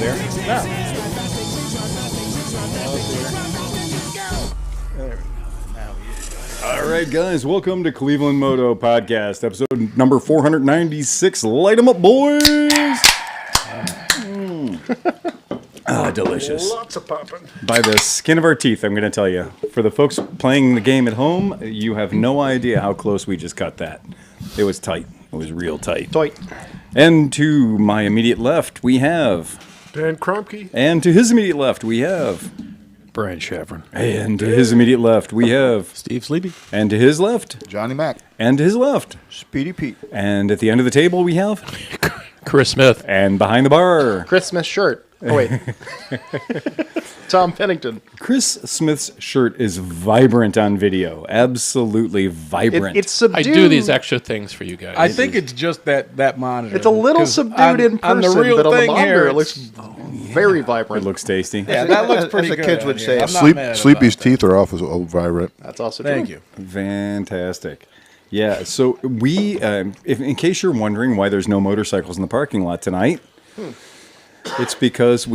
there. No. All right, guys, welcome to Cleveland Moto Podcast, episode number 496. Light 'em up, boys! Delicious. Lots of popping. By the skin of our teeth, I'm going to tell you. For the folks playing the game at home, you have no idea how close we just cut that. It was tight. It was real tight. Tight. And to my immediate left, we have... Dan Kromke. And to his immediate left, we have... Brian Schaffran. And to his immediate left, we have... Steve Sleepy. And to his left... Johnny Mac. And to his left... Speedy Pete. And at the end of the table, we have... Chris Smith. And behind the bar... Christmas shirt. Oh, wait. Tom Pennington. Chris Smith's shirt is vibrant on video. Absolutely vibrant. It's subdued. I do these extra things for you guys. I think it's just that monitor. It's a little 'Cause subdued in person, on the real but on the thing monitor here, it looks very vibrant. It looks tasty. Yeah, that looks pretty As good. the kids would say, I'm not mad Sleepy's about that. teeth are off as vibrant. That's also Thank true. you. Fantastic. Yeah, so we, in case you're wondering why there's no motorcycles in the parking lot tonight, it's because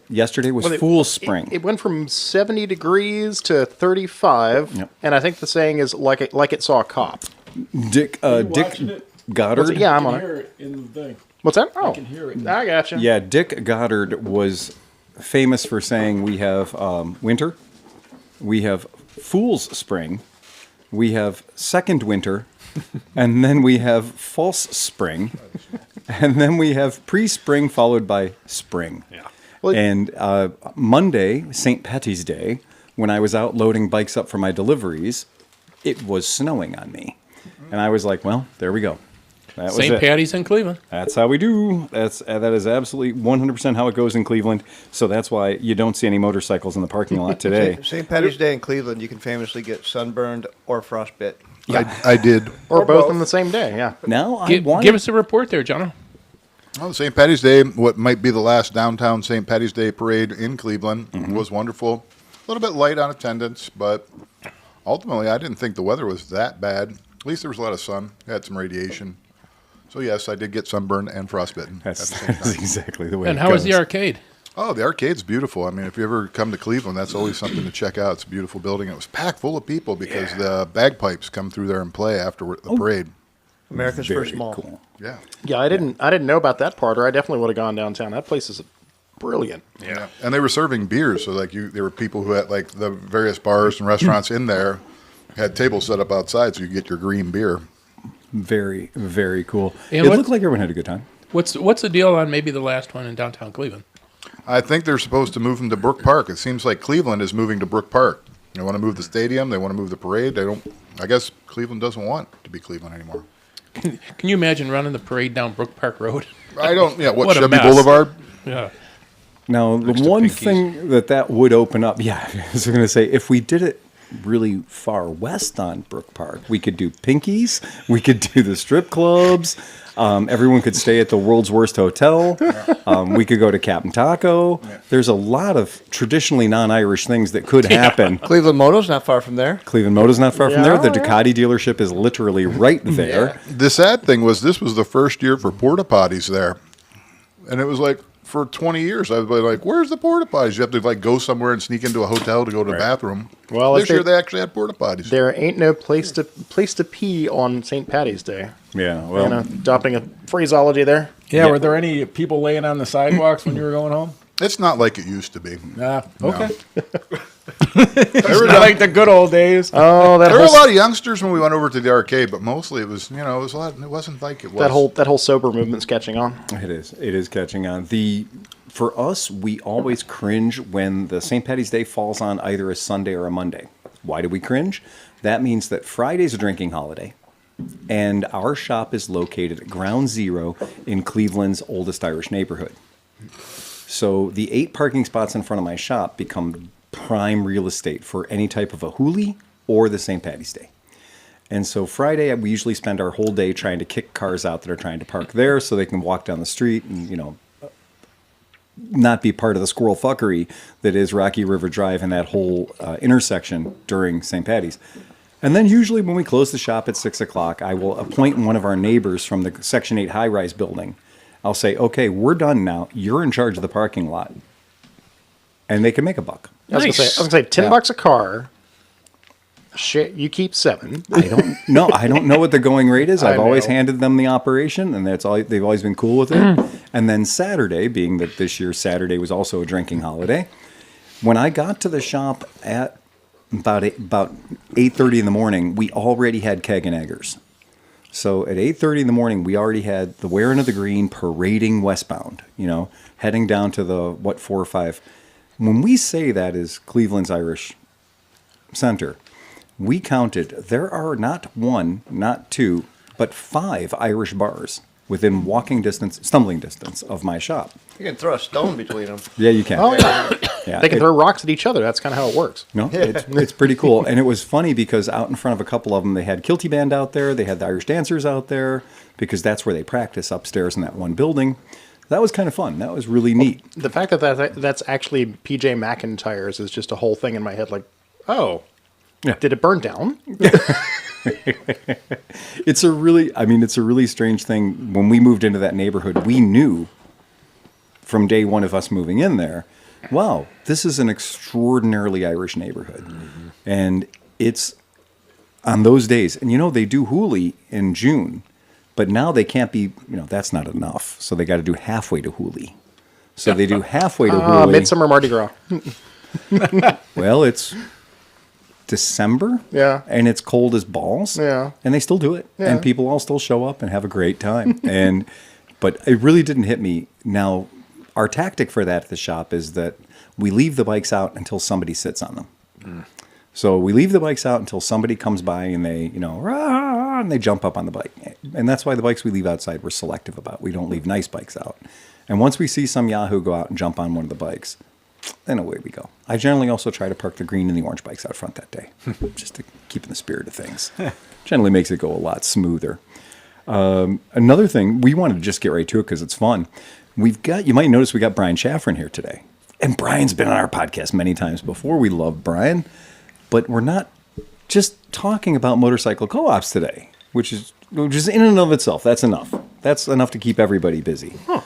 yesterday was Fool's Spring. It went from 70 degrees to 35, Yep. and I think the saying is like it saw a cop. Dick Goddard. Yeah, I'm on it. hear it in the thing. What's that? Oh, I can hear it. I gotcha. Yeah, Dick Goddard was famous for saying we have winter, we have Fool's Spring, we have second winter, and then we have false spring, and then we have pre-spring followed by spring. Yeah. Well, And Monday, St. Patty's Day, when I was out loading bikes up for my deliveries, it was snowing on me. And I was like, well, there we go. That was St. it. Patty's in Cleveland. That's how we do. That is absolutely 100% how it goes in Cleveland. So that's why you don't see any motorcycles in the parking lot today. St. Patty's Day in Cleveland, you can famously get sunburned or frostbit. I did. or both on the same day, yeah. Now I Give want us a report there, John. Well, St. Patty's Day, what might be the last downtown St. Patty's Day parade in Cleveland, was wonderful. A little bit light on attendance, but ultimately I didn't think the weather was that bad. At least there was a lot of sun. Had some radiation. So, yes, I did get sunburned and frostbitten at the same that's time. exactly the way And it how goes. was the arcade? Oh, the arcade's beautiful. I mean, if you ever come to Cleveland, that's always something to check out. It's a beautiful building. It was packed full of people because the bagpipes come through there and play after the parade. America's Very First Mall. cool. Yeah. Yeah, I didn't know about that part, or I definitely would have gone downtown. That place is brilliant. Yeah, and they were serving beers, so there were people who had the various bars and restaurants in there had tables set up outside, so you get your green beer. Very, very cool. And It what- looked like everyone had a good time. What's the deal on maybe the last one in downtown Cleveland? I think they're supposed to move them to Brook Park. It seems like Cleveland is moving to Brook Park. They want to move the stadium. They want to move the parade. They don't. I guess Cleveland doesn't want to be Cleveland anymore. Can you imagine running the parade down Brook Park Road? I don't. Yeah, what What a Chevy mess. Boulevard? Yeah. Now, the Next to one Pinky's. thing that would open up, yeah, I was going to say, if we did it really far west on Brook Park, we could do Pinky's, we could do the strip clubs, everyone could stay at the world's worst hotel, we could go to Captain Taco. There's a lot of traditionally non-Irish things that could happen. Cleveland Moto's not far from there. Cleveland Moto's not far from Yeah, there. The yeah. Ducati dealership is literally right there. The sad thing was this was the first year for porta potties there, and it was like for 20 years I've been like, "Where's the porta potties?" You have to go somewhere and sneak into a hotel to go to the bathroom. Well, this if year they- they actually had porta potties. There ain't no place to pee on St. Patty's Day. Yeah, well, Adopting a phraseology there. Yeah, were there any people laying on the sidewalks when you were going home? It's not like it used to be. Nah. Okay. There were, Not like the good old days. Oh, there were a lot of youngsters when we went over to the arcade, but mostly it was it was a lot. It wasn't like it was. that whole sober movement's catching on. it is catching on. For us, we always cringe when the St. Patty's Day falls on either a Sunday or a Monday. Why do we cringe? That means that Friday's a drinking holiday, and our shop is located at Ground Zero in Cleveland's oldest Irish neighborhood. So the 8 parking spots in front of my shop become prime real estate for any type of a hoolie or the St. Patty's Day. And so Friday, we usually spend our whole day trying to kick cars out that are trying to park there so they can walk down the street and, not be part of the squirrel fuckery that is Rocky River Drive and that whole intersection during St. Patty's. And then usually when we close the shop at 6 o'clock, I will appoint one of our neighbors from the Section 8 high-rise building I'll say, okay, we're done now. You're in charge of the parking lot. And they can make $1. I was gonna say $10 a car. Shit, you keep 7. I don't know what the going rate is. I've always know. handed them the operation, and that's all. They've always been cool with it. And then Saturday, being that this year Saturday was also a drinking holiday, when I got to the shop at about 8:30 in the morning, we already had keg and eggers. So at 8:30 in the morning, we already had the wearing of the green parading westbound. Heading down to the 4 or 5. When we say that is Cleveland's Irish Center. We counted, there are not 1, not 2, but 5 Irish bars within stumbling distance of my shop. You can throw a stone between them. Yeah, you can. Oh, yeah. Yeah, They can throw rocks at each other. That's kind of how it works. No, it's pretty cool. And it was funny because out in front of a couple of them, they had Kilty Band out there. They had the Irish dancers out there because that's where they practice upstairs in that one building. That was kind of fun. That was really neat. The fact that that's actually PJ McIntyre's is just a whole thing in my head. Like, oh, Yeah. did it burn down? It's a really strange thing. When we moved into that neighborhood, we knew from day one of us moving in there, wow, this is an extraordinarily Irish neighborhood. Mm-hmm. And it's on those days. And, they do Hooli in June, but now they can't be, that's not enough. So they got to do halfway to Hooli. So they do halfway to Hooli. Midsummer Mardi Gras. Well, it's December. Yeah. And it's cold as balls. Yeah. And they still do it. Yeah. And people all still show up and have a great time. But it really didn't hit me. Now, our tactic for that at the shop is that we leave the bikes out until somebody sits on them. Mm. So we leave the bikes out until somebody comes by and they, rah, and they jump up on the bike. And that's why the bikes we leave outside we're selective about. We don't leave nice bikes out. And once we see some Yahoo go out and jump on one of the bikes, then away we go. I generally also try to park the green and the orange bikes out front that day, just to keep in the spirit of things. Generally makes it go a lot smoother. Another thing, we wanted to just get right to it because it's fun. You might notice we got Brian Schaffran here today. And Brian's been on our podcast many times before. We love Brian. But we're not just talking about motorcycle co-ops today, which is in and of itself, that's enough. That's enough to keep everybody busy. Huh.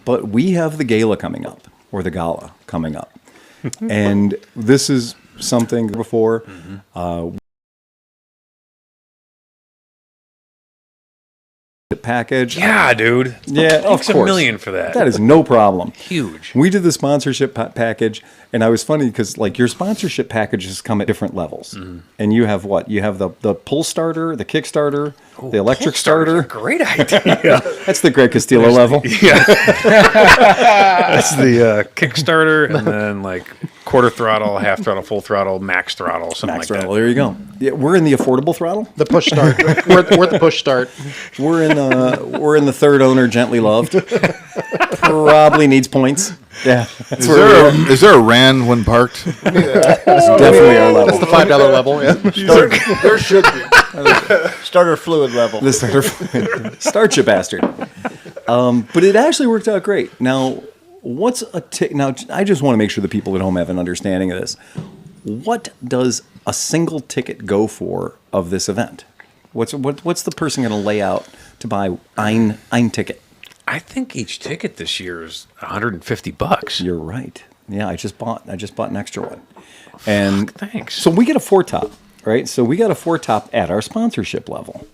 But we have the Gala coming up, or the Gala coming up. And this is something before. Package. Yeah, dude. Yeah, of Thanks course. $1 million for that. That is no problem. Huge. We did the sponsorship package, and I was funny because your sponsorship packages come at different levels. And you have what? You have the pull starter, the Kickstarter, the electric starter. Great idea. That's the Greg Castillo level. Yeah. That's the Kickstarter, and then quarter throttle, half throttle, full throttle, max throttle, something Max like throttle. that. There you go. Yeah, we're in the affordable throttle. The push start. we're at the push start. We're in the third owner, gently loved. Probably needs points. Yeah. Is there a RAN when parked? That's definitely our level. That's the $5 level. Yeah. There should be. Starter fluid level. The starter. Start you bastard. But it actually worked out great. Now, what's a ticket? Now, I just want to make sure the people at home have an understanding of this. What does a single ticket go for of this event? What's the person going to lay out to buy ein ticket? I think each ticket this year is $150. You're right. Yeah, I just bought an extra one. And thanks. So we get a 4-top, right? So we got a 4-top at our sponsorship level.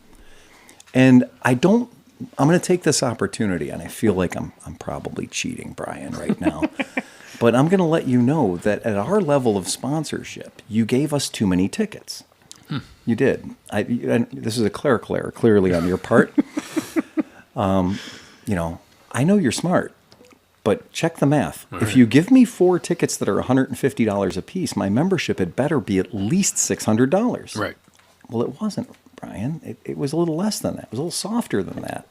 And I'm going to take this opportunity, and I feel like I'm probably cheating Brian right now. But I'm going to let you know that at our level of sponsorship, you gave us too many tickets. You did. This is a clerical error, clearly on your part. I know you're smart, but check the math. All if you give me 4 tickets that are $150 a piece, my membership had better be at least $600. Right. Well, it wasn't, Brian. It was a little less than that. It was a little softer than that.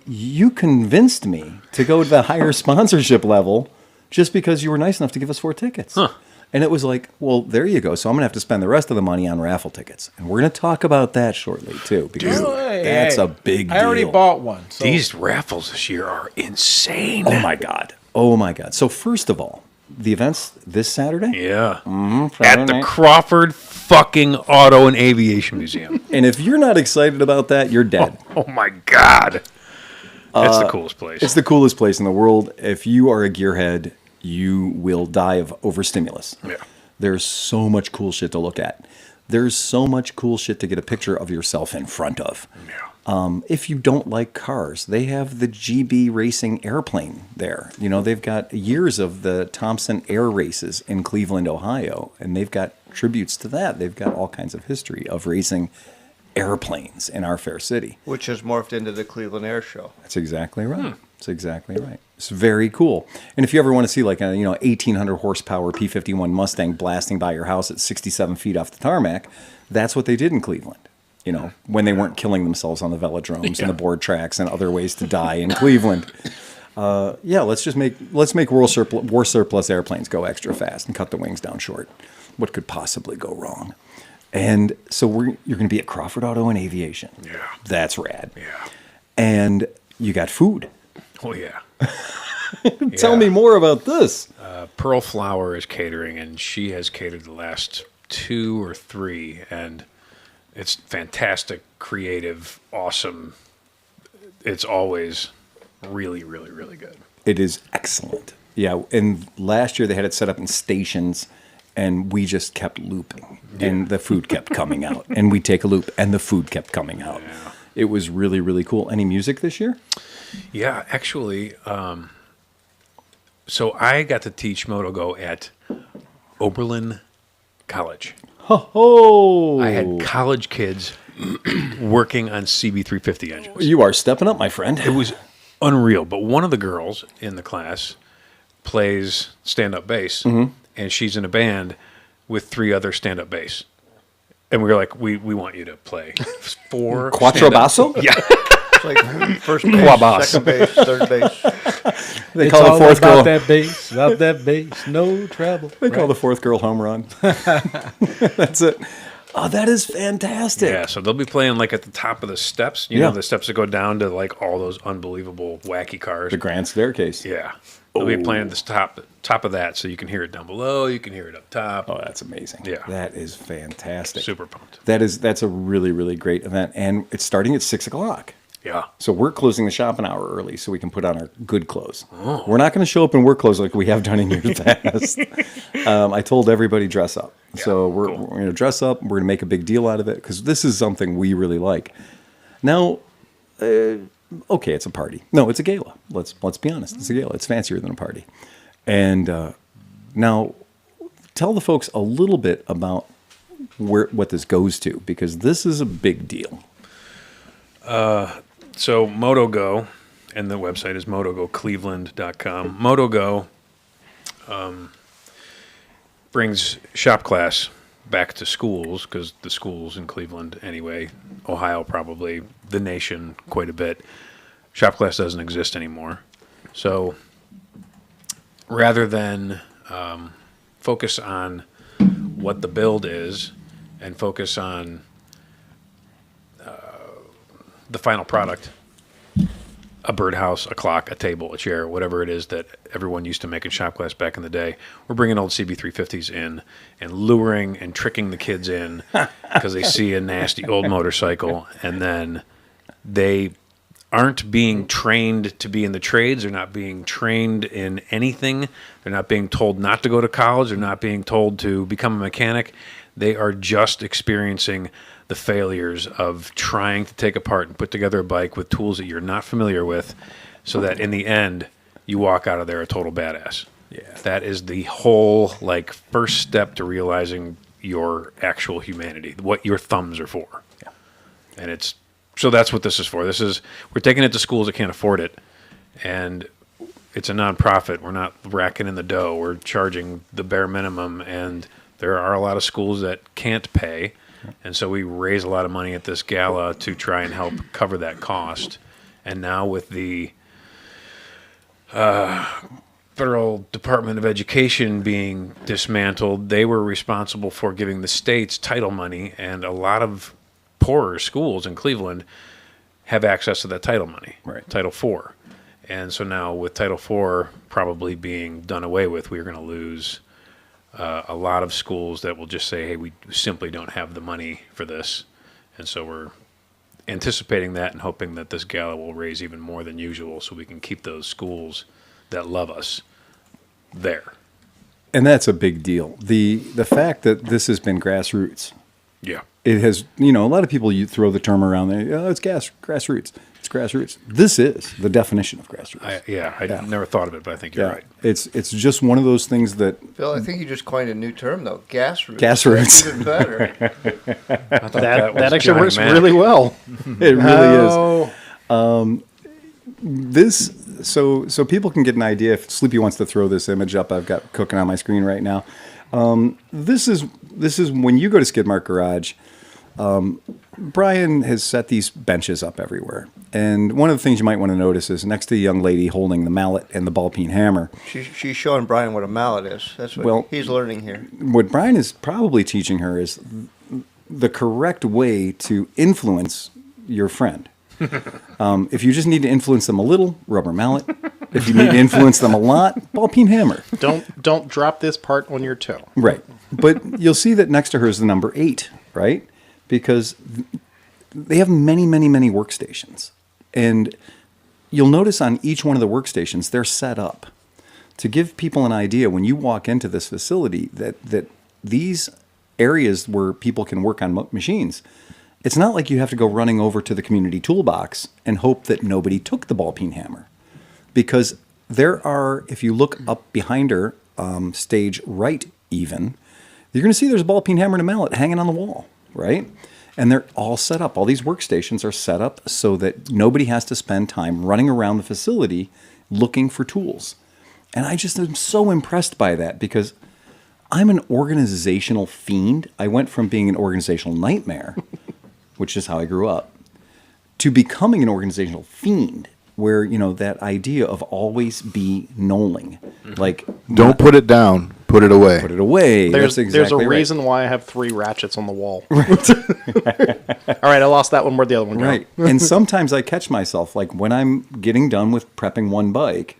You convinced me to go to the higher sponsorship level just because you were nice enough to give us 4 tickets. Huh. And it was like, well, there you go. So I'm going to have to spend the rest of the money on raffle tickets. And we're going to talk about that shortly, too, because that's a big deal. I already bought one. So. These raffles this year are insane. Oh, my God. Oh, my God. So first of all, the event's this Saturday? Yeah. At the Crawford fucking Auto and Aviation Museum. And if you're not excited about that, you're dead. Oh, my God. It's the coolest place. It's the coolest place in the world. If you are a gearhead, you will die of overstimulus. Yeah. There's so much cool shit to look at. There's so much cool shit to get a picture of yourself in front of. Yeah. If you don't like cars, they have the GB Racing airplane there. You know, they've got years of the Thompson Air Races in Cleveland, Ohio, and they've got tributes to that. They've got all kinds of history of racing airplanes in our fair city. Which has morphed into the Cleveland Air Show. That's exactly right. That's exactly right. It's very cool. And if you ever want to see like a 1800 horsepower P51 Mustang blasting by your house at 67 feet off the tarmac, that's what they did in Cleveland. You know, when they weren't killing themselves on the velodromes and the board tracks and other ways to die in Cleveland. Let's make war surplus airplanes go extra fast and cut the wings down short. What could possibly go wrong? And so you're going to be at Crawford Auto and Aviation. Yeah. That's rad. Yeah. And you got food. Oh, yeah. Tell me more about this. Pearl Flower is catering, and she has catered the last 2 or 3, and it's fantastic, creative, awesome. It's always really, really, really good. It is excellent. Yeah, and last year they had it set up in stations, and we just kept looping, and the food kept coming out, and we'd take a loop, and the food kept coming out. Yeah. It was really, really cool. Any music this year? Yeah, actually, so I got to teach Moto Go at Oberlin College. Oh, I had college kids working on CB350 engines. You are stepping up, my friend. It was unreal. But one of the girls in the class plays stand-up bass, and she's in a band with 3 other stand-up bass. And we were like, we want you to play 4 Quattro basso? Yeah. It's like first base, Quabas. second base, third base. They It's call all the fourth about girl. that bass, about that bass, no trouble. They call the fourth girl home run. That's it. Oh, that is fantastic. Yeah, so they'll be playing like at the top of the steps. You know, the steps that go down to like all those unbelievable wacky cars. The grand staircase. Yeah. They'll be playing at the top of that, so you can hear it down below, you can hear it up top. Oh, that's amazing. Yeah. That is fantastic. Super pumped. That's a really, really great event. And it's starting at 6:00. Yeah. So we're closing the shop an hour early so we can put on our good clothes. We're not going to show up in work clothes like we have done in years past. I told everybody dress up. So we're going to dress up. We're going to make a big deal out of it because this is something we really like. Now, okay, it's a party. No, it's a gala. Let's be honest. It's a gala. It's fancier than a party. And now, tell the folks a little bit about what this goes to because this is a big deal. So Moto Go, and the website is motogocleveland.com. Moto Go brings shop class back to schools because the schools in Cleveland anyway, Ohio probably, the nation quite a bit. Shop class doesn't exist anymore. So rather than focus on what the build is and focus on the final product, a birdhouse, a clock, a table, a chair, whatever it is that everyone used to make in shop class back in the day, we're bringing old CB350s in and luring and tricking the kids in because they see a nasty old motorcycle and then they aren't being trained to be in the trades. They're not being trained in anything. They're not being told not to go to college. They're not being told to become a mechanic. They are just experiencing the failures of trying to take apart and put together a bike with tools that you're not familiar with so that in the end you walk out of there a total badass. Yeah. That is the whole like first step to realizing your actual humanity, what your thumbs are for. Yeah. And so that's what this is for. We're taking it to schools that can't afford it, and it's a nonprofit. We're not racking in the dough. We're charging the bare minimum, and there are a lot of schools that can't pay. And so we raise a lot of money at this gala to try and help cover that cost. And now with the Federal Department of Education being dismantled, they were responsible for giving the states title money, and a lot of poorer schools in Cleveland have access to that title money, right? Title IV. And so now with Title IV probably being done away with, we're going to lose a lot of schools that will just say, hey, we simply don't have the money for this. And so anticipating that and hoping that this gala will raise even more than usual so we can keep those schools that love us there. And that's a big deal. The fact that this has been grassroots. Yeah. It has, a lot of people, you throw the term around there, it's grassroots. It's grassroots. This is the definition of grassroots. I never thought of it, but I think you're right. It's just one of those things that... Phil, I think you just coined a new term, though. Gas roots. Gas roots. Even better. That actually works really well. It really is. So people can get an idea. If Sleepy wants to throw this image up, I've got cooking on my screen right now. This is when you go to Skidmark Garage. Brian has set these benches up everywhere, and one of the things you might want to notice is next to the young lady holding the mallet and the ball peen hammer. She's showing Brian what a mallet is. That's what he's learning here. What Brian is probably teaching her is the correct way to influence your friend. If you just need to influence them a little, rubber mallet. If you need to influence them a lot, ball peen hammer. Don't drop this part on your toe. Right. But you'll see that next to her is the number 8, right? Because they have many, many, many workstations. And you'll notice on each one of the workstations, they're set up to give people an idea when you walk into this facility that these areas where people can work on machines, it's not like you have to go running over to the community toolbox and hope that nobody took the ball peen hammer. Because there are, if you look up behind her, stage right even, you're going to see there's a ball peen hammer and a mallet hanging on the wall, right? And they're all set up. All these workstations are set up so that nobody has to spend time running around the facility looking for tools. And I just am so impressed by that because I'm an organizational fiend. I went from being an organizational nightmare, which is how I grew up, to becoming an organizational fiend. Where, that idea of always be knolling. Like, Don't put it down, put it away. Put it away. There's a right. reason why I have 3 ratchets on the wall. Right. All right, I lost that one. Where'd the other one go? Right. And sometimes I catch myself, like when I'm getting done with prepping one bike,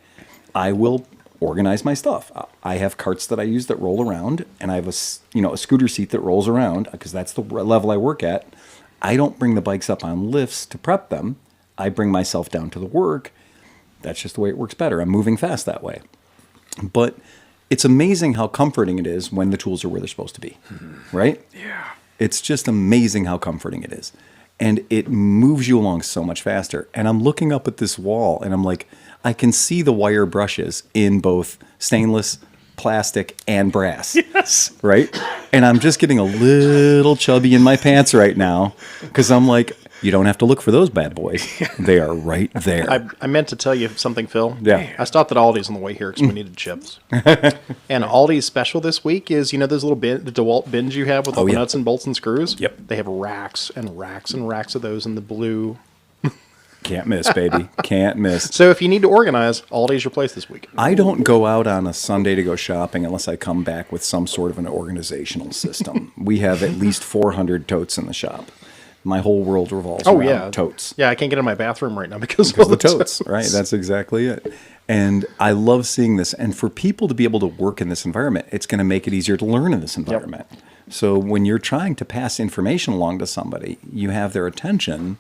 I will organize my stuff. I have carts that I use that roll around, and I have a scooter seat that rolls around because that's the level I work at. I don't bring the bikes up on lifts to prep them. I bring myself down to the work. That's just the way it works better. I'm moving fast that way. But it's amazing how comforting it is when the tools are where they're supposed to be, right? Yeah. It's just amazing how comforting it is. And it moves you along so much faster. And I'm looking up at this wall, and I'm like, I can see the wire brushes in both stainless, plastic, and brass. Yes. Right? And I'm just getting a little chubby in my pants right now because I'm like, you don't have to look for those bad boys. They are right there. I meant to tell you something, Phil. Yeah. I stopped at Aldi's on the way here because we needed chips. And Aldi's special this week is, those little the DeWalt bins you have with all the nuts and bolts and screws? Yep. They have racks and racks and racks of those in the blue. Can't miss, baby. Can't miss. So if you need to organize, Aldi's your place this week. I don't go out on a Sunday to go shopping unless I come back with some sort of an organizational system. We have at least 400 totes in the shop. My whole world revolves around totes. Yeah, I can't get in my bathroom right now because of the totes. Right, that's exactly it. And I love seeing this. And for people to be able to work in this environment, it's going to make it easier to learn in this environment. Yep. So when you're trying to pass information along to somebody, you have their attention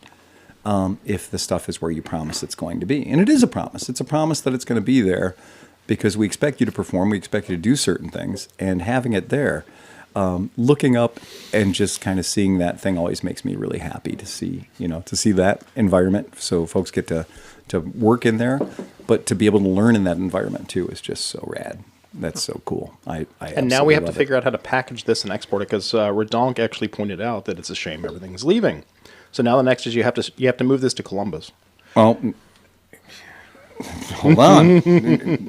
if the stuff is where you promise it's going to be. And it is a promise. It's a promise that it's going to be there because we expect you to perform. We expect you to do certain things. And having it there, looking up and just kind of seeing that thing always makes me really happy to see, to see that environment. So folks get to work in there, but to be able to learn in that environment too is just so rad. That's so cool. And now we have to figure out how to package this and export it because Redonk actually pointed out that it's a shame everything's leaving. So now the next is you have to move this to Columbus. Well, hold on,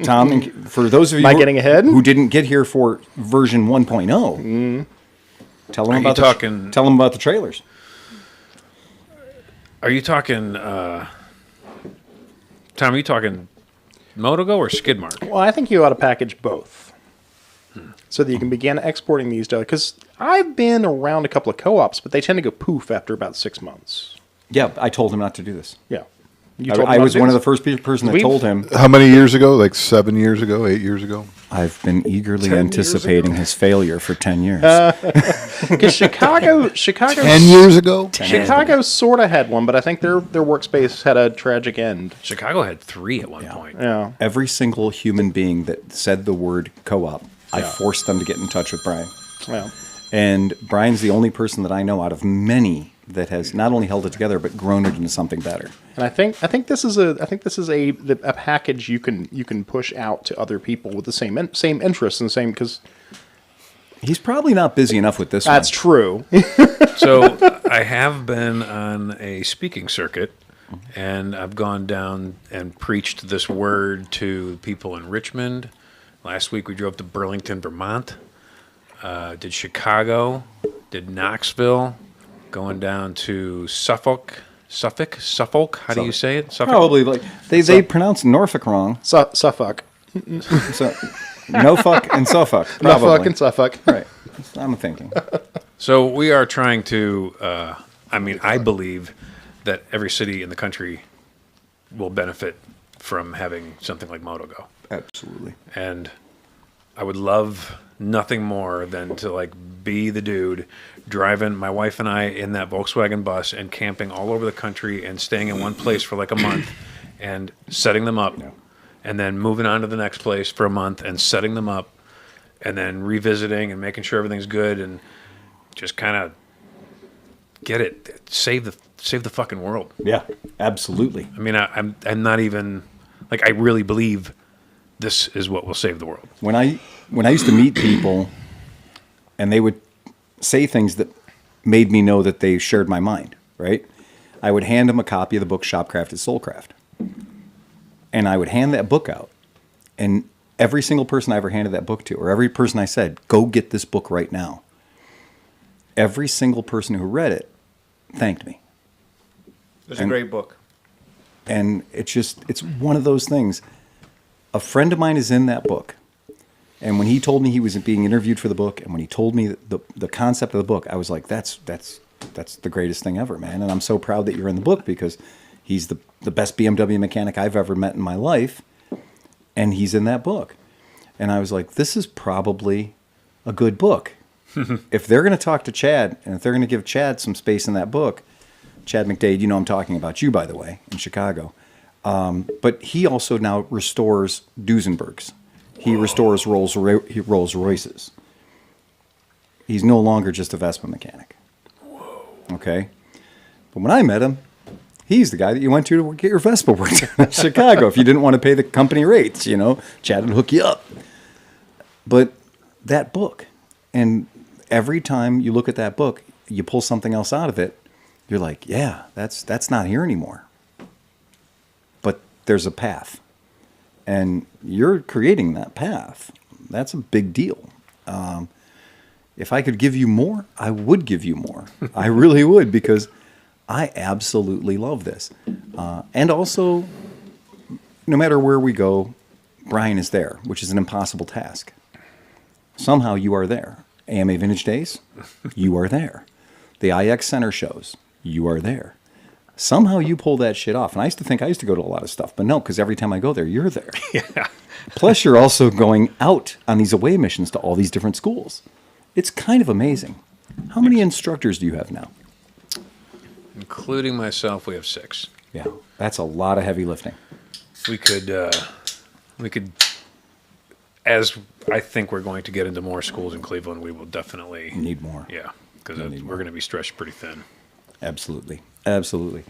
Tom. For those of you getting ahead? who didn't get here for version 1.0, tell them about the trailers. Are you talking, Tom? Are you talking Moto Go or Skidmark? Well, I think you ought to package both so that you can begin exporting these. Because I've been around a couple of co-ops, but they tend to go poof after about 6 months. Yeah, I told him not to do this. Yeah. I was one of the first person that told him. How many years ago? Like 7 years ago, 8 years ago? I've been eagerly anticipating his failure for 10 years. Because Chicago 10 years ago? Chicago sort of had one, but I think their workspace had a tragic end. Chicago had 3 at one point. Yeah. Every single human being that said the word co-op, I forced them to get in touch with Brian. Yeah. And Brian's the only person that I know out of many that has not only held it together but grown it into something better. And I think this is a package you can push out to other people with the same interests and same, because he's probably not busy enough with this. That's true. So I have been on a speaking circuit, and I've gone down and preached this word to people in Richmond. Last week we drove to Burlington, Vermont. Did Chicago, did Knoxville, going down to Suffolk. How do you say it? Suffolk? Probably like they pronounce Norfolk wrong. Suffolk. So no fuck and Suffolk. Probably. No fucking Suffolk. Right. I'm thinking. So we are trying to. I believe that every city in the country will benefit from having something like Moto Go. Absolutely. And I would love nothing more than to like be the dude driving my wife and I in that Volkswagen bus and camping all over the country and staying in one place for like a month and setting them up and then moving on to the next place for a month and setting them up and then revisiting and making sure everything's good and just kind of get it, save the fucking world. Yeah, absolutely. I mean, I'm not even like, I really believe this is what will save the world. When I used to meet people and they would say things that made me know that they shared my mind, right? I would hand them a copy of the book Shopcraft is Soulcraft. And I would hand that book out. And every single person I ever handed that book to, or every person I said, go get this book right now, every single person who read it thanked me. It's a great book. And it's one of those things. A friend of mine is in that book. And when he told me he was being interviewed for the book, and when he told me the concept of the book, I was like, that's the greatest thing ever, man. And I'm so proud that you're in the book because he's the best BMW mechanic I've ever met in my life. And he's in that book. And I was like, this is probably a good book. If they're going to talk to Chad, and if they're going to give Chad some space in that book, Chad McDade, you know I'm talking about you, by the way, in Chicago. But he also now restores Duesenbergs. He restores Rolls Royces. He's no longer just a Vespa mechanic. Okay? But when I met him, he's the guy that you went to get your Vespa worked on in Chicago. If you didn't want to pay the company rates, Chad would hook you up. But that book, and every time you look at that book, you pull something else out of it, you're like, yeah, that's not here anymore. But there's a path. And you're creating that path. That's a big deal. If I could give you more, I would give you more. I really would, because I absolutely love this. And also, no matter where we go, Brian is there, which is an impossible task. Somehow you are there. AMA Vintage Days, you are there. The IX Center shows, you are there. Somehow you pull that shit off. And I used to think I used to go to a lot of stuff, but no, because every time I go there, you're there. Yeah. Plus, you're also going out on these away missions to all these different schools. It's kind of amazing. How many instructors do you have now? Including myself, we have 6. Yeah, that's a lot of heavy lifting. We could, as I think we're going to get into more schools in Cleveland, we will definitely Need more. Yeah, because we're going to be stretched pretty thin. Absolutely. Absolutely.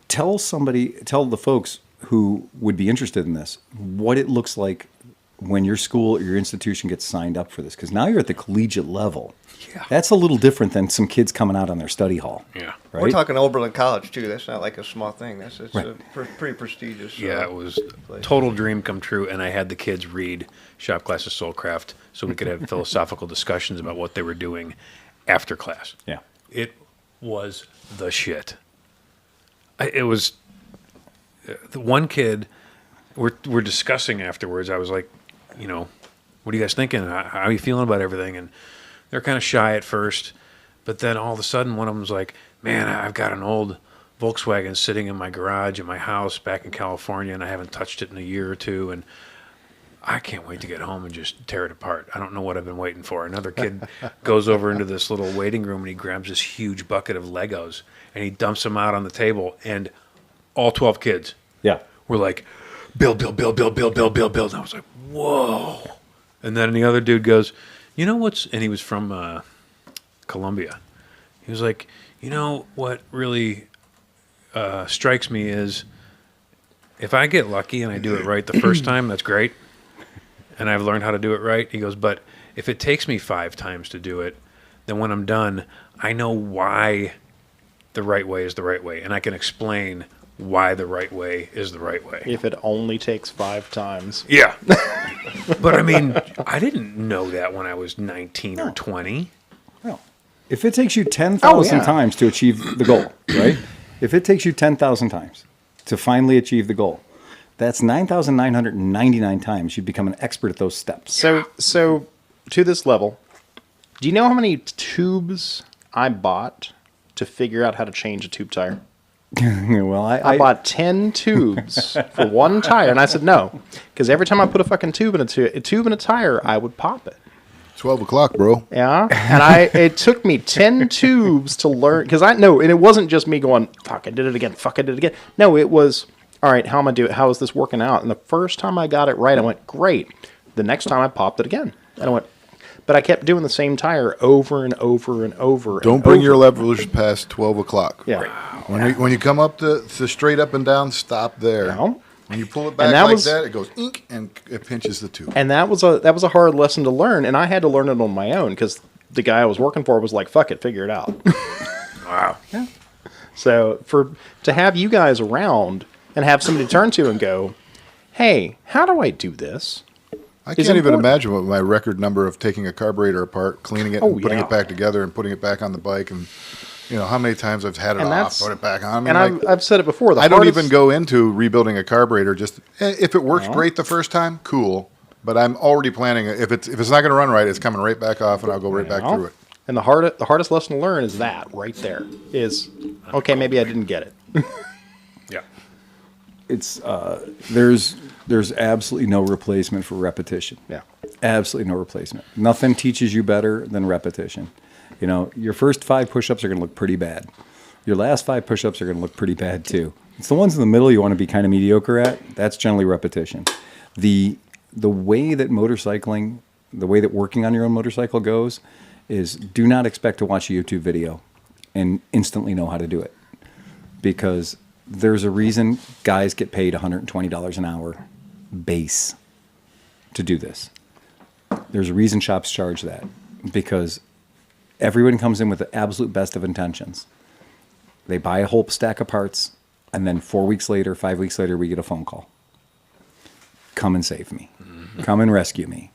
Tell the folks who would be interested in this, what it looks like when your school or your institution gets signed up for this. Because now you're at the collegiate level. Yeah. That's a little different than some kids coming out on their study hall. Yeah. Right? We're talking Oberlin College, too. That's not like a small thing. It's right. a pretty prestigious Yeah, it was place. Total dream come true, and I had the kids read Shop Class of Soulcraft so we could have philosophical discussions about what they were doing after class. Yeah. It was the shit. It was the one kid we're discussing afterwards. I was like, what are you guys thinking? How are you feeling about everything? And they're kind of shy at first, but then all of a sudden one of them's like, man, I've got an old Volkswagen sitting in my garage in my house back in California, and I haven't touched it in a year or two, and I can't wait to get home and just tear it apart. I don't know what I've been waiting for. Another kid goes over into this little waiting room, and he grabs this huge bucket of Legos, and he dumps them out on the table, and all 12 kids were like, build. And I was like, whoa. And then the other dude goes, you know what's, and he was from Colombia. He was like, you know what really strikes me is if I get lucky and I do it right the first time, that's great. And I've learned how to do it right. He goes, but if it takes me 5 times to do it, then when I'm done, I know why the right way is the right way. And I can explain why the right way is the right way. If it only takes 5 times. Yeah. But I mean, I didn't know that when I was 19 or 20. Well, if it takes you 10,000 yeah. times to achieve the goal, right? If it takes you 10,000 times to finally achieve the goal, that's 9,999 times you become an expert at those steps. So to this level, do you know how many tubes I bought to figure out how to change a tube tire? Well, I bought 10 tubes for one tire, and I said no, because every time I put a fucking tube in a tire, I would pop it. 12 o'clock, bro. Yeah, and it took me 10 tubes to learn, because I know, and it wasn't just me going, fuck, I did it again, fuck, I did it again. No, it was, all right, how am I doing? How is this working out? And the first time I got it right, I went, great. The next time I popped it again, and I went, but I kept doing the same tire over and over and over. Don't bring your levers past 12 o'clock. Yeah. When you come up to straight up and down, stop there. Yeah. When you pull it back that, it goes ink and it pinches the tube. And that was a hard lesson to learn, and I had to learn it on my own because the guy I was working for was like, "Fuck it, figure it out." Wow. Yeah. So to have you guys around and have somebody to turn to and go, "Hey, how do I do this?" I can't even imagine what my record number of taking a carburetor apart, cleaning it, and putting it back together, and putting it back on the bike, and how many times I've had it off, put it back on. I mean, I've said it before. I don't even go into rebuilding a carburetor. Just if it works great the first time, cool. But I'm already planning if it's not going to run right, it's coming right back off, and I'll go right back through it. And the hardest lesson to learn is that right there is okay. Maybe I didn't get it. Yeah. It's there's absolutely no replacement for repetition. Yeah. Absolutely no replacement. Nothing teaches you better than repetition. Your first 5 push-ups are going to look pretty bad. Your last 5 push-ups are going to look pretty bad too. It's the ones in the middle you want to be kind of mediocre at. That's generally repetition. The way that motorcycling, the way that working on your own motorcycle goes is do not expect to watch a YouTube video and instantly know how to do it. Because there's a reason guys get paid $120 an hour base to do this. There's a reason shops charge that, because everyone comes in with the absolute best of intentions. They buy a whole stack of parts, and then 4 weeks later, 5 weeks later, we get a phone call. Come and save me. Come and rescue me.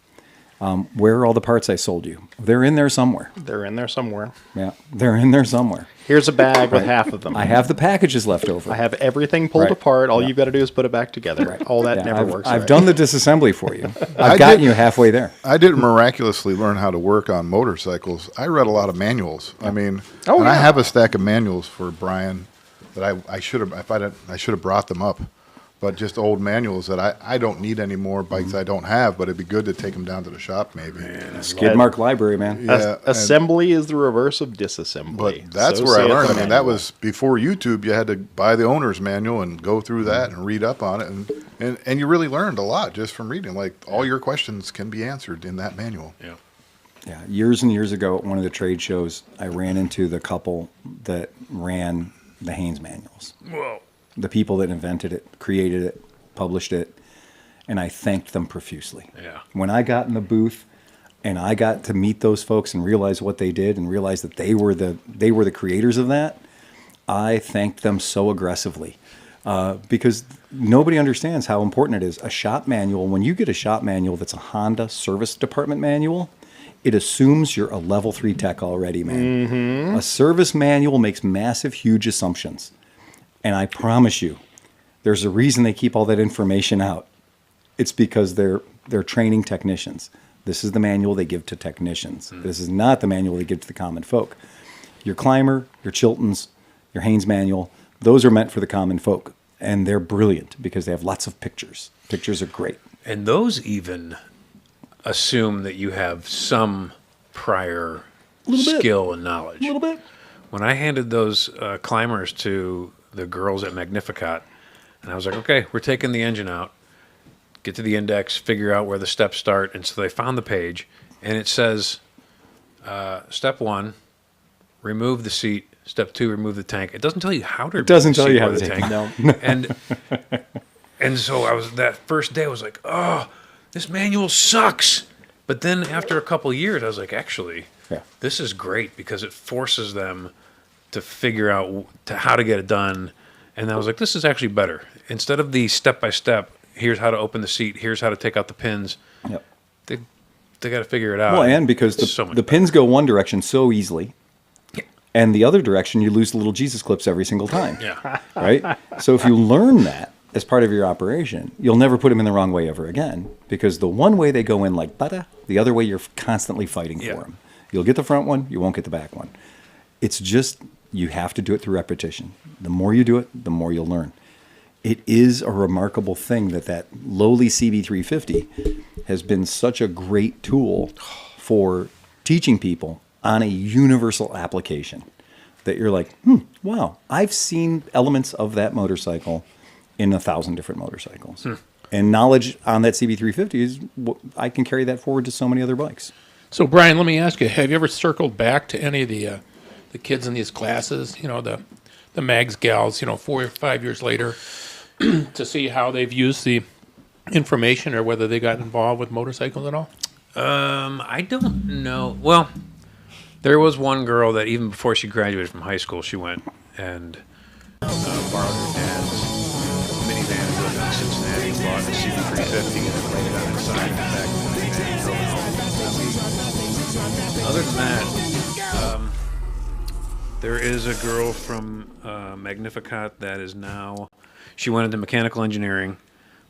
Where are all the parts I sold you? They're in there somewhere. They're in there somewhere. Yeah, they're in there somewhere. Here's a bag with half of them. I have the packages left over. I have everything pulled apart. All you've got to do is put it back together. Right. All that never works. I've done the disassembly for you. I've gotten you halfway there. I didn't miraculously learn how to work on motorcycles. I read a lot of manuals. I mean, I have a stack of manuals for Brian that I should have brought them up. But just old manuals that I don't need any more bikes I don't have, but it'd be good to take them down to the shop maybe. Skidmark library, man. Yeah, assembly is the reverse of disassembly. But that's where I learned. I mean, that was before YouTube. You had to buy the owner's manual and go through that and read up on it. And you really learned a lot just from reading. Like, all your questions can be answered in that manual. Yeah. Yeah. Years and years ago at one of the trade shows, I ran into the couple that ran the Haynes manuals. Whoa. The people that invented it, created it, published it, and I thanked them profusely. Yeah. When I got in the booth and I got to meet those folks and realize what they did and realize that they were the creators of that, I thanked them so aggressively because nobody understands how important it is. A shop manual, when you get a shop manual that's a Honda service department manual, it assumes you're a level 3 tech already, man. Mm-hmm. A service manual makes massive, huge assumptions. And I promise you, there's a reason they keep all that information out. It's because they're training technicians. This is the manual they give to technicians. This is not the manual they give to the common folk. Your Climber, your Chiltons, your Haynes manual, Those are meant for the common folk, and they're brilliant because they have lots of pictures. Pictures are great. And those even assume that you have some prior skill and knowledge. A little bit. When I handed those climbers to the girls at Magnificat, and I was like, okay, we're taking the engine out, get to the index, figure out where the steps start. And so they found the page, and it says, step 1, remove the seat. Step 2, remove the tank. It doesn't tell you how to remove doesn't the tell seat you how or to the take tank. it. No. And so I was, that first day, I was like, oh, this manual sucks. But then after a couple of years, I was like, actually, this is great because it forces them to figure out how to get it done. And I was like, this is actually better. Instead of the step-by-step, here's how to open the seat, here's how to take out the pins, Yep. they got to figure it out. Well, and because the pins go one direction so easily, and the other direction, you lose the little Jesus clips every single time. Yeah. Right? So if you learn that as part of your operation, you'll never put them in the wrong way ever again, because the one way they go in like butter, the other way you're constantly fighting for them. You'll get the front one, you won't get the back one. It's just, you have to do it through repetition. The more you do it, the more you'll learn. It is a remarkable thing that lowly CB350 has been such a great tool for teaching people on a universal application that you're like, wow, I've seen elements of that motorcycle in 1,000 different motorcycles. And knowledge on that CB350 is, I can carry that forward to so many other bikes. So, Brian, let me ask you, have you ever circled back to any of the kids in these classes, the mags, gals, 4 or 5 years later, to see how they've used the information or whether they got involved with motorcycles at all? I don't know. Well, there was one girl that even before she graduated from high school, she went and borrowed her dad's minivan and drove down to Cincinnati and bought a CB350 and then laid it on its side and back to the minivan and drove it home. Other than that, there is a girl from Magnificat that is now, she went into mechanical engineering,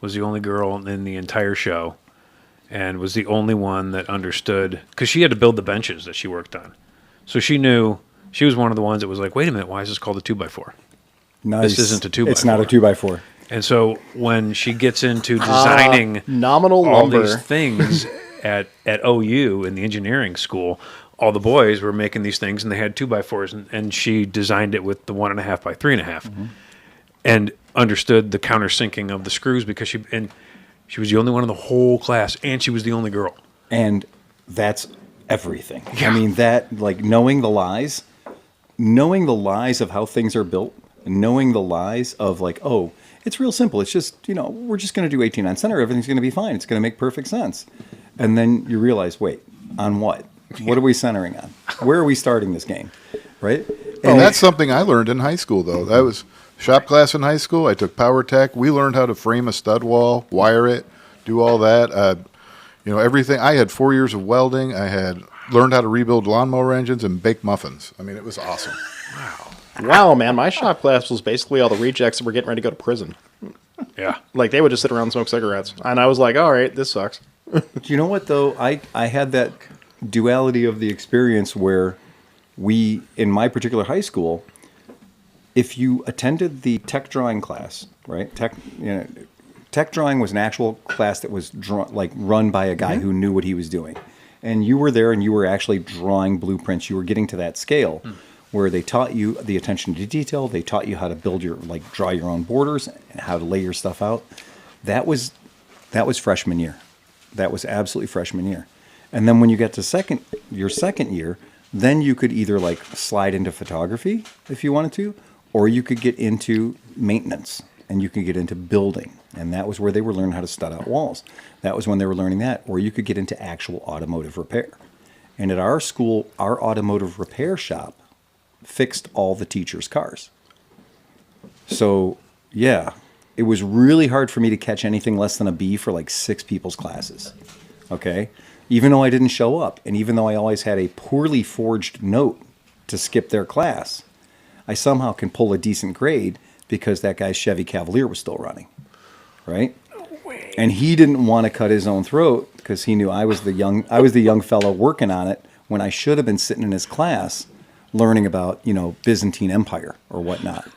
was the only girl in the entire show, and was the only one that understood, because she had to build the benches that she worked on. So she knew, she was one of the ones that was like, wait a minute, why is this called a 2x4? Nice. This isn't a 2x4. It's not a 2x4. And so when she gets into designing nominal all lumber. these things at OU in the engineering school, all the boys were making these things, and they had 2x4s, and she designed it with the 1.5 by 3.5, and understood the countersinking of the screws because she was the only one in the whole class, and she was the only girl. And that's everything. Yeah. I mean, that, like, knowing the lies of how things are built, and knowing the lies of, like, oh, it's real simple. It's just, we're just going to do 18 on center. Everything's going to be fine. It's going to make perfect sense. And then you realize, wait, on what? What are we centering on? Where are we starting this game? Right? And that's something I learned in high school, though. That was shop class in high school. I took power tech. We learned how to frame a stud wall, wire it, do all that. Everything. I had 4 years of welding. I had learned how to rebuild lawnmower engines and bake muffins. I mean, it was awesome. Wow, man. My shop class was basically all the rejects that were getting ready to go to prison. Yeah. Like, they would just sit around and smoke cigarettes. And I was like, all right, this sucks. Do you know what, though? I had that duality of the experience where in my particular high school, if you attended the tech drawing class, right? Tech drawing was an actual class that was run by a guy who knew what he was doing. And you were there and you were actually drawing blueprints. You were getting to that scale where they taught you the attention to detail. They taught you how to build draw your own borders and how to lay your stuff out. That was freshman year. That was absolutely freshman year. And then when you get to your second year, then you could either slide into photography if you wanted to, or you could get into maintenance and you could get into building. And that was where they were learning how to stud out walls. That was when they were learning that. Or you could get into actual automotive repair. And at our school, our automotive repair shop fixed all the teachers' cars. So, yeah, it was really hard for me to catch anything less than a B for 6 people's classes. Okay? Even though I didn't show up, and even though I always had a poorly forged note to skip their class, I somehow can pull a decent grade because that guy's Chevy Cavalier was still running, right? And he didn't want to cut his own throat because he knew I was the young fellow working on it when I should have been sitting in his class learning about Byzantine Empire or whatnot.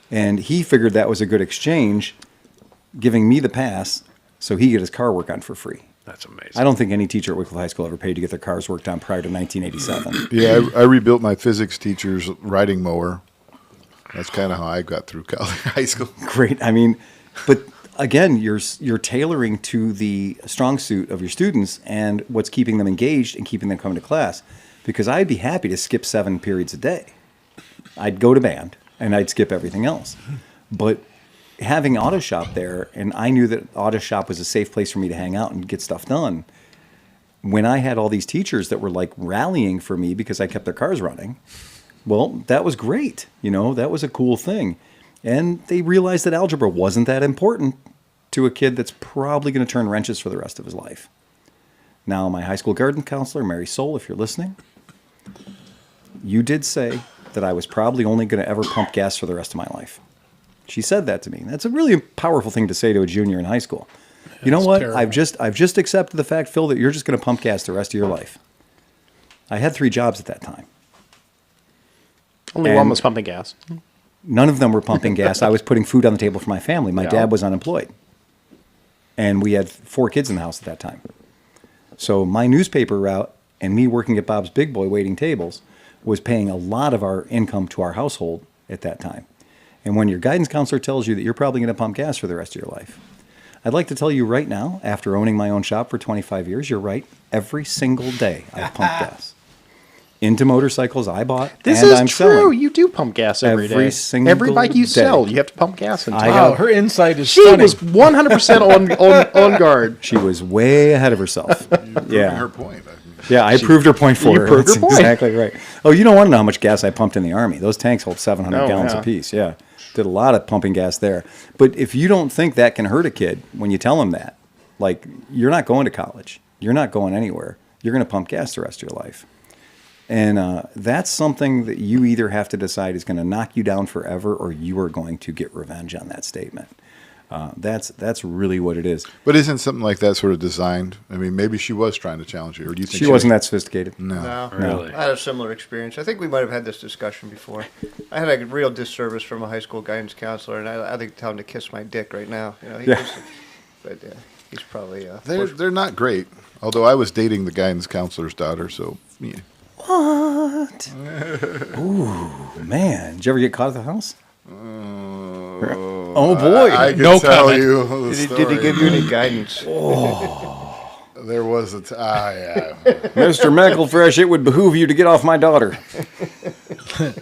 And he figured that was a good exchange, giving me the pass so he could get his car work on for free. That's amazing. I don't think any teacher at Wycliffe High School ever paid to get their cars worked on prior to 1987. Yeah, I rebuilt my physics teacher's riding mower. That's kind of how I got through high school. Great. I mean, but again, you're tailoring to the strong suit of your students and what's keeping them engaged and keeping them coming to class. Because I'd be happy to skip 7 periods a day. I'd go to band and I'd skip everything else. But having auto shop there, and I knew that auto shop was a safe place for me to hang out and get stuff done. When I had all these teachers that were like rallying for me because I kept their cars running, well, that was great. You know, that was a cool thing. And they realized that algebra wasn't that important to a kid that's probably going to turn wrenches for the rest of his life. Now, my high school garden counselor, Mary Soul, if you're listening, you did say that I was probably only going to ever pump gas for the rest of my life. She said that to me. That's a really powerful thing to say to a junior in high school. You know what? Terrible. I've just accepted the fact, Phil, that you're just going to pump gas the rest of your life. I had 3 jobs at that time. Only one was pumping gas. None of them were pumping gas. I was putting food on the table for my family. My dad was unemployed. And we had 4 kids in the house at that time. So my newspaper route and me working at Bob's Big Boy waiting tables was paying a lot of our income to our household at that time. And when your guidance counselor tells you that you're probably going to pump gas for the rest of your life, I'd like to tell you right now, after owning my own shop for 25 years, you're right. Every single day I pump gas into motorcycles I bought This and is I'm true. selling. You do pump gas every Every day. single Every bike you day. sell, you have to pump gas into. Wow, her insight is She stunning. was 100% on guard. She was way ahead of herself. Yeah. Her Yeah. point. I mean, Yeah, I proved her point for You her. proved her That's point. exactly right. Oh, you don't want to know how much gas I pumped in the Army. Those tanks hold 700 Oh, gallons yeah. apiece. Yeah. Did a lot of pumping gas there. But if you don't think that can hurt a kid when you tell him that, like, you're not going to college. You're not going anywhere. You're going to pump gas the rest of your life. And that's something that you either have to decide is going to knock you down forever or you are going to get revenge on that statement. That's really what it is. but isn't something like that sort of designed? I mean, maybe she was trying to challenge you, or do you think She wasn't that sophisticated. No. No. Really? I had a similar experience. I think we might have had this discussion before. I had a real disservice from a high school guidance counselor, and I think tell him to kiss my dick right now. You know, but he's probably They're not great. Although I was dating the guidance counselor's daughter, so yeah. What? Ooh, man. Did you ever get caught at the house? Oh, boy. I can No tell comment. you the Did story. he give you any guidance? There was a yeah. Mr. McElfresh, it would behoove you to get off my daughter.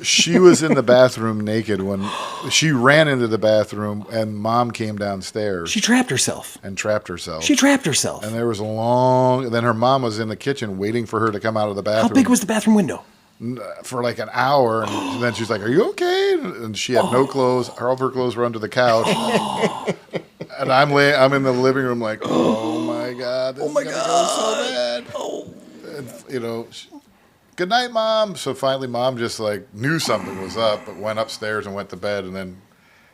She was in the bathroom naked when she ran into the bathroom, and Mom came downstairs She trapped herself. and trapped herself. She trapped herself. And there was a long. Then her mom was in the kitchen waiting for her to come out of the How bathroom. big was the bathroom window? For like an hour, and then she's like, "Are you okay?" And she had no clothes. All of her clothes were under the couch. And I'm in the living room, like, "Oh my god! This is gonna go so bad." And, you know, good night, Mom. So finally, Mom just like knew something was up, but went upstairs and went to bed. And then,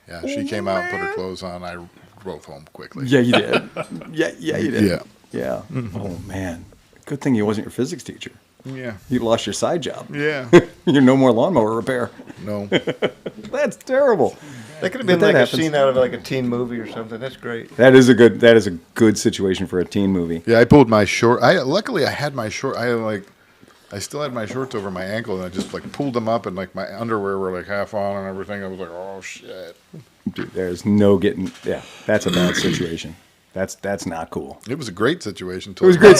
yeah, she came out and put her clothes on. I drove home quickly. Yeah, you did. yeah, you did. Yeah. Yeah. Oh, man. Good thing he wasn't your physics teacher. Yeah. You lost your side job. Yeah. You're no more lawnmower repair. No. That's terrible. That could have been But like that a happens. scene out of like a teen movie or something. That's great. That is a good situation for a teen movie. Yeah, I pulled my short. Luckily I had my short. I still had my shorts over my ankle, and I just like pulled them up, and like my underwear were like half on and everything. I was like, oh shit. Dude, there's no getting. Yeah, that's a bad situation. That's not cool. It was a great situation. It was a great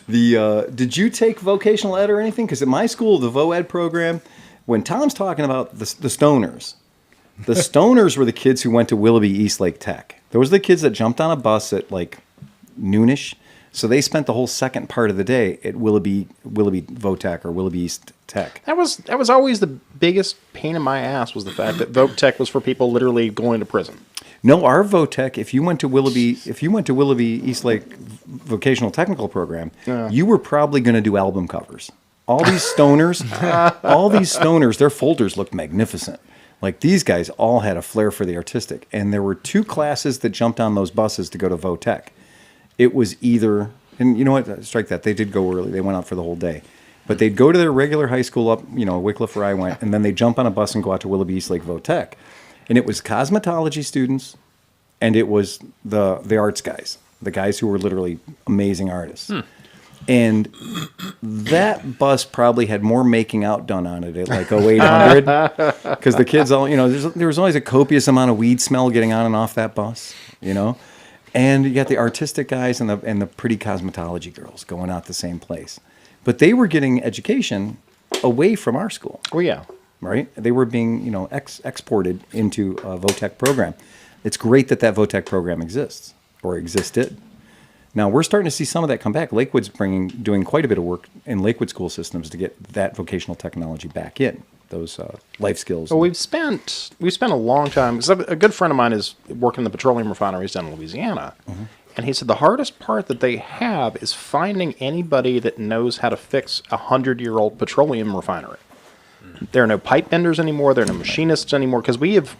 Did you take vocational ed or anything? Because at my school, the VOED program, when Tom's talking about the stoners were the kids who went to Willoughby East Lake Tech. Those were the kids that jumped on a bus at like noonish. So they spent the whole second part of the day at Willoughby Votech or Willoughby East Tech. That was always the biggest pain in my ass, was the fact that Voc Tech was for people literally going to prison. No, our Votech, if you went to Willoughby East Lake Vocational Technical Program, you were probably going to do album covers. All these stoners, their folders looked magnificent. Like, these guys all had a flair for the artistic. And there were 2 classes that jumped on those buses to go to Votech. It was either, and you know what, strike that, they did go early. They went out for the whole day. But they'd go to their regular high school up, Wycliffe where I went, and then they'd jump on a bus and go out to Willoughby East Lake Votech. And it was cosmetology students, and it was the arts guys, the guys who were literally amazing artists. And that bus probably had more making out done on it at like 0800, because the kids all, there was always a copious amount of weed smell getting on and off that bus, And you got the artistic guys and the pretty cosmetology girls going out the same place. But they were getting education away from our school. Oh, yeah. Right? They were being, exported into a VOTEC program. It's great that VOTEC program exists, or existed. Now, we're starting to see some of that come back. Lakewood's doing quite a bit of work in Lakewood school systems to get that vocational technology back in, those life skills. Well, we've spent a long time, because a good friend of mine is working in the petroleum refineries down in Louisiana, and he said the hardest part that they have is finding anybody that knows how to fix a 100-year-old petroleum refinery. There are no pipe benders anymore. There are no machinists anymore, because we have,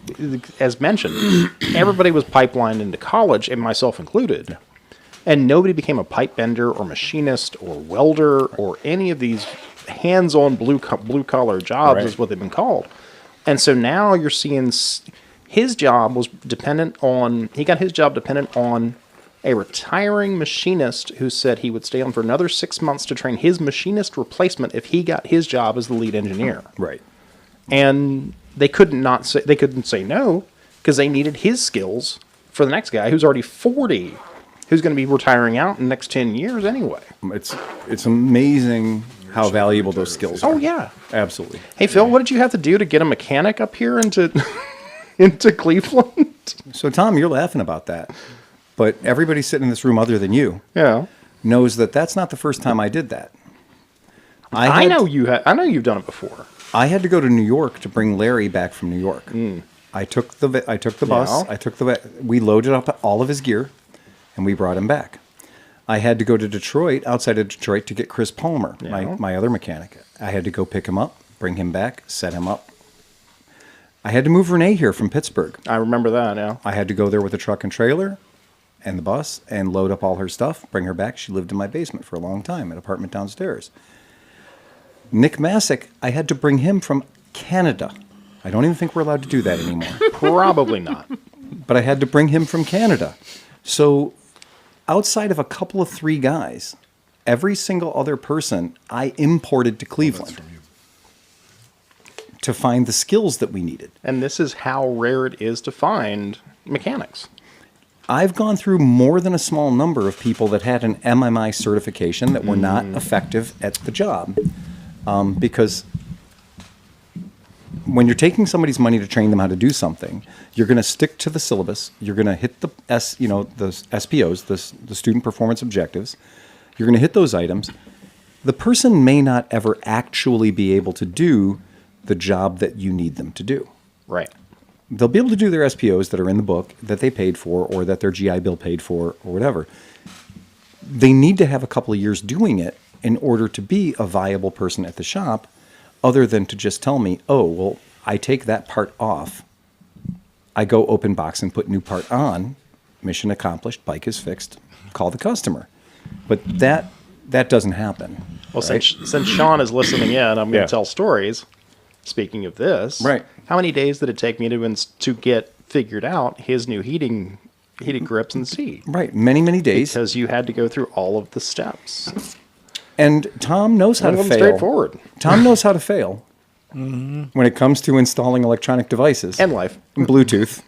as mentioned, everybody was pipelined into college, and myself included. Yeah. And nobody became a pipe bender or machinist or welder or any of these hands-on blue-collar jobs is what they've been called. And so now you're seeing his job was dependent on a retiring machinist who said he would stay on for another 6 months to train his machinist replacement if he got his job as the lead engineer. Right. And they couldn't say no, because they needed his skills for the next guy who's already 40, who's going to be retiring out in the next 10 years anyway. It's amazing how valuable those skills are. Oh, yeah. Absolutely. Hey, Phil, what did you have to do to get a mechanic up here into Cleveland? So, Tom, you're laughing about that. But everybody sitting in this room other than you knows that that's not the first time I did that. I know you've done it before. I had to go to New York to bring Larry back from New York. I took the bus. We loaded up all of his gear, and we brought him back. I had to go to Detroit, outside of Detroit, to get Chris Palmer, my other mechanic. I had to go pick him up, bring him back, set him up. I had to move Renee here from Pittsburgh. I remember that, yeah. I had to go there with a truck and trailer and the bus and load up all her stuff, bring her back. She lived in my basement for a long time, an apartment downstairs. Nick Masick, I had to bring him from Canada. I don't even think we're allowed to do that anymore. Probably not. But I had to bring him from Canada. So outside of a couple of 3 guys, every single other person I imported to Cleveland to find the skills that we needed. And this is how rare it is to find mechanics. I've gone through more than a small number of people that had an MMI certification that were not effective at the job. Because when you're taking somebody's money to train them how to do something, you're going to stick to the syllabus. You're going to hit the SPOs, the student performance objectives. You're going to hit those items. The person may not ever actually be able to do the job that you need them to do. Right. They'll be able to do their SPOs that are in the book that they paid for, or that their GI Bill paid for, or whatever. They need to have a couple of years doing it in order to be a viable person at the shop, other than to just tell me, oh, well, I take that part off, I go open box and put new part on, mission accomplished, bike is fixed, call the customer. But that doesn't happen. Well, right? since Sean is listening in, I'm going to tell stories. Speaking of this, right? How many days did it take me to get figured out his new heated grips and seat? Right, many days, because you had to go through all of the steps. And Tom knows how to fail. Straightforward. Tom knows how to fail when it comes to installing electronic devices and life, and Bluetooth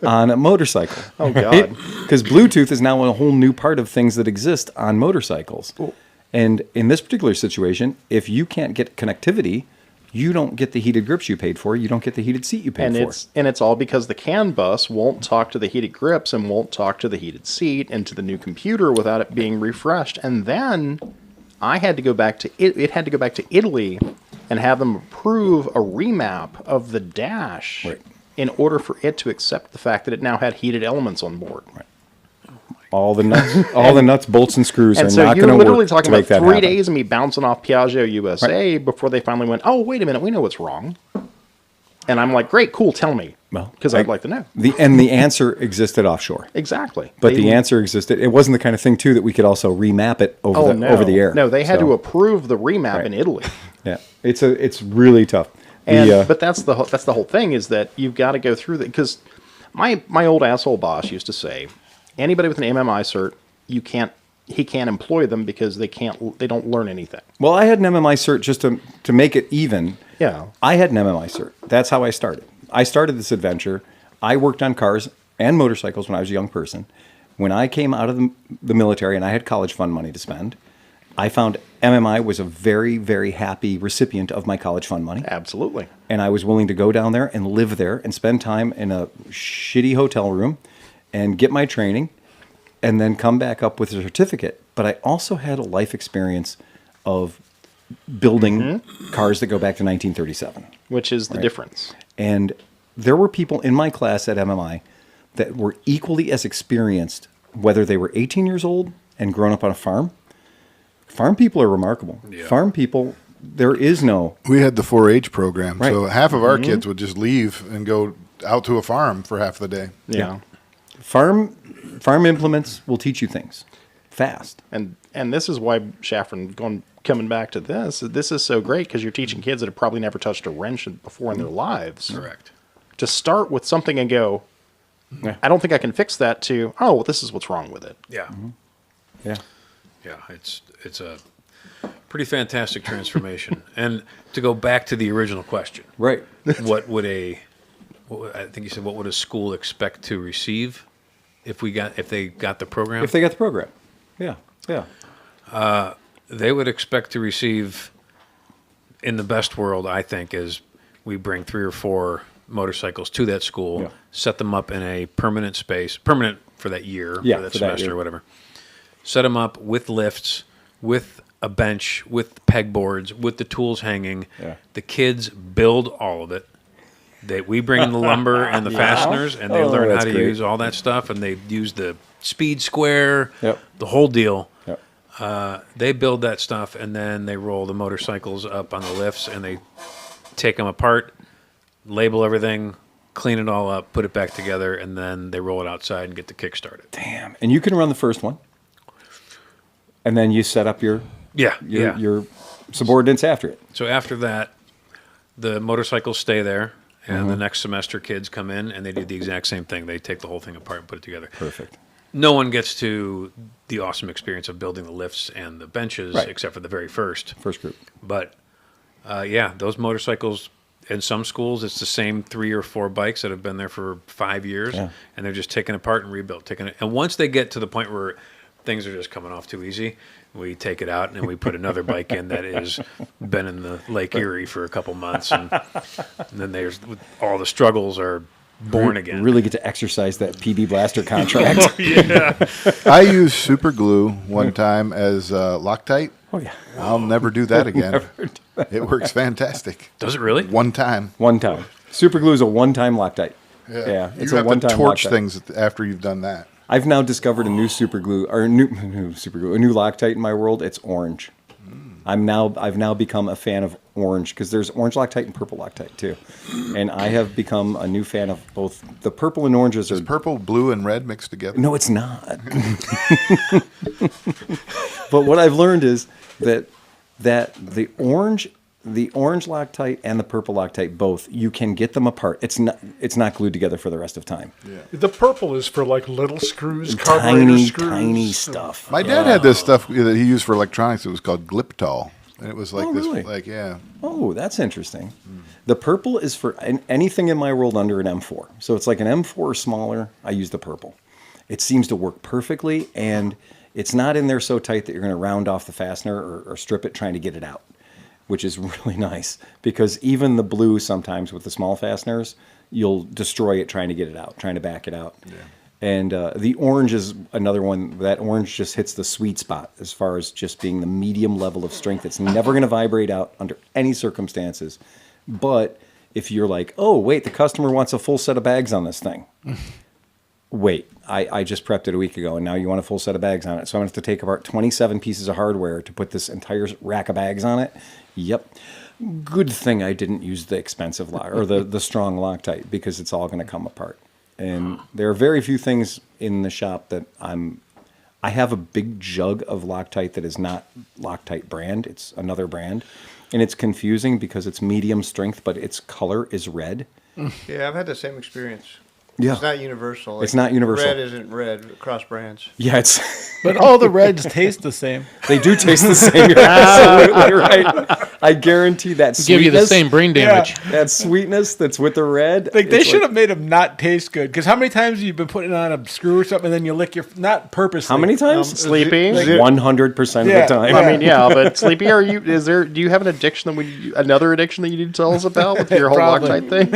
on a motorcycle. Oh God! Because Bluetooth is now a whole new part of things that exist on motorcycles. Cool. And in this particular situation, if you can't get connectivity, you don't get the heated grips you paid for. You don't get the heated seat you paid for. And it's all because the CAN bus won't talk to the heated grips and won't talk to the heated seat and to the new computer without it being refreshed. And then I had to go back to it had to go back to Italy and have them approve a remap of the dash in order for it to accept the fact that it now had heated elements on board. Right. All the nuts, bolts, and screws are not going to work. And so you're literally talking about 3 happen. days of me bouncing off Piaggio USA before they finally went, oh, wait a minute, we know what's wrong. And I'm like, great, cool, tell me. Well, Because I'd like to know. The answer existed offshore. Exactly. But the answer existed. It wasn't the kind of thing, too, that we could also remap it over over the air. No, they had So, to approve the remap in Italy. Yeah, it's really tough. And but that's the whole thing, is that you've got to go through that, because my old asshole boss used to say, anybody with an MMI cert, he can't employ them because they don't learn anything. Well, I had an MMI cert just to make it even. Yeah. I had an MMI cert. That's how I started. I started this adventure. I worked on cars and motorcycles when I was a young person. When I came out of the military and I had college fund money to spend, I found MMI was a very, very happy recipient of my college fund money. Absolutely. And I was willing to go down there and live there and spend time in a shitty hotel room and get my training and then come back up with a certificate. But I also had a life experience of building cars that go back to 1937. Which is the difference. And there were people in my class at MMI that were equally as experienced, whether they were 18 years old and grown up on a farm. Farm people are remarkable. Yeah. Farm people, there is no... We had the 4-H program, Right. so half of our kids would just leave and go out to a farm for half the day. Yeah. Farm implements will teach you things fast. And this is why Schaffran, coming back to this is so great, because you're teaching kids that have probably never touched a wrench before in their lives. Correct. To start with something and go, I don't think I can fix that, to, oh, well, this is what's wrong with it. Yeah. Yeah. Yeah, it's a pretty fantastic transformation. And to go back to the original question, Right. what would I think you said, what would a school expect to receive if they got the program? If they got the program. Yeah. Yeah. They would expect to receive, in the best world, I think, is we bring 3 or 4 motorcycles to that school, Yeah. set them up in a permanent space, permanent for that year, Yeah, for that for that semester, year. or whatever. Set them up with lifts, with a bench, with pegboards, with the tools hanging. Yeah. The kids build all of it. We bring in the lumber and the fasteners, and they learn how that's to great. use all that stuff, and they use the speed square, Yep. the whole deal. Yep. They build that stuff, and then they roll the motorcycles up on the lifts, and they take them apart, label everything, clean it all up, put it back together, and then they roll it outside and get the kick started. Damn. And you can run the first one. And then you set up your subordinates after it. So after that, the motorcycles stay there, and the next semester kids come in, and they do the exact same thing. They take the whole thing apart and put it together. Perfect. No one gets to the awesome experience of building the lifts and the benches, Right. except for the very first. First group. But those motorcycles, in some schools, it's the same 3 or 4 bikes that have been there for 5 years, Yeah. and they're just taken apart and rebuilt. And once they get to the point where things are just coming off too easy, we take it out and we put another bike in that has been in the Lake Erie for a couple months, and then there's all the struggles are born again. Really get to exercise that PB Blaster contract. I used super glue one time as Loctite. Oh, yeah. I'll never do that again. It works fantastic. Does it really? One time. One time. Super glue is a one-time Loctite. Yeah, You it's have a one-time to torch Loctite. things after you've done that. I've now discovered a new super glue, or a new super glue, a new Loctite in my world. It's orange. I've now become a fan of orange, because there's orange Loctite and purple Loctite too, and I have become a new fan of both. The purple and oranges are Purple, blue, and red mixed together. no, it's not. But what I've learned is that the orange Loctite and the purple Loctite, both, you can get them apart. It's not glued together for the rest of time. The purple is for like little screws, carburetor Tiny, screws. tiny stuff. My dad had this stuff that he used for electronics. It was called Gliptol. And it was like Oh, this, really? like, yeah. Oh, that's interesting. The purple is for anything in my world under an M4. So it's like an M4 or smaller. I use the purple. It seems to work perfectly, and it's not in there so tight that you're going to round off the fastener or strip it trying to get it out, which is really nice, because even the blue sometimes with the small fasteners, you'll destroy it trying to get it out, trying to back it out. Yeah. And the orange is another one. That orange just hits the sweet spot as far as just being the medium level of strength. It's never going to vibrate out under any circumstances. But if you're like, oh, wait, the customer wants a full set of bags on this thing. Wait, I just prepped it a week ago, and now you want a full set of bags on it. So I'm going to have to take apart 27 pieces of hardware to put this entire rack of bags on it. Yep. Good thing I didn't use the expensive lock or the strong Loctite, because it's all going to come apart. And there are very few things in the shop that I have a big jug of Loctite that is not Loctite brand. It's another brand. And it's confusing because it's medium strength, but its color is red. Yeah, I've had the same experience. Yeah. It's not universal. It's not universal. Red isn't red across brands. Yeah, it's But all the reds taste the same. they do taste the same. You're absolutely right. I guarantee that sweetness. Give you the same brain damage. That sweetness that's with the red. Like they it's should have made them not taste good. Because how many times have you been putting on a screw or something and then you lick your not purposely? How many times? Sleepy. 100% of Yeah. the time. I mean, yeah, but Sleepy, do you have an addiction another addiction that you need to tell us about with your whole Probably. Loctite thing?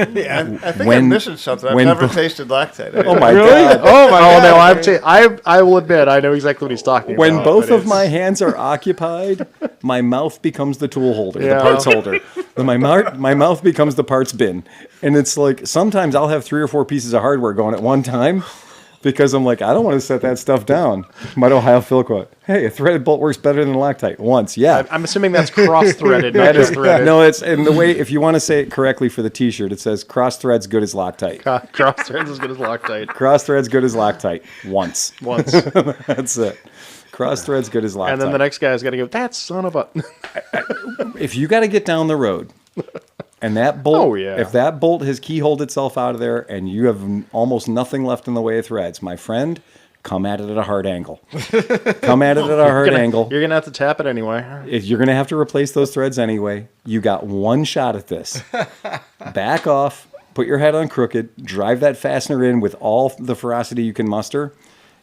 I think When- I'm missing something. I've when- never tasted Loctite. Oh my Really? god! Oh my god! No, I will admit I know exactly what he's talking When about. both but of my hands are occupied, my mouth becomes the tool holder, Yeah. the parts holder. Then my mouth becomes the parts bin, and it's like sometimes I'll have 3 or 4 pieces of hardware going at one time. Because I'm like, I don't want to set that stuff down. My Ohio Phil quote, hey, a threaded bolt works better than Loctite. Once, yeah. I'm assuming that's cross-threaded, not That is, just threaded. no, it's in the way, if you want to say it correctly for the t-shirt, it says cross threads good as Loctite. Cross-threads as good as Loctite. Cross threads good as Loctite. Once. Once. That's it. Cross threads good as Loctite. And then the next guy's got to go, that son of a... If you got to get down the road, and that bolt, Oh, yeah. if that bolt has keyholed itself out of there, and you have almost nothing left in the way of threads, my friend, come at it at a hard angle. Come at it at a hard angle. You're going to have to tap it anyway. If you're going to have to replace those threads anyway, you got one shot at this. Back off, put your head on crooked, drive that fastener in with all the ferocity you can muster.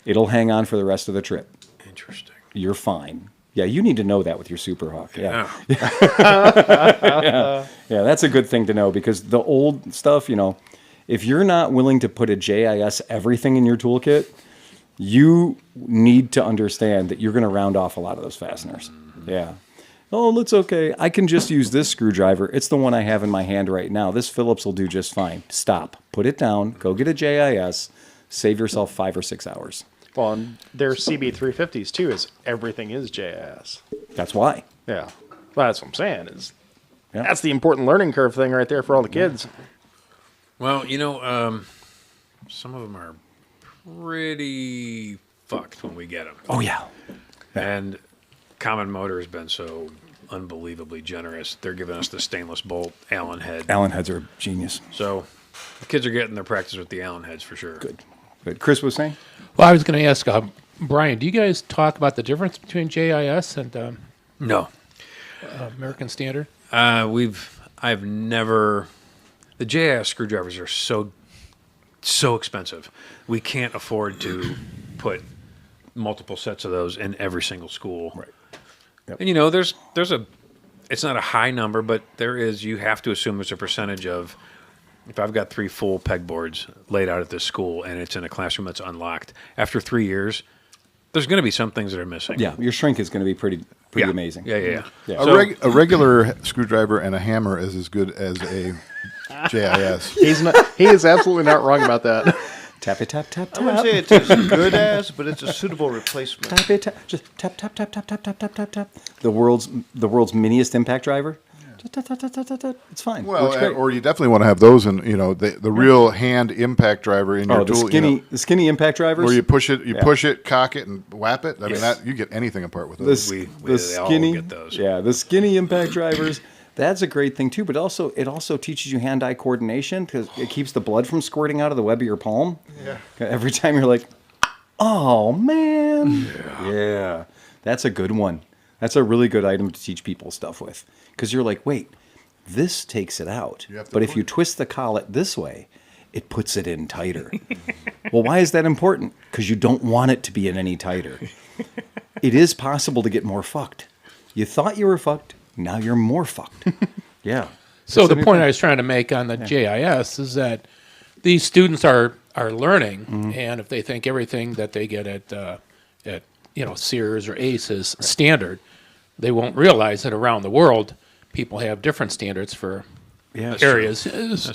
It'll hang on for the rest of the trip. Interesting. You're fine. Yeah, you need to know that with your Super Hawk. Yeah. Yeah, that's a good thing to know, because the old stuff, if you're not willing to put a JIS everything in your toolkit, you need to understand that you're going to round off a lot of those fasteners. Yeah. Oh, it's okay. I can just use this screwdriver. It's the one I have in my hand right now. This Phillips will do just fine. Stop. Put it down. Go get a JIS. Save yourself 5 or 6 hours. Well, and their CB350s, too, is everything is JIS. That's why. Yeah. Well, that's what I'm saying. Yeah. That's the important learning curve thing right there for all the kids. Well, some of them are pretty fucked when we get them. Oh, yeah. And Common Motor has been so unbelievably generous. They're giving us the stainless bolt Allen head. Allen heads are genius. So the kids are getting their practice with the Allen heads for sure. Good. Chris was saying? Well, I was going to ask Brian, do you guys talk about the difference between JIS and No. American Standard? I've never. The JIS screwdrivers are so expensive. We can't afford to put multiple sets of those in every single school. Right. Yep. And there's it's not a high number, but you have to assume there's a percentage of, if I've got 3 full pegboards laid out at this school and it's in a classroom that's unlocked, after 3 years, there's going to be some things that are missing. Yeah, your shrink is going to be pretty Yeah. amazing. Yeah. A regular screwdriver and a hammer is as good as a JIS. He is absolutely not wrong about that. Tap it, tap, tap, I wouldn't tap. say it's as good as, but it's a suitable replacement. Tap it, tap. Just tap, tap, tap, tap, tap, tap, tap, tap, tap. The world's miniest impact driver. Just tap, tap, tap, tap, tap, tap. It's fine. Well, Works great. or you definitely want to have those in, the real hand impact driver in your the tool. skinny impact drivers. Where you push it, cock it, and whap it. I mean, you get anything apart with those. We the all skinny, get those. Yeah, the skinny impact drivers. That's a great thing too. But also, it also teaches you hand-eye coordination, because it keeps the blood from squirting out of the web of your palm. Yeah. Every time you're like, oh man. Yeah. That's a good one. That's a really good item to teach people stuff with, because you're like, wait, this takes it out, but if you twist the collet this way, it puts it in tighter. Well, why is that important? Because you don't want it to be in any tighter. It is possible to get more fucked. You thought you were fucked, now you're more fucked. Yeah. So the point I was trying to make on the JIS is that these students are learning, and if they think everything that they get at Sears or Ace is standard, they won't realize that around the world people have different standards for areas.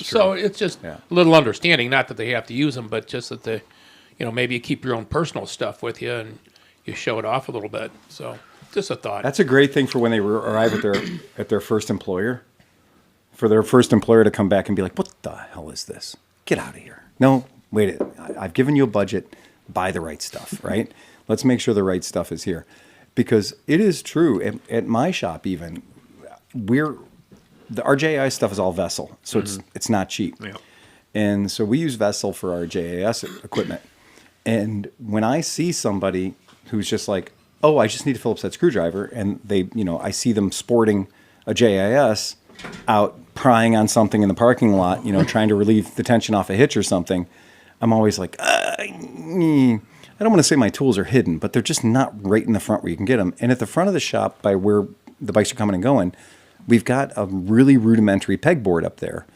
So it's just a little understanding, not that they have to use them, but just that they, maybe you keep your own personal stuff with you and you show it off a little bit. So just a thought. That's a great thing for when they arrive at their first employer, for their first employer to come back and be like, what the hell is this? Get out of here. No, wait, I've given you a budget. Buy the right stuff, right? Let's make sure the right stuff is here. Because it is true, at my shop even, our JAI stuff is all Vessel, so it's not cheap. Yeah. And so we use Vessel for our JAS equipment. And when I see somebody who's just like, oh, I just need a Phillips head screwdriver, and they, I see them sporting a JIS out prying on something in the parking lot, trying to relieve the tension off a hitch or something, I'm always like, I don't want to say my tools are hidden, but they're just not right in the front where you can get them. And at the front of the shop, by where the bikes are coming and going, we've got a really rudimentary pegboard up there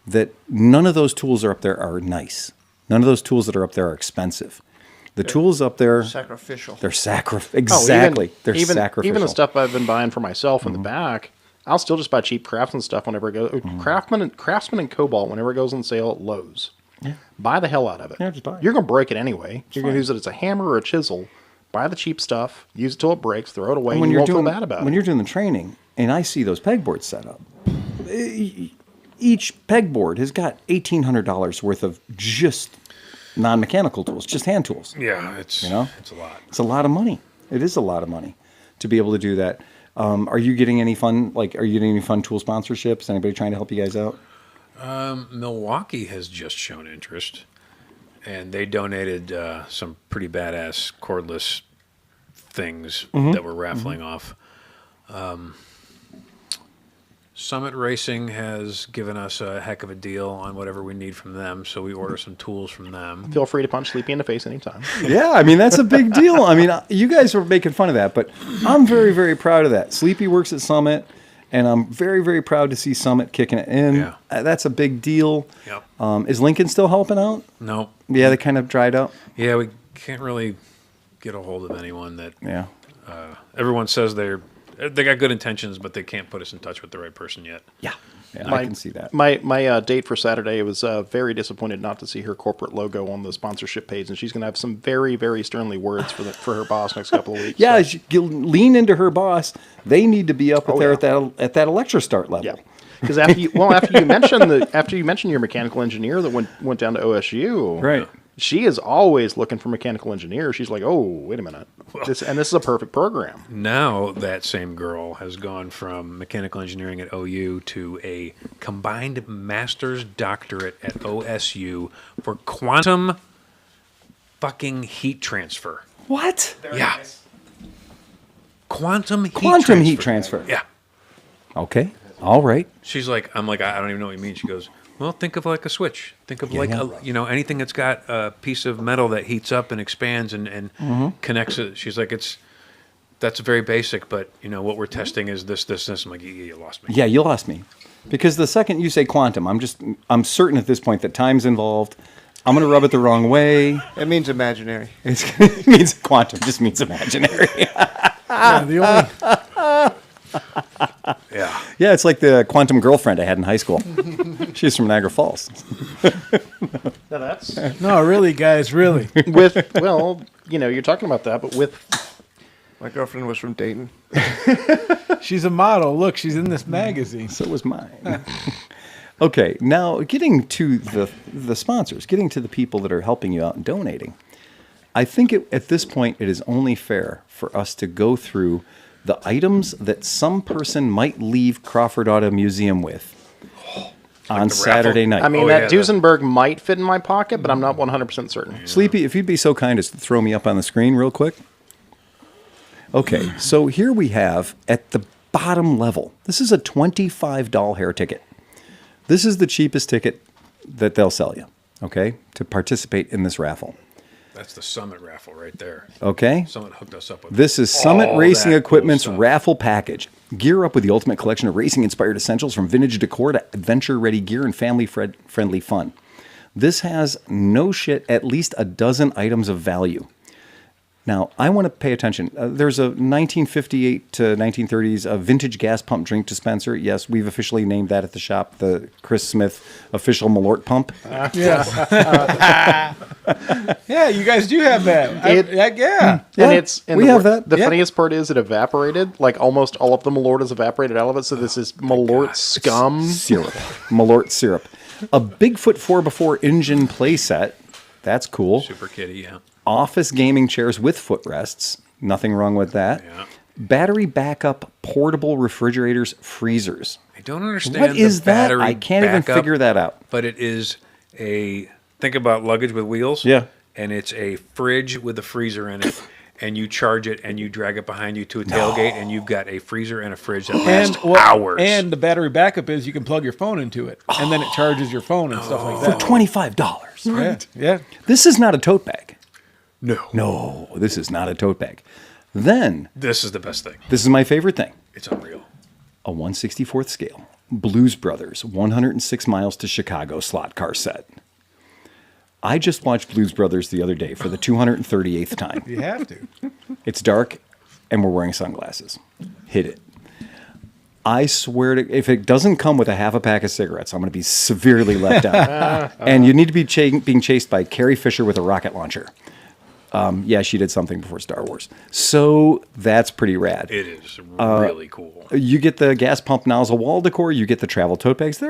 that none of those tools are up there are nice. None of those tools that are up there are expensive. The tools up there, sacrificial. They're exactly. They're sacrificial. Even the stuff I've been buying for myself in the back, I'll still just buy cheap Craftsman stuff whenever it goes. Craftsman and Cobalt whenever it goes on sale at Lowe's. Yeah. Buy the hell out of it. Yeah, just buy it. You're going to break it anyway. You're going to use it as a hammer or a chisel. Buy the cheap stuff. Use it till it breaks. Throw it away. And you won't feel bad about it. When you're doing the training, and I see those pegboards set up, each pegboard has got $1,800 worth of just non-mechanical tools, just hand tools. Yeah, it's a lot. It's a lot of money. It is a lot of money to be able to do that. Are you getting any fun? Are you getting any fun tool sponsorships? Anybody trying to help you guys out? Milwaukee has just shown interest, and they donated some pretty badass cordless things that we're raffling off. Summit Racing has given us a heck of a deal on whatever we need from them, so we order some tools from them. Feel free to punch Sleepy in the face anytime. Yeah, that's a big deal. You guys are making fun of that, but I'm very, very proud of that. Sleepy works at Summit, and I'm very, very proud to see Summit kicking it in. Yeah. That's a big deal. Yep. Is Lincoln still helping out? No. Yeah, they kind of dried up. Yeah, we can't really get a hold of anyone that. Yeah. Everyone says they got good intentions, but they can't put us in touch with the right person yet. Yeah, I can see that. My date for Saturday was very disappointed not to see her corporate logo on the sponsorship page, and she's going to have some very, very sternly words for her boss next couple of weeks. Yeah, so. You lean into her boss. They need to be up there at that Electra start level. Yeah, because after you mentioned your mechanical engineer that went down to OSU, right? She is always looking for mechanical engineers. She's like, oh, wait a minute. This is a perfect program. Now that same girl has gone from mechanical engineering at OU to a combined master's doctorate at OSU for quantum fucking heat transfer. What? Yeah. Nice. Quantum heat transfer. Yeah. Okay. All right. She's like, I'm like, I don't even know what you mean. She goes, well, think of like a switch. Think of anything that's got a piece of metal that heats up and expands and connects it. She's like, that's very basic, but what we're testing is this. I'm like, you lost me. Yeah, you lost me. Because the second you say quantum, I'm certain at this point that time's involved. I'm going to rub it the wrong way. It means imaginary. It means quantum just means imaginary. Yeah, the only Yeah, it's like the quantum girlfriend I had in high school. She's from Niagara Falls. Now that's No, really, guys, really. you're talking about that, but with My girlfriend was from Dayton. She's a model. Look, she's in this magazine. So was mine. Okay, now getting to the sponsors, getting to the people that are helping you out and donating. I think at this point it is only fair for us to go through the items that some person might leave Crawford Auto Museum with on Saturday night. I mean, Duesenberg might fit in my pocket, but I'm not 100% certain. Yeah. Sleepy, if you'd be so kind as to throw me up on the screen real quick. Okay, so here we have at the bottom level, this is a $25 hair ticket. This is the cheapest ticket that they'll sell you, okay, to participate in this raffle. That's the Summit raffle right there. Okay. Someone hooked us up with this is Summit Racing Equipment's cool raffle package. Gear up with the ultimate collection of racing-inspired essentials from vintage decor to adventure-ready gear and family-friendly fun. This has no shit at least a dozen items of value. Now, I want to pay attention. There's a 1958 to 1930s vintage gas pump drink dispenser. Yes, we've officially named that at the shop the Chris Smith official Malort pump. Yeah, you guys do have that. And we have that. The funniest part is it evaporated. Like almost all of the Malort is evaporated out of it. So this is Malort scum. Syrup. Malort syrup. A Bigfoot 4x4 engine play set. That's cool. Super kitty, yeah. Office gaming chairs with footrests. Nothing wrong with that. Yeah. Battery backup portable refrigerators, freezers. I don't understand What is the that? battery I can't even backup, figure that out. But it is think about luggage with wheels. Yeah. And it's a fridge with a freezer in it. And you charge it and you drag it behind you to a tailgate, and you've got a freezer and a fridge that lasts hours. And the battery backup is you can plug your phone into it, and then it charges your phone and stuff like that. For $25. Right. Yeah. This is not a tote bag. No. No, this is not a tote bag. Then, This is the best thing. this is my favorite thing. It's unreal. A 1/64th scale Blues Brothers 106 miles to Chicago slot car set. I just watched Blues Brothers the other day for the 238th time. You have to. It's dark, and we're wearing sunglasses. Hit it. I swear to, if it doesn't come with a half a pack of cigarettes, I'm going to be severely let down. And you need to be being chased by Carrie Fisher with a rocket launcher. Yeah, she did something before Star Wars. So that's pretty rad. It is really cool. You get the gas pump nozzle wall decor. You get the travel tote bags.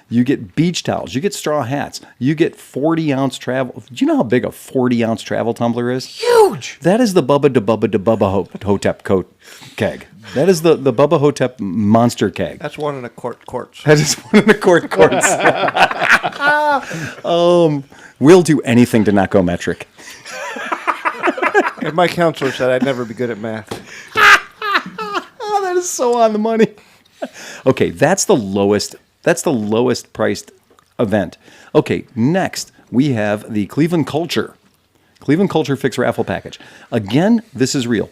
You get beach towels. You get straw hats. You get 40-ounce travel. Do you know how big a 40-ounce travel tumbler is? Huge. That is the Bubba de Bubba de Bubba Hotep keg. That is the Bubba Hotep monster keg. That's 1 1/4 quarts. That is 1 1/4 quarts. We'll do anything to not go metric. And my counselor said I'd never be good at math. Oh, that is so on the money. Okay, that's the lowest priced event. Okay, next we have the Cleveland Culture Fix Raffle Package. Again, this is real.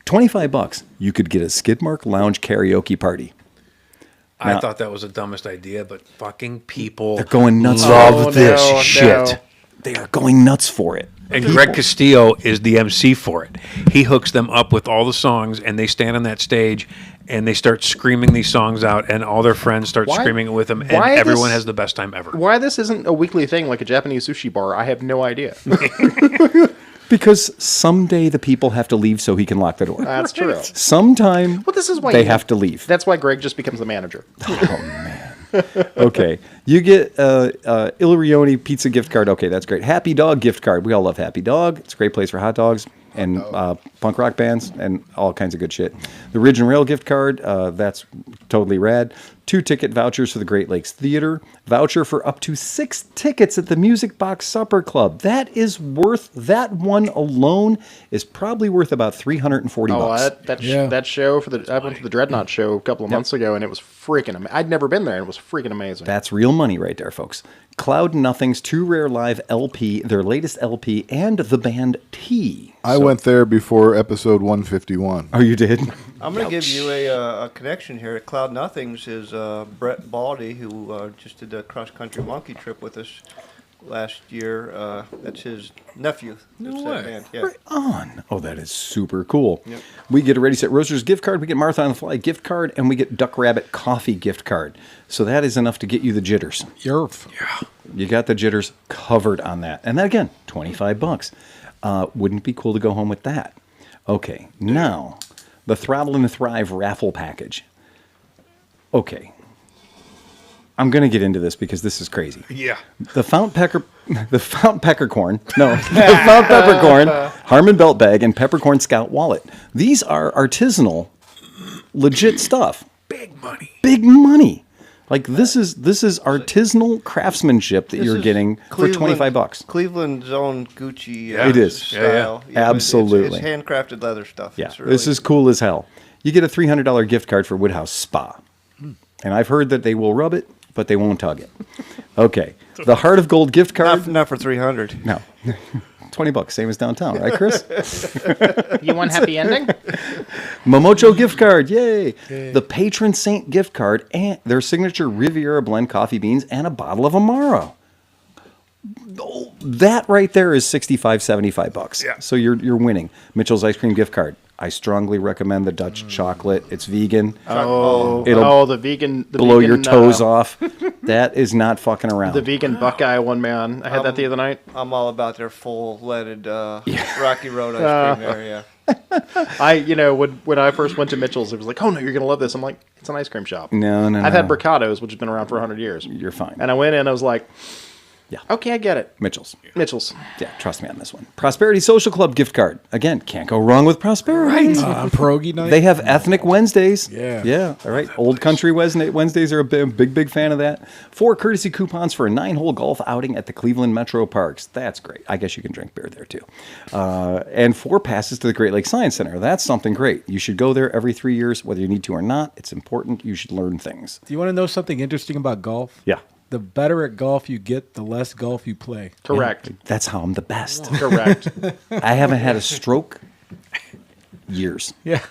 $25, you could get a Skidmark Lounge karaoke party. I thought that was the dumbest idea, but fucking people They're going nuts love for this no, shit. no. They are going nuts for it. And Greg Castillo is the MC for it. He hooks them up with all the songs, and they stand on that stage, and they start screaming these songs out, and all their friends start screaming it with them, and everyone has the best time ever. Why this isn't a weekly thing like a Japanese sushi bar, I have no idea. Because someday the people have to leave so he can lock the door. That's true. Sometime Well, this is why they have to leave. That's why Greg just becomes the manager. Okay. You get Ilarioni pizza gift card. Okay, that's great. Happy Dog gift card. We all love Happy Dog. It's a great place for hot dogs and punk rock bands and all kinds of good shit. The Ridge and Rail gift card. That's totally rad. 2 ticket vouchers for the Great Lakes Theater. Voucher for up to 6 tickets at the Music Box Supper Club. That one alone is probably worth about $340. That show I went to the Dreadnought show a couple of months ago, and it was freaking amazing. I'd never been there, and it was freaking amazing. That's real money right there, folks. Cloud Nothing's 2 Rare Live LP, their latest LP, and the band T. I went there before episode 151. Oh, you did? I'm going to give you a connection here. Cloud Nothings is Brett Baldy, who just did a cross-country monkey trip with us last year. That's his nephew. No That's way. that band. Yeah. Right on. Oh, that is super cool. Yep. We get a Ready Set Roasters gift card, we get Martha on the Fly gift card, and we get Duck Rabbit coffee gift card. So that is enough to get you the jitters. Yerf. You got the jitters covered on that. And then again, $25. Wouldn't it be cool to go home with that? Okay, now the Throttle and Thrive raffle package. Okay. I'm going to get into this because this is crazy. Yeah. The Fount Peppercorn, Harmon Belt Bag, and Peppercorn Scout Wallet. These are artisanal, legit stuff. Big money. Big money. Like this is artisanal craftsmanship that you're getting for $25. Cleveland's own Gucci It is. style. Yeah. Absolutely. It's handcrafted leather stuff. Yeah, It's really, this is cool as hell. You get a $300 gift card for Woodhouse Spa. And I've heard that they will rub it, but they won't tug it. Okay. The Heart of Gold gift card. not for 300. No. $20, same as downtown, right, Chris? You want happy ending? Momocho gift card, yay! The Patron Saint gift card and their signature Riviera blend coffee beans and a bottle of Amaro. That right there is $65-$75. Yeah. So you're winning. Mitchell's ice cream gift card. I strongly recommend the Dutch chocolate. It's vegan. It'll the vegan, blow your toes off. That is not fucking around. The vegan Buckeye one, man. I had that the other night. I'm all about their full leaded Rocky Road ice cream there. Yeah. When I first went to Mitchell's, it was like, oh no, you're gonna love this. I'm like, it's an ice cream shop. No. I've had Bricados, which has been around for 100 years. You're fine. And I went in, I was like, Yeah. Okay, I get it. Mitchell's. Yeah, trust me on this one. Prosperity Social Club gift card. Again, can't go wrong with Prosperity. On Pierogi night. They have Ethnic Wednesdays. Yeah. All right. Old Country Wednesdays are a big fan of that. 4 courtesy coupons for a 9-hole golf outing at the Cleveland Metro Parks. That's great. I guess you can drink beer there too. And 4 passes to the Great Lakes Science Center. That's something great. You should go there every 3 years, whether you need to or not. It's important. You should learn things. Do you want to know something interesting about golf? Yeah. The better at golf you get, the less golf you play. Correct. That's how I'm the best. Correct. I haven't had a stroke years. Yeah.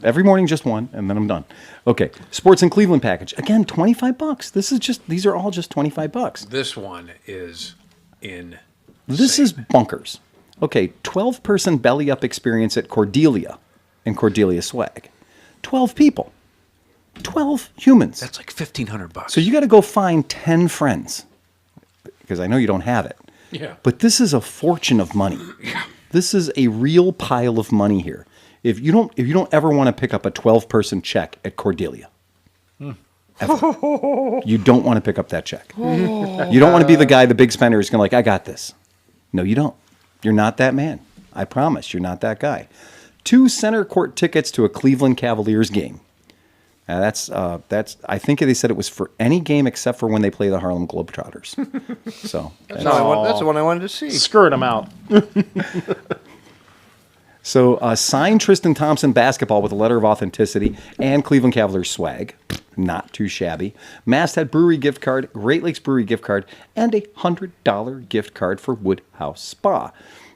Every morning, just one, and then I'm done. Okay, Sports in Cleveland package. Again, $25. These are all just $25. This one is insane. This is bunkers. Okay, 12-person belly up experience at Cordelia and Cordelia Swag. 12 people. 12 humans. That's like $1,500. So you got to go find 10 friends because I know you don't have it. Yeah. But this is a fortune of money. Yeah. This is a real pile of money here. If you don't ever want to pick up a 12-person check at Cordelia, ever, you don't want to pick up that check. You don't want to be the guy, the big spender, who's going to like, I got this. No, you don't. You're not that man. I promise, you're not that guy. 2 center court tickets to a Cleveland Cavaliers game. That's. I think they said it was for any game except for when they play the Harlem Globetrotters. So That's the one I wanted to see. Skirt them out. So sign Tristan Thompson basketball with a letter of authenticity and Cleveland Cavaliers swag. Not too shabby. Masthead Brewery gift card, Great Lakes Brewery gift card, and a $100 gift card for Woodhouse Spa.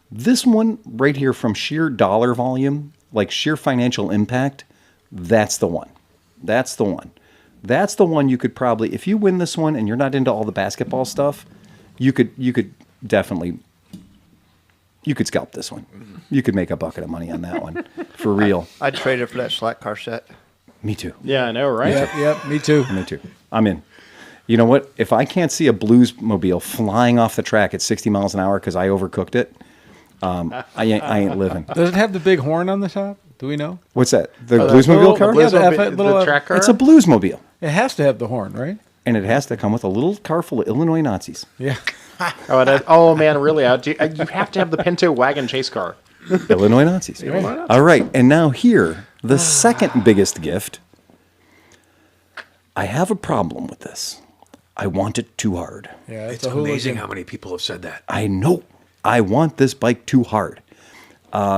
This one right here, from sheer dollar volume, like sheer financial impact, that's the one. That's the one. That's the one you could probably, if you win this one and you're not into all the basketball stuff, you could definitely, you could scalp this one. You could make a bucket of money on that one. For real. I'd trade it for that slack car set. Me too. Yeah, I know, right? Yep, me too. Me too. I'm in. You know what? If I can't see a Bluesmobile flying off the track at 60 miles an hour because I overcooked it, I ain't living. Does it have the big horn on the top? Do we know? What's that? The Bluesmobile car? Yeah, the track car? It's a Bluesmobile. It has to have the horn, right? And it has to come with a little car full of Illinois Nazis. Yeah. Oh man, really? You have to have the Pinto wagon chase car. Illinois Nazis. All right. And now here, the second biggest gift. I have a problem with this. I want it too hard. Yeah, It's amazing how many people have said that. I know. I want this bike too hard.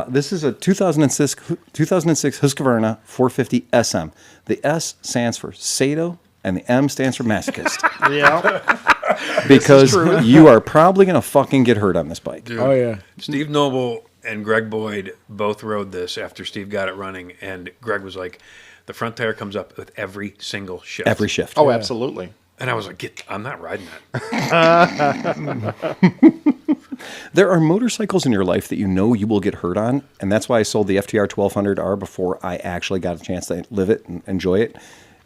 This is a 2006 Husqvarna 450 SM. The S stands for Sado, and the M stands for masochist. Yeah. Because you are probably going to fucking get hurt on this bike. Dude, Oh, yeah. Steve Noble and Greg Boyd both rode this after Steve got it running, and Greg was like, the front tire comes up with every single shift. Every shift. Oh, absolutely. And I was like, I'm not riding that. There are motorcycles in your life that you know you will get hurt on, and that's why I sold the FTR 1200R before I actually got a chance to live it and enjoy it.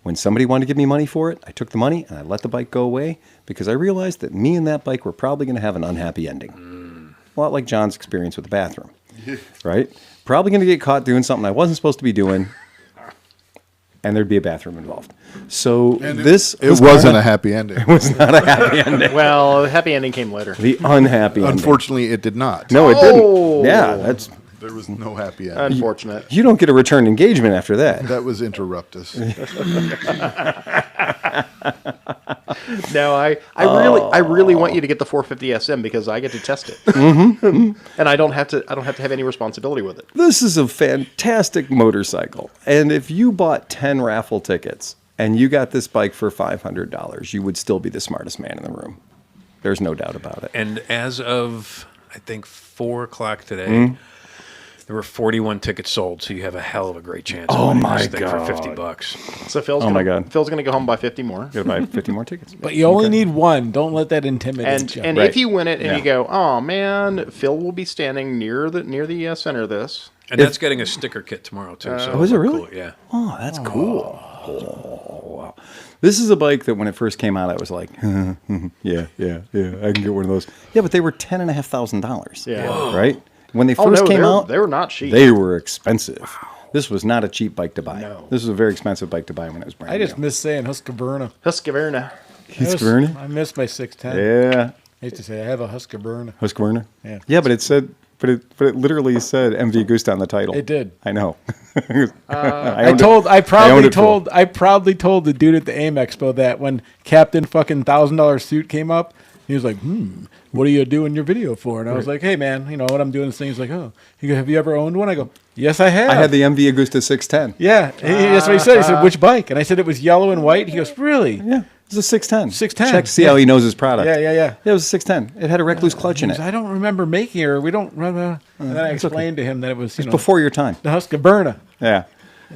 When somebody wanted to give me money for it, I took the money and I let the bike go away because I realized that me and that bike were probably going to have an unhappy ending. A lot like John's experience with the bathroom, right? Probably going to get caught doing something I wasn't supposed to be doing, and there'd be a bathroom involved. So it wasn't a happy ending. It was not a happy ending. Well, the happy ending came later. The unhappy ending. Unfortunately, it did not. No, it didn't. Yeah, There was no happy ending. Unfortunate. you don't get a return engagement after that. That was interruptus. No, I really want you to get the 450 SM because I get to test it, and I don't have to have any responsibility with it. This is a fantastic motorcycle. And if you bought 10 raffle tickets and you got this bike for $500, you would still be the smartest man in the room. There's no doubt about it. And as of, I think, 4 o'clock today, There were 41 tickets sold, so you have a hell of a great chance. Oh of winning my this thing God. For $50. So Phil's my God. Phil's gonna go home and buy 50 more. Gotta buy 50 more tickets. But you only need one. Don't let that intimidate you. And Right. if you win it and Yeah. you go, oh man, Phil will be standing near the center of this. And that's getting a sticker kit tomorrow, too. So is it really? Cool. Yeah. Oh, that's cool. Oh, wow. This is a bike that when it first came out, I was like, yeah, I can get one of those. Yeah, but they were $10,500. Yeah. Right? When they Oh first no, came out, they were not cheap. they were expensive. This was not a cheap bike to buy. No. This was a very expensive bike to buy when it was brand I just new. miss saying Husqvarna. Husqvarna. Husqvarna? I miss my 610. Yeah. I used to say I have a Husqvarna. Husqvarna? Yeah. Yeah, but it said, but it literally said MV Agusta on the title. It did. I know. I proudly told the dude at the AIM Expo that when Captain fucking $1,000 suit came up, he was like, what are you doing your video for? And I was like, hey man, you know what I'm doing this thing. He's like, oh, he go, have you ever owned one? I go, yes, I have. I had the MV Agusta 610. Yeah, that's what he said. He said, which bike? And I said it was yellow and white. He goes, really? Yeah, it was a 610. 610. Check to see how he knows his product. Yeah. Yeah, it was a 610. It had a recluse clutch in He goes, it. I don't remember making it. Or we don't remember. And then I explained to him that it was Before your time. the Husqvarna. Yeah.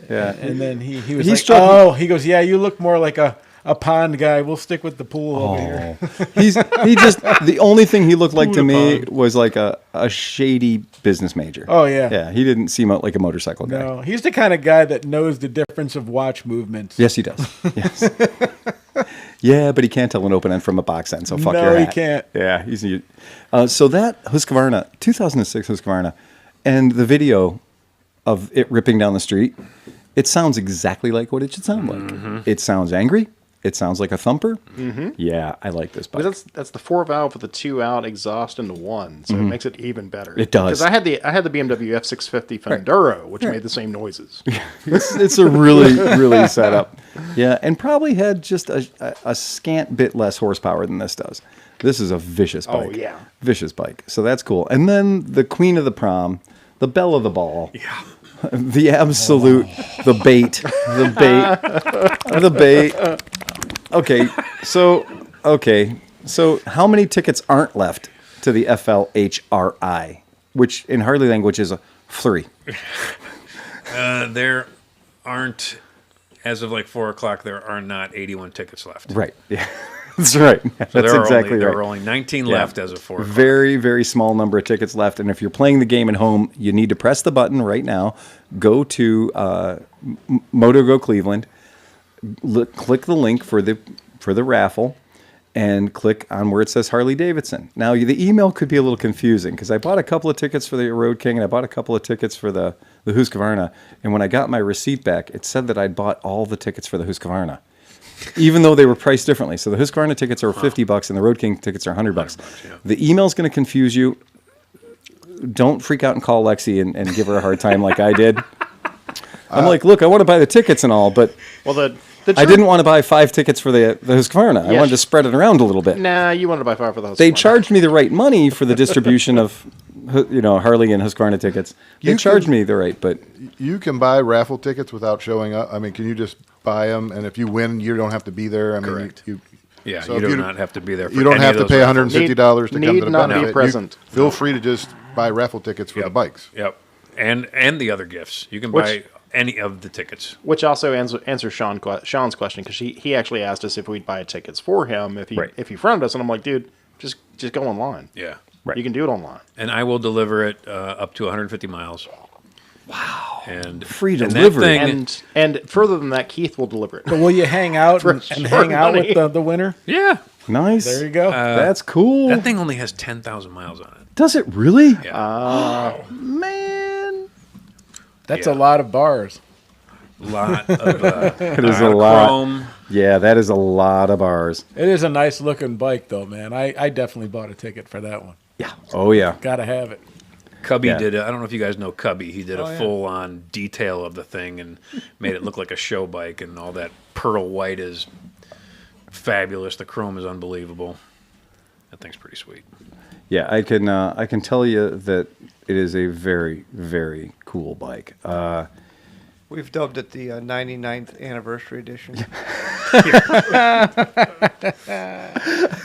Yeah. And then he was He like, struck me- oh, he goes, yeah, you look more like a pond guy. We'll stick with the pool over here. He just the only thing he looked like to me was like a shady business major. Oh, yeah. Yeah, he didn't seem like a motorcycle guy. No, he's the kind of guy that knows the difference of watch movements. Yes, he does. Yes. Yeah, but he can't tell an open end from a box end, so fuck No, your he hat. can't. Yeah, he's so that Husqvarna, 2006 Husqvarna, and the video of it ripping down the street, it sounds exactly like what it should sound like. It sounds angry. It sounds like a thumper. Yeah, I like this bike. But that's the 4-valve with the 2-out exhaust into one, so it makes it even better. It does. Because I had the BMW F650 Funduro, which made the same noises. It's a really, really setup. Yeah, and probably had just a scant bit less horsepower than this does. This is a vicious bike. Oh, yeah. Vicious bike. So that's cool. And then the queen of the prom, the belle of the ball. Yeah. The absolute, the bait. The bait. Okay, so how many tickets aren't left to the FLHRI, which in Harley language is a flurry? There aren't, as of like 4 o'clock, there are not 81 tickets left. Right. Yeah. That's right. So That's there are exactly only, right. There are only 19 left as of 4 o'clock. Very, very small number of tickets left. And if you're playing the game at home, you need to press the button right now. Go to Moto Go Cleveland. Click the link for the raffle, and click on where it says Harley Davidson. Now, the email could be a little confusing because I bought a couple of tickets for the Road King and I bought a couple of tickets for the Husqvarna. And when I got my receipt back, it said that I'd bought all the tickets for the Husqvarna, even though they were priced differently. So the Husqvarna tickets are $50 and the Road King tickets are $100. Yeah. The email's going to confuse you. Don't freak out and call Lexi and give her a hard time like I did. I'm like, look, I want to buy the tickets and all, but Well, I didn't want to buy 5 tickets for the Husqvarna. I Yes. wanted to spread it around a little bit. Nah, you wanted to buy 5 for the Husqvarna. They charged me the right money for the distribution of, Harley and Husqvarna tickets. They You charged can- me the right, but You can buy raffle tickets without showing up. I mean, can you just buy them? And if you win, you don't have to be there. I mean, Correct. Yeah, so you if do not have to be there. For You don't any have of to those pay raffles. $150 to come Need to the not be benefit. present. Feel free to just buy raffle tickets for the bikes. Yep, and the other gifts. You can Which- buy any of the tickets. Which also answers Sean's question, because he actually asked us if we'd buy tickets for him if he friended us, and I'm like, dude, just go online. Yeah, Right. You can do it online. and I will deliver it up to 150 miles. Wow! And Free and that delivery. thing- And further than that, Keith will deliver it. But will you hang out and short hang out money. with the winner? yeah, nice. There you go. That's cool. that thing only has 10,000 miles on it. Does it really? Yeah, Man. That's yeah. a lot of bars. lot of It is a lot. chrome. Yeah, that is a lot of bars. It is a nice looking bike, though, man. I definitely bought a ticket for that one. Yeah. Oh, yeah. Gotta have it. Cubby Yeah. did. I don't know if you guys know Cubby. He did Oh, a yeah. full-on detail of the thing and made it look like a show bike. And all that pearl white is fabulous. The chrome is unbelievable. That thing's pretty sweet. Yeah, I can tell you that it is a very, very cool bike. We've dubbed it the 99th anniversary edition.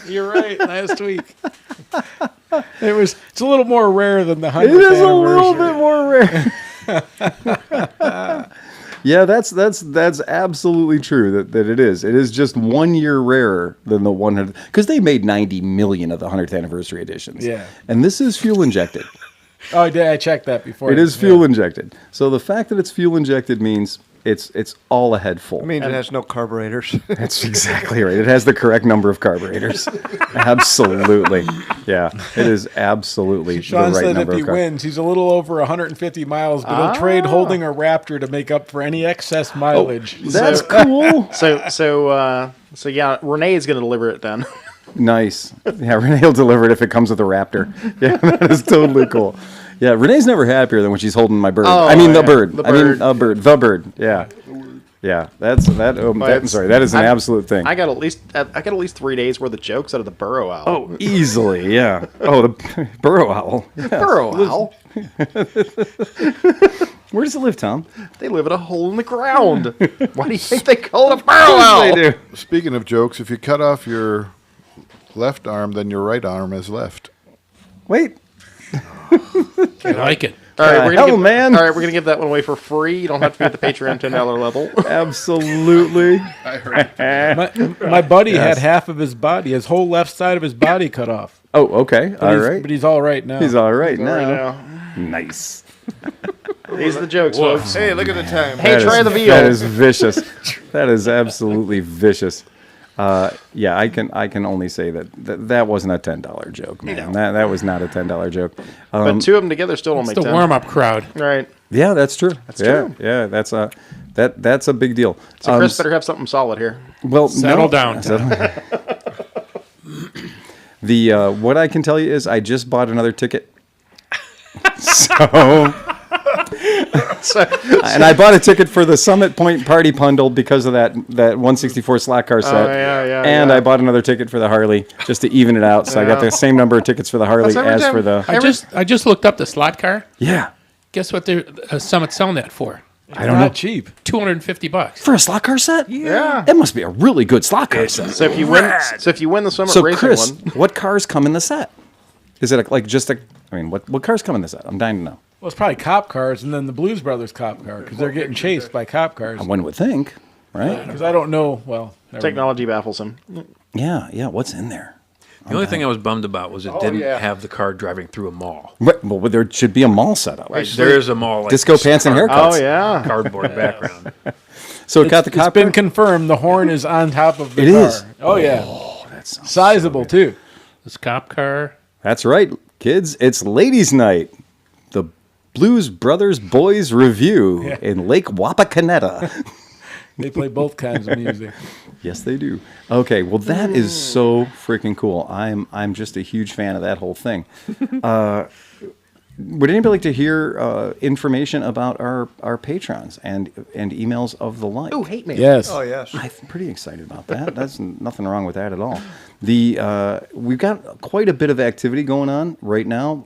You're right. Last week. It's a little more rare than the 100th It is a anniversary. little bit more rare. Yeah, that's absolutely true that it is. It is just 1 year rarer than the 100, because they made 90 million of the 100th anniversary editions. Yeah. And this is fuel injected. Oh, I checked that before. It is fuel injected. So the fact that it's fuel injected means it's all ahead full. It means it has no carburetors. That's exactly right. It has the correct number of carburetors. Absolutely. Yeah, it is absolutely Sean the right said number if he of carburetors. wins, he's a little over 150 miles, but he'll trade holding a Raptor to make up for any excess mileage. That's cool. So yeah, Renee is going to deliver it then. Nice. Yeah, Renee will deliver it if it comes with a Raptor. Yeah, that is totally cool. Yeah, Renee's never happier than when she's holding my bird. The bird. The bird. Yeah. Yeah, that is an absolute thing. I got at least 3 days worth of jokes out of the burrow owl. Oh, easily, yeah. Oh, the burrow owl. Yes. Burrow owl. Where does it live, Tom? They live in a hole in the ground. Why do you think they call it a burrow owl? They do. Speaking of jokes, if you cut off your left arm, then your right arm is left. Wait. I like it. All right, we're gonna give that one away for free. You don't have to be at the Patreon $10 level. Absolutely. My buddy had half of his body, his whole left side of his body cut off. Oh, okay. All right. But he's all right now. He's all right now. now. Nice. These are the jokes, folks. Hey, look at the time. Hey, try the veal. That is vicious. That is absolutely vicious. Yeah, I can only say that wasn't a $10 joke, man. No. That was not a $10 joke. But two of them together still don't make It's the sense. warm-up crowd. Right. Yeah, that's true. true. Yeah, that's a big deal. So Chris better have something solid here. Well, Settle down. The what I can tell you is I just bought another ticket. So and I bought a ticket for the Summit Point Party Bundle because of that 164 slot car set. And I bought another ticket for the Harley just to even it out. So I got the same number of tickets for the Harley as for the. I just looked up the slot car. Yeah. Guess what the Summit's selling that for? I don't know. Cheap. $250. For a slot car set? Yeah. It must be a really good slot car set. So if you win the Summit So Racing Chris, one, what cars come in the set? Is it what cars come in the set? I'm dying to know. Well, it's probably cop cars and then the Blues Brothers cop car because they're getting chased by cop cars. One would think, right? Because I don't know. Well, technology baffles him. Yeah. What's in there? The only thing I was bummed about was it didn't have the car driving through a mall. Right, well, there should be a mall set up. There is a mall. Like Disco pants and haircuts. Oh yeah. Cardboard background. So it got the It's cop been car? confirmed the horn is on top of the It car. is. Oh yeah. Oh, that sounds Sizable too. This cop car. That's right, kids. It's ladies' night. The Blues Brothers Boys Review in Lake Wapakoneta. They play both kinds of music. Yes, they do. Okay, well, that is so freaking cool. I'm just a huge fan of that whole thing. Would anybody like to hear information about our patrons and emails of the like? Oh, hate mail. Yes. Oh, yes. I'm pretty excited about that. That's nothing wrong with that at all. We've got quite a bit of activity going on right now,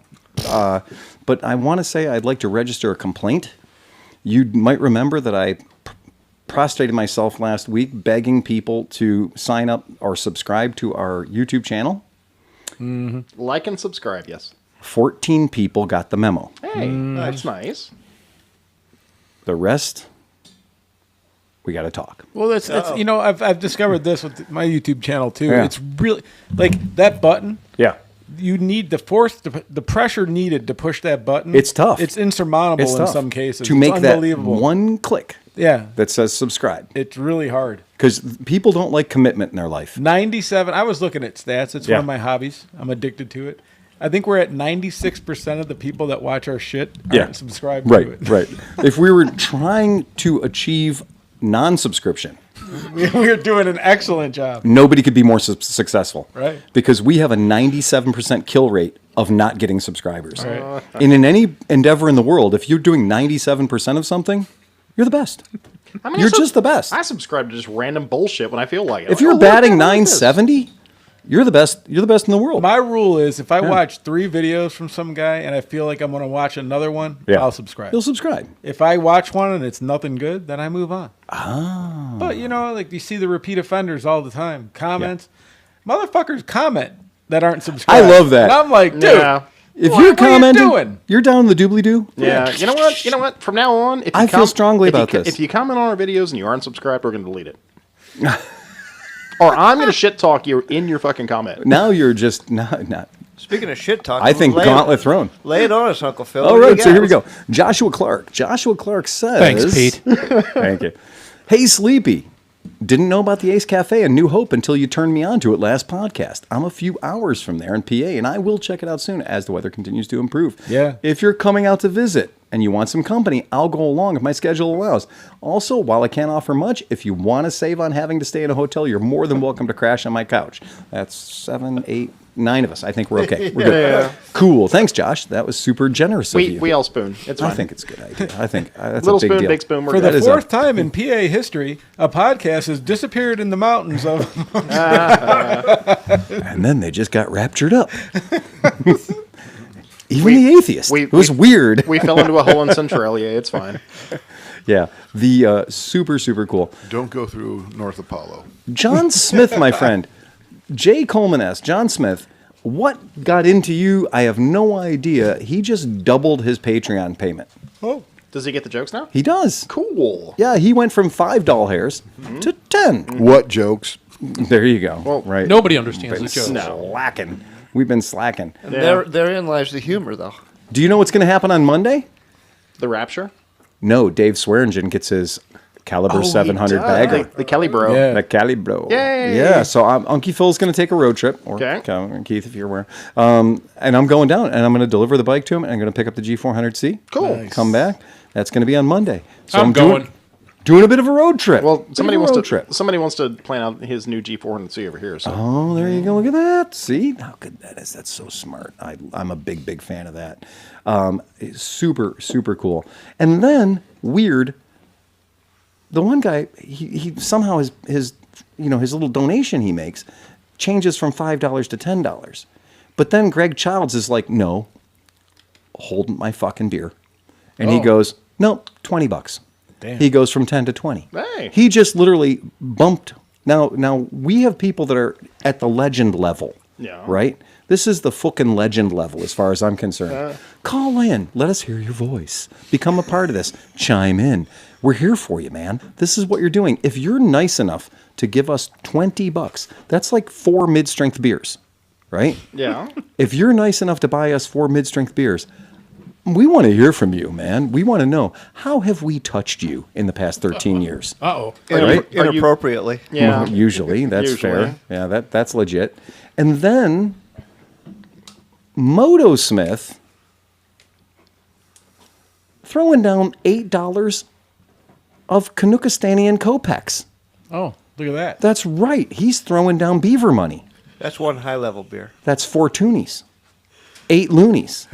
but I want to say I'd like to register a complaint. You might remember that I prostrated myself last week begging people to sign up or subscribe to our YouTube channel. Mm-hmm. Like and subscribe, yes. 14 people got the memo. Hey, that's nice. The rest, we got to talk. Well, that's I've discovered this with my YouTube channel too. Yeah. It's really like that button. Yeah. You need the force, the pressure needed to push that button. It's tough. It's insurmountable It's in tough. some cases. To It's make that unbelievable. one click Yeah. that says subscribe. It's really hard. Because people don't like commitment in their life. 97. I was looking at stats. It's Yeah. one of my hobbies. I'm addicted to it. I think we're at 96% of the people that watch our shit aren't subscribed to it. Right. If we were trying to achieve non-subscription, We're doing an excellent job. nobody could be more successful. Right. Because we have a 97% kill rate of not getting subscribers. Right. And in any endeavor in the world, if you're doing 97% of something, you're the best. I mean, You're just the best. I subscribe to just random bullshit when I feel like it. If you're batting 970, you're the best. You're the best in the world. My rule is if I watch 3 videos from some guy and I feel like I'm going to watch another one, I'll subscribe. You'll subscribe. If I watch one and it's nothing good, then I move on. But, like you see the repeat offenders all the time. Comments. Motherfuckers comment. that aren't subscribed. I love that. And I'm like, dude, Yeah. If what you're are you commenting, doing? you're down the doobly-doo. Yeah. You know what? You know what? From now on, if you I feel strongly about this. If you comment on our videos and you aren't subscribed, we're going to delete it. Or I'm going to shit talk you in your fucking comment. Now you're just not. Speaking of shit talk, I think Gauntlet Throne. Lay it on us, Uncle Phil. All What do right, you so got? here we go. Joshua Clark. Joshua Clark says... Thanks, Pete. Thank you. Hey, Sleepy. Didn't know about the Ace Cafe in New Hope until you turned me on to it last podcast. I'm a few hours from there in PA, and I will check it out soon as the weather continues to improve. Yeah. If you're coming out to visit and you want some company, I'll go along if my schedule allows. Also, while I can't offer much, if you want to save on having to stay in a hotel, you're more than welcome to crash on my couch. That's 7, 8, 9 of us. I think we're okay. We're good. Yeah. Cool. Thanks, Josh. That was super generous of you. We all spoon. It's fine. I think it's a good idea. I think that's Little a big spoon, deal. big spoon. We're For good. the is a- fourth time in PA history, a podcast has disappeared in the mountains of. And then they just got raptured up. Even the atheist. we- It was weird. We fell into a hole in Centralia. It's fine. Yeah. The super, super cool. Don't go through North Apollo. John Smith, my friend. Jay Coleman asked, John Smith, what got into you? I have no idea. He just doubled his Patreon payment. Oh, does he get the jokes now? He does. Cool. Yeah, he went from $5 hairs to 10. What jokes? There you go. right. Nobody understands the Been joke. slacking. We've been slacking. And therein lies the humor, though. Do you know what's going to happen on Monday? The Rapture? No, Dave Swearingen gets his Caliber 700 bagger. The Kelly bro. Yeah. The Cali bro. Yay. Yeah, so Unky Phil's going to take a road trip. Or Okay. Keith, if you're aware. And I'm going down, and I'm going to deliver the bike to him, and I'm going to pick up the G400C. Cool. Nice. Come back. That's going to be on Monday. So I'm going. Doing a bit of a road trip. Well, somebody wants trip. to plan out his new G400C over here. So Oh, there you go. Look at that. See how good that is. That's so smart. I'm a big, big fan of that. It's super, super cool. And then, weird, the one guy, he somehow his little donation he makes changes from $5 to $10. But then Greg Childs is like, no, hold my fucking beer. And he goes, no, $20. Damn. He goes from 10 to 20. Hey. He just literally bumped. Now we have people that are at the legend level. Yeah. Right? This is the fucking legend level as far as I'm concerned. Call in. Let us hear your voice. Become a part of this. Chime in. We're here for you, man. This is what you're doing. If you're nice enough to give us $20, that's like 4 mid-strength beers, right? yeah. If you're nice enough to buy us 4 mid-strength beers, we want to hear from you, man. We want to know, how have we touched you in the past 13 years? Uh-oh. Right? Inappropriately. Yeah. Well, usually, that's Usually. fair. Yeah, that's legit. And then Moto Smith throwing down $8 of Canuckstanian Kopecks. Oh, look at that. That's right. He's throwing down beaver money. That's one high-level beer. That's 4 toonies, 8 loonies,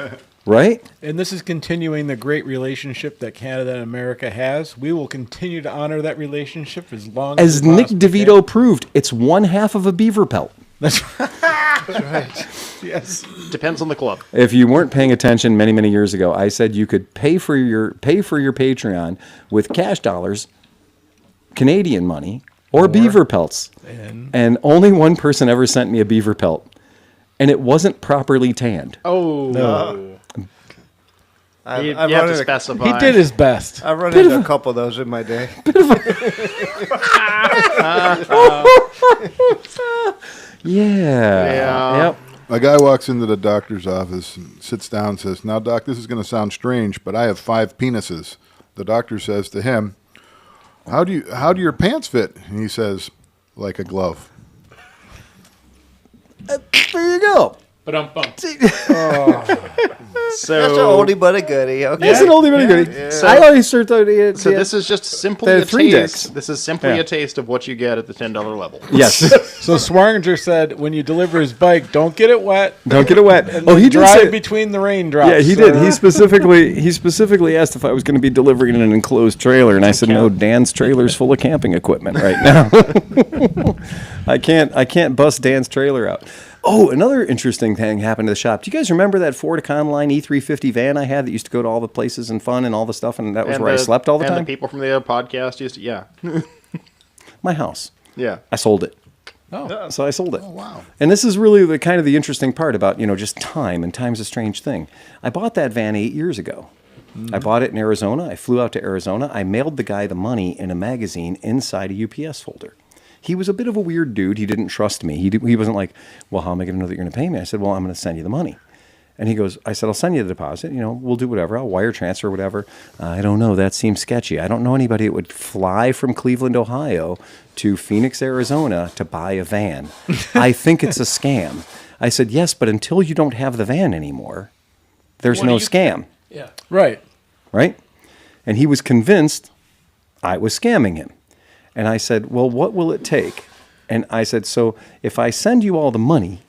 right? And this is continuing the great relationship that Canada and America has. We will continue to honor that relationship as long As we Nick possibly DeVito can. proved, it's 1/2 of a beaver pelt. That's right. Yes. Depends on the club. If you weren't paying attention many, many years ago, I said you could pay for your Patreon with cash dollars, Canadian money, or beaver pelts. And only one person ever sent me a beaver pelt, and it wasn't properly tanned. Oh. No. You I've have run to into- specify. He did his best. I've run into a couple of those in my day. Yeah. Yep. A guy walks into the doctor's office and sits down and says, "Now, doc, this is going to sound strange, but I have 5 penises." The doctor says to him, how do your pants fit?" And he says, "Like a glove." There you go. But So That's an oldie but a goodie. Okay. That's an oldie but a goodie. I always start out. So this is just simply The a 3 taste. dicks. This is simply Yeah. a taste of what you get at the $10 level. Yes. So Swarninger said, when you deliver his bike, don't get it wet. Don't get it wet. And Oh, he did drive say. between the raindrops. Yeah, he did. He specifically asked if I was going to be delivering in an enclosed trailer, and I said, "No, Dan's trailer's full of camping equipment right now. I can't bust Dan's trailer out." Oh, another interesting thing happened to the shop. Do you guys remember that Ford Econoline E350 van I had that used to go to all the places and fun and all the stuff, and that was where I slept all the and time? the people from the podcast used to, yeah. My house. Yeah. I sold it. Oh. So I sold it. Oh, wow. And this is really the kind of the interesting part about, just time, and time's a strange thing. I bought that van 8 years ago. I bought it in Arizona. I flew out to Arizona. I mailed the guy the money in a magazine inside a UPS folder. He was a bit of a weird dude. He didn't trust me. He wasn't like, well, how am I going to know that you're going to pay me? I said, well, I'm going to send you the money. And he goes, I said, I'll send you the deposit. We'll do whatever. I'll wire transfer, whatever. I don't know. That seems sketchy. I don't know anybody that would fly from Cleveland, Ohio to Phoenix, Arizona to buy a van. I think it's a scam. I said, yes, but until you don't have the van anymore, there's no scam. Yeah. Right. Right? And he was convinced I was scamming him. And I said, well, what will it take? And I said, so if I send you all the money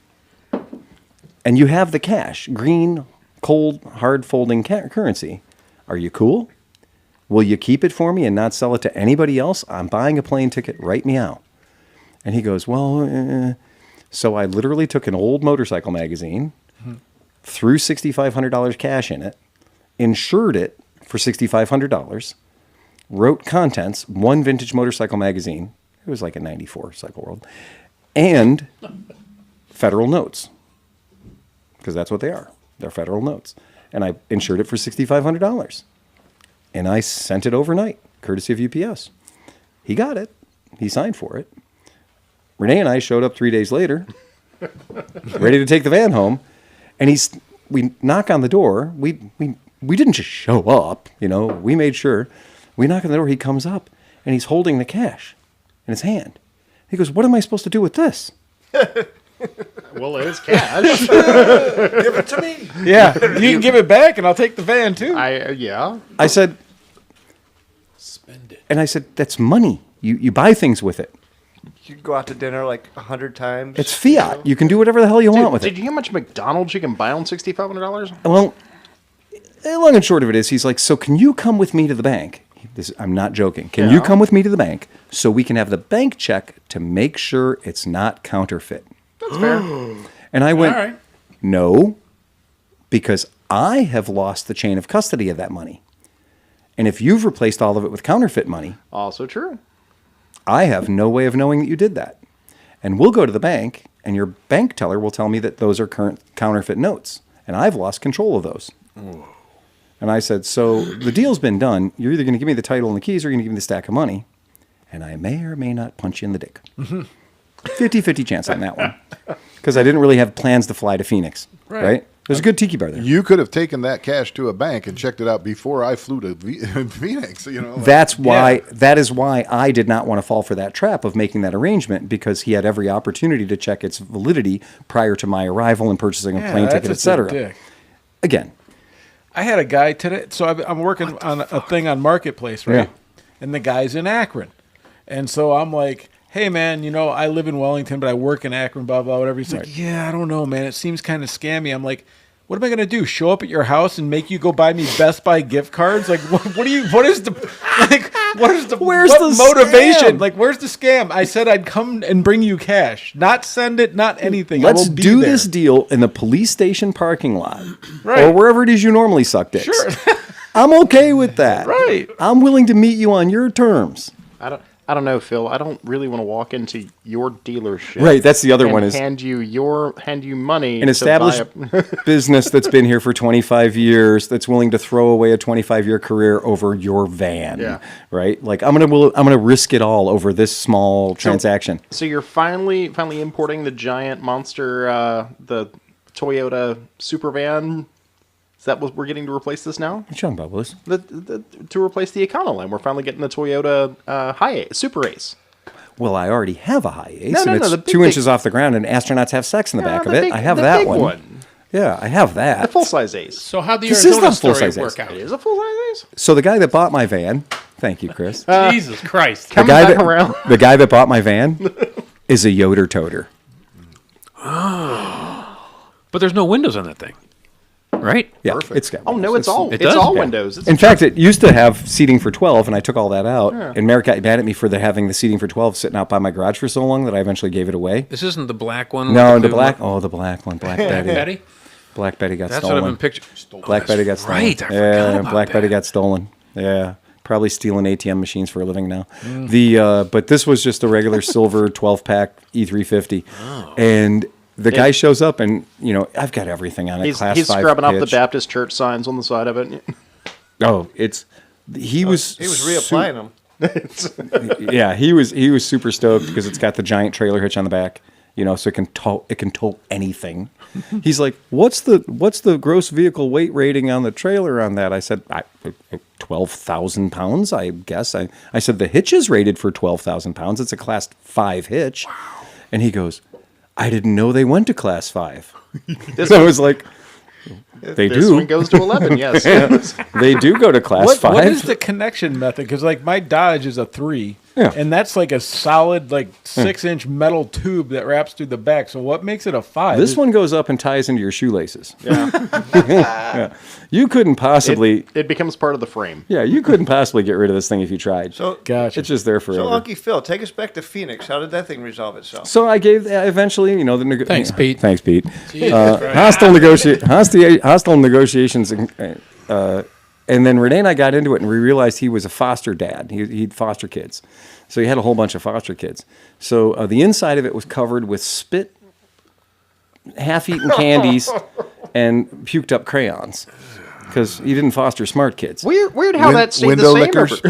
and you have the cash, green, cold, hard folding currency, are you cool? Will you keep it for me and not sell it to anybody else? I'm buying a plane ticket right meow. And he goes, well, so I literally took an old motorcycle magazine, threw $6,500 cash in it, insured it for $6,500, wrote contents, one vintage motorcycle magazine, it was like a 94 Cycle World, and federal notes, because that's what they are. They're federal notes. And I insured it for $6,500. And I sent it overnight, courtesy of UPS. He got it. He signed for it. Renee and I showed up 3 days later, ready to take the van home. And we knock on the door. We didn't just show up, we made sure. We knock on the door, he comes up, and he's holding the cash in his hand. He goes, what am I supposed to do with this? Well, it is cash. Give it to me. Yeah, you can give it back, and I'll take the van too. I said, Spend it. and I said, that's money. You buy things with it. You go out to dinner like 100 times. It's fiat. You can do whatever the hell you want with Did it. you hear how much McDonald's you can buy on $6,500? Well, long and short of it is, he's like, so can you come with me to the bank? I'm not joking. Can you come with me to the bank so we can have the bank check to make sure it's not counterfeit? That's fair. And I went, All right. no, because I have lost the chain of custody of that money. And if you've replaced all of it with counterfeit money, Also true. I have no way of knowing that you did that. And we'll go to the bank, and your bank teller will tell me that those are current counterfeit notes. And I've lost control of those. Whoa. And I said, so the deal's been done. You're either going to give me the title and the keys, or you're going to give me the stack of money. And I may or may not punch you in the dick. 50-50 chance on that one. Because I didn't really have plans to fly to Phoenix. Right? There's a good tiki bar there. You could have taken that cash to a bank and checked it out before I flew to Phoenix. That is why I did not want to fall for that trap of making that arrangement, because he had every opportunity to check its validity prior to my arrival and purchasing a plane ticket, etc. Again, I had a guy today. So I'm working on a thing on Marketplace, right? Yeah. And the guy's in Akron. And so I'm like, hey, man, I live in Wellington, but I work in Akron, blah, blah, whatever. He's like, yeah, I don't know, man. It seems kind of scammy. I'm like, what am I going to do? Show up at your house and make you go buy me Best Buy gift cards? Like, what is the motivation? Scam? Like, where's the scam? I said I'd come and bring you cash, not send it, not anything. let's I will be do there. this deal in the police station parking lot. Right. Or wherever it is you normally suck dicks. Sure. I'm okay with that. Right. I'm willing to meet you on your terms. I don't know, Phil. I don't really want to walk into your dealership. Right, that's the other and one is hand you money. an to established buy business that's been here for 25 years, that's willing to throw away a 25-year career over your van. Yeah. Right? Like, I'm gonna risk it all over this small transaction. So you're finally importing the giant monster, the Toyota super van. Is that what we're getting to replace this now? What you talking about, Willis? To replace the Econoline, we're finally getting the Toyota Super Ace. Well, I already have a high ace, No, and it's the big 2 inches off the ground, and astronauts have sex in the back of it. I have the that big one. Yeah, I have that. The full-size Ace. So how'd the This is Arizona not story full-size work ace. out? It is a full-size Ace. So the guy that bought my van, thank you, Chris. Jesus Christ. Come guy back that, around. The guy that bought my van is a Yoder toter. But there's no windows on that thing, right? Yeah, Perfect. it's got Oh no, windows. it's all does? Yeah. windows. It's In fact, it used to have seating for 12, and I took all that out. And Merrick got mad at me for having the seating for 12 sitting out by my garage for so long that I eventually gave it away. This isn't the black one. No, with the Cleveland- black. Oh, the black one, Black Betty. Betty? Black Betty got That's stolen. what I've been picturing. Black Betty got stolen. Right, I forgot yeah, about Black that. Betty got stolen. Yeah, probably stealing ATM machines for a living now. But this was just a regular silver 12-pack E350. And the guy shows up and, I've got everything on it. He's Class 5 scrubbing up the pitch. Baptist church signs on the side of it. Oh, he was reapplying them. Yeah, he was super stoked because it's got the giant trailer hitch on the back, so it can tow anything. He's like, "What's the gross vehicle weight rating on the trailer on that?" I said, 12,000 pounds, I guess. I said the hitch is rated for 12,000 pounds. It's a Class 5 hitch. Wow. And he goes, "I didn't know they went to Class 5." So I was like, They this do. one goes to 11, yes. They do go to Class 5. What is the connection method? Because, my Dodge is a 3. Yeah. And that's like a solid, 6-inch metal tube that wraps through the back. So what makes it a 5? This one goes up and ties into your shoelaces. Yeah. Yeah. You couldn't possibly... It becomes part of the frame. Yeah, you couldn't possibly get rid of this thing if you tried. So, gotcha. It's just there forever. So, Unky Phil, take us back to Phoenix. How did that thing resolve itself? So I gave eventually, the Thanks, Pete. Thanks, Pete. Jesus Hostile negotiations, and then Renee and I got into it, and we realized he was a foster dad. He'd foster kids, so he had a whole bunch of foster kids. So the inside of it was covered with spit, half-eaten candies, and puked up crayons, because he didn't foster smart kids. Weird how that stayed window the same. lickers.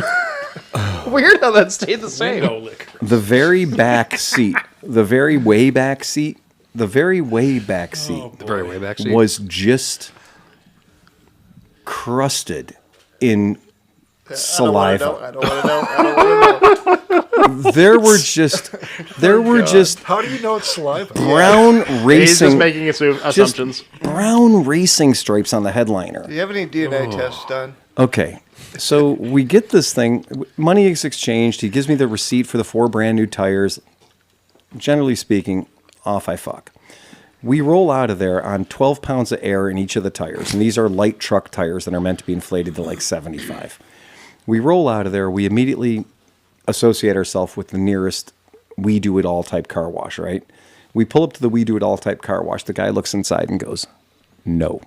Weird how that stayed the same. The very back seat, the very way back seat The very way back seat was just crusted in saliva. I don't want to know. There were just How do you know it's saliva? brown He's just racing making assumptions. brown racing stripes on the headliner. Do you have any DNA tests done? Okay, so we get this thing. Money is exchanged. He gives me the receipt for the 4 brand new tires. Generally speaking, off I fuck. We roll out of there on 12 pounds of air in each of the tires, and these are light truck tires that are meant to be inflated to like 75. We roll out of there. We immediately associate ourselves with the nearest We Do It All type car wash, right? We pull up to the We Do It All type car wash. The guy looks inside and goes, "No."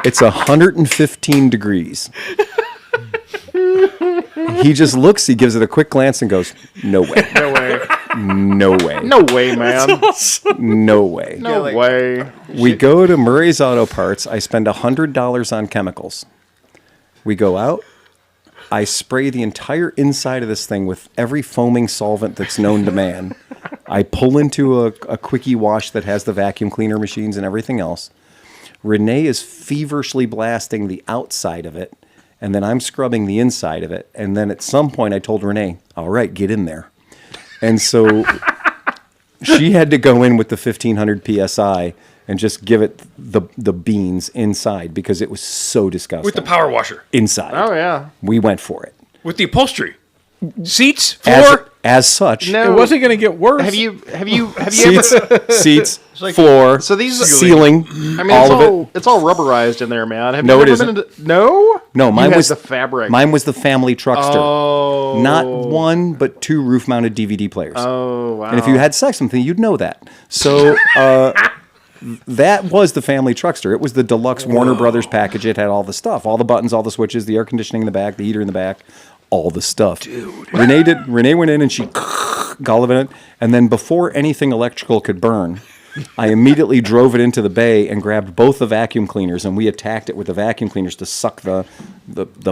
It's 115 degrees. He just looks, he gives it a quick glance and goes, "No way. No way. No way. No way, man. No way." No way. We go to Murray's Auto Parts. I spend $100 on chemicals. We go out. I spray the entire inside of this thing with every foaming solvent that's known to man. I pull into a quickie wash that has the vacuum cleaner machines and everything else. Renee is feverishly blasting the outside of it, and then I'm scrubbing the inside of it. And then at some point I told Renee, "All right, get in there." And so she had to go in with the 1500 PSI and just give it the beans inside because it was so disgusting. With the power washer. Inside. Oh, yeah. We went for it. With the upholstery. Seats, floor. As such. No. It wasn't going to get worse. Have you Seats, ever... seats, like- floor, So these- ceiling, I mean, all of it. it's all rubberized in there, man. Have No, you it ever isn't. been into... No? No, mine You had was the fabric. Mine was the family truckster. Oh. Not 1, but 2 roof-mounted DVD players. Oh, wow. And if you had sex with me, you'd know that. So that was the family truckster. It was the deluxe Warner Brothers package. It had all the stuff, all the buttons, all the switches, the air conditioning in the back, the heater in the back, all the stuff. Dude. Renee went in and she all of it, and then before anything electrical could burn, I immediately drove it into the bay and grabbed both the vacuum cleaners, and we attacked it with the vacuum cleaners to suck the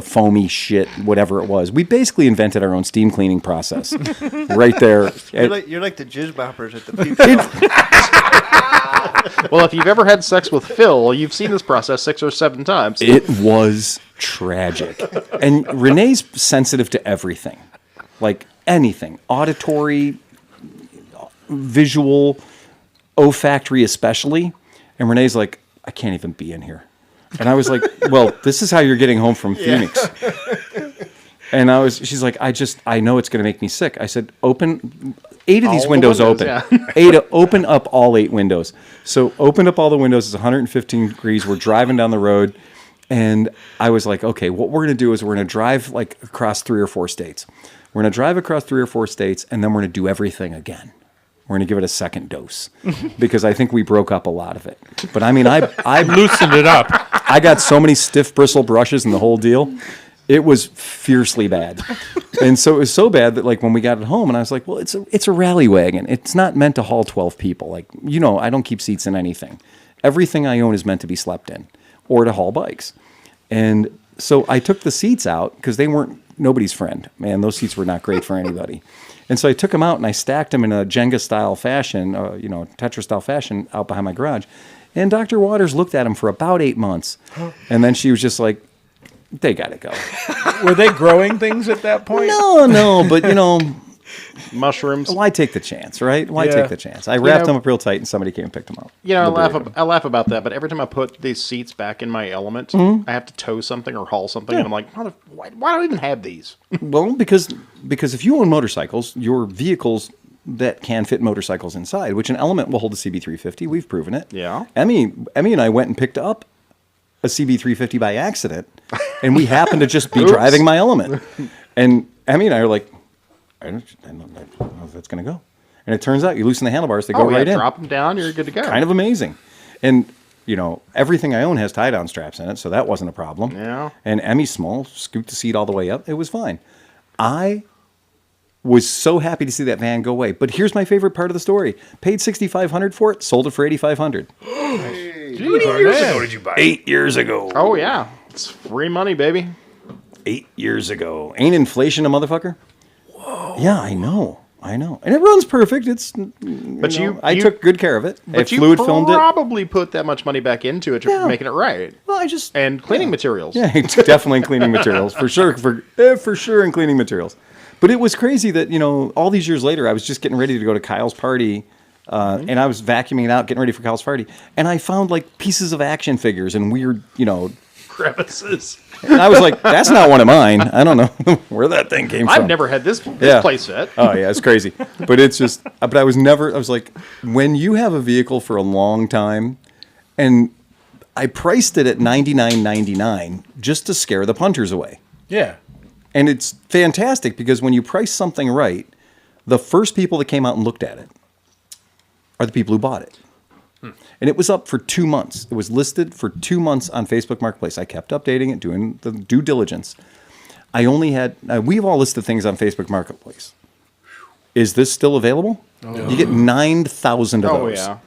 foamy shit, whatever it was. We basically invented our own steam cleaning process right there. You're like the jizz boppers at the people. Well, if you've ever had sex with Phil, you've seen this process 6 or 7 times. It was tragic. And Renee's sensitive to everything. Like anything. Auditory, visual, olfactory especially. And Renee's like, "I can't even be in here." And I was like, "Well, this is how you're getting home from Phoenix." And she's like, I know it's going to make me sick. I said, "Open 8 of these All the windows open. windows, Open up all 8 windows." So opened up all the windows. It's 115 degrees. We're driving down the road. And I was like, okay, what we're going to do is we're going to drive like across 3 or 4 states. We're going to drive across 3 or 4 states, and then we're going to do everything again. We're going to give it a second dose because I think we broke up a lot of it. But I mean, I Loosened it up. I got so many stiff bristle brushes and the whole deal. It was fiercely bad. And so it was so bad that, like, when we got it home, and I was like, well, it's a rally wagon. It's not meant to haul 12 people. Like, I don't keep seats in anything. Everything I own is meant to be slept in or to haul bikes. And so I took the seats out because they weren't nobody's friend. Man, those seats were not great for anybody. And so I took them out and I stacked them in a Jenga-style fashion, Tetris-style fashion out behind my garage. And Dr. Waters looked at them for about 8 months. And then she was just like, they got to go. Were they growing things at that point? No, but, Mushrooms. why take the chance, right? Why Yeah. take the chance? I wrapped them up real tight and somebody came and picked them up. I laugh about that, but every time I put these seats back in my element, I have to tow something or haul something, and I'm like, why do I even have these? Well, because if you own motorcycles, your vehicles that can fit motorcycles inside, which an Element will hold a CB350, we've proven it. Yeah. Emmy and I went and picked up a CB350 by accident, and we happened to just be driving my Element. And Emmy and I are like, I don't know if that's going to go. And it turns out you loosen the handlebars, they go right in. Drop them down, you're good to go. Kind of amazing. And, everything I own has tie-down straps in it, so that wasn't a problem. Yeah. And Emmy's small, scooped the seat all the way up. It was fine. I was so happy to see that van go away. But here's my favorite part of the story. Paid $6,500 for it, sold it for $8,500. How many years ago did you buy it? 8 years ago. Oh, yeah. It's free money, baby. 8 years ago. Ain't inflation a motherfucker? Whoa. Yeah, I know. And it runs perfect. I took good care of it. But I you fluid filmed it. probably put that much money back into it to making it right. Well, And cleaning materials. Yeah, definitely in cleaning materials. For sure in cleaning materials. But it was crazy that, all these years later, I was just getting ready to go to Kyle's party, and I was vacuuming it out, getting ready for Kyle's party, and I found, like, pieces of action figures and weird, Crevices. and I was like, that's not one of mine. I don't know where that thing came from. I've never had this play set. Oh, yeah, it's crazy. But it's just, but I was like, when you have a vehicle for a long time, and I priced it at $99.99 just to scare the punters away. Yeah. And it's fantastic because when you price something right, the first people that came out and looked at it are the people who bought it. And it was up for 2 months. It was listed for 2 months on Facebook Marketplace. I kept updating it, doing the due diligence. I only had, we've all listed things on Facebook Marketplace. Is this still available? Oh. You get 9,000 of those. Oh, yeah.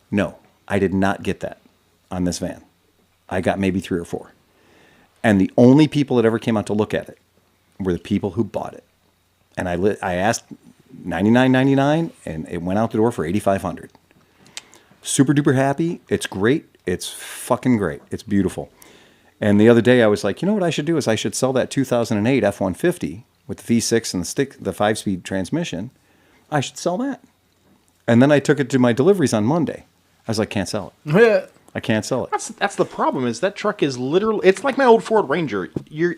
No, I did not get that on this van. I got maybe 3 or 4. And the only people that ever came out to look at it were the people who bought it. And I asked $99.99, and it went out the door for $8,500. Super duper happy. It's great. It's fucking great. It's beautiful. And the other day I was like, what I should do is I should sell that 2008 F-150 with the V6 and the 5-speed transmission. I should sell that. And then I took it to my deliveries on Monday. I was like, can't sell it. I can't sell it. That's the problem. Is that truck is literally? It's like my old Ford Ranger.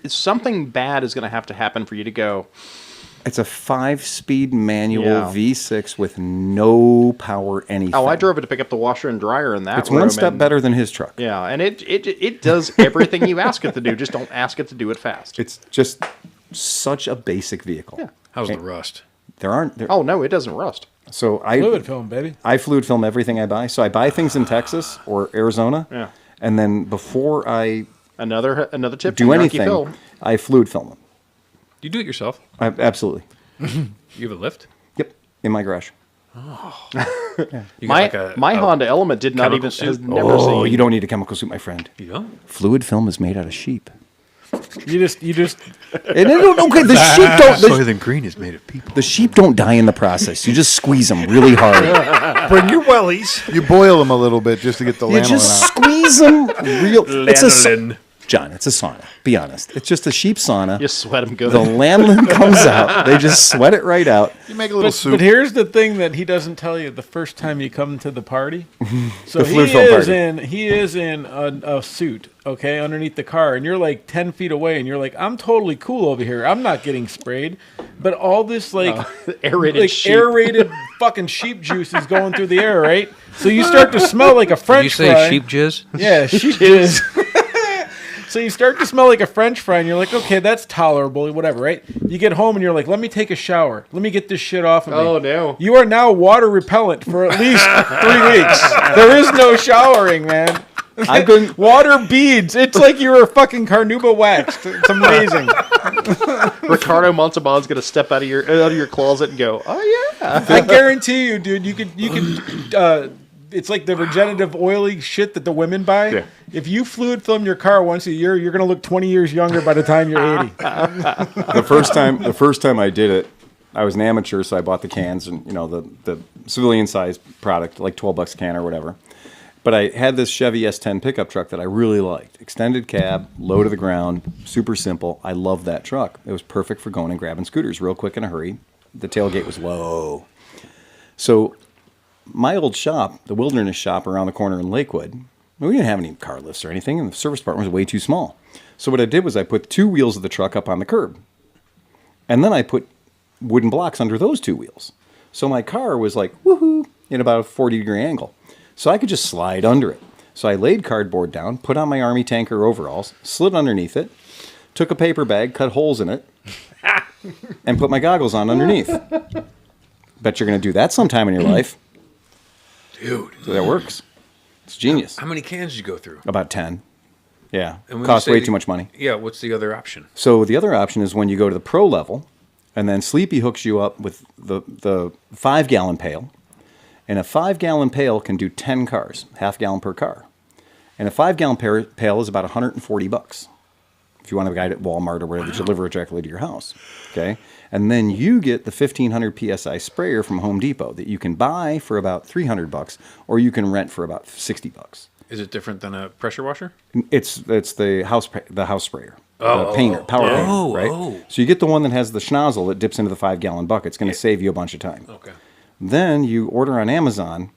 Something bad is going to have to happen for you to go. It's a 5-speed manual V6 with no power anything. Oh, I drove it to pick up the washer and dryer in that. It's one step better than his truck. Yeah, and it does everything you ask it to do. Just don't ask it to do it fast. It's just such a basic vehicle. Yeah. How's the rust? Oh no, it doesn't rust. So Fluid film, baby. I fluid film everything I buy. So I buy things in Texas or Arizona. Yeah. And then before I another tip do anything, I fluid film them. Do you do it yourself? Absolutely. You have a lift? Yep, in my garage. Oh. Yeah. My Honda Element did not even. Has never seen. Oh, you don't need a chemical suit, my friend. You don't? Fluid film is made out of sheep. You just. Okay, the sheep don't. Soylent Green is made of people. The sheep don't die in the process. You just squeeze them really hard. Bring your wellies. You boil them a little bit just to get the lanolin out. You just squeeze them real. John, it's a sauna. Be honest. It's just a sheep sauna. You sweat them good. The lanolin comes out. They just sweat it right out. You make a little soup. But here's the thing that he doesn't tell you the first time you come to the party. So he is in a suit, okay, underneath the car, and you're like 10 feet away, and you're like, I'm totally cool over here. I'm not getting sprayed. But all this aerated fucking sheep juice is going through the air, right? So you start to smell like a French fry. Did you say sheep jizz? Yeah, sheep jizz. So you start to smell like a French fry, and you're like, okay, that's tolerable, whatever, right? You get home, and you're like, let me take a shower. Let me get this shit off of me. Oh, no. You are now water repellent for at least 3 weeks. There is no showering, man. I've been Water beads. It's like you were fucking carnauba waxed. It's amazing. Ricardo Montalban's gonna step out of your closet and go, "Oh yeah." I guarantee you, dude. You could. It's like the regenerative oily shit that the women buy. Yeah. If you fluid film your car once a year, you're gonna look 20 years younger by the time you're 80. the first time I did it, I was an amateur, so I bought the cans and the civilian size product, like $12 a can or whatever. But I had this Chevy S10 pickup truck that I really liked. Extended cab, low to the ground, super simple. I loved that truck. It was perfect for going and grabbing scooters real quick in a hurry. The tailgate was low. So my old shop, the Wilderness shop around the corner in Lakewood, we didn't have any car lifts or anything, and the service department was way too small. So what I did was I put 2 wheels of the truck up on the curb. And then I put wooden blocks under those 2 wheels. So my car was like, woohoo, in about a 40-degree angle. So I could just slide under it. So I laid cardboard down, put on my Army tanker overalls, slid underneath it, took a paper bag, cut holes in it, and put my goggles on underneath. Bet you're going to do that sometime in your life. Dude. So that works. It's genius. How many cans did you go through? About 10. Yeah. And when Costs you say way the- too much money. Yeah, what's the other option? So the other option is when you go to the pro level, and then Sleepy hooks you up with the 5-gallon pail. And a 5-gallon pail can do 10 cars, half gallon per car. And a 5-gallon pail is about $140 if you want to guide at Walmart or whatever, deliver it directly to your house. Okay? And then you get the 1,500 PSI sprayer from Home Depot that you can buy for about $300 or you can rent for about $60. Is it different than a pressure washer? It's the house sprayer. Oh, the painter, power painter, oh, right? oh. So you get the one that has the schnozzle that dips into the 5-gallon bucket. It's going to save you a bunch of time. Okay. Then you order on Amazon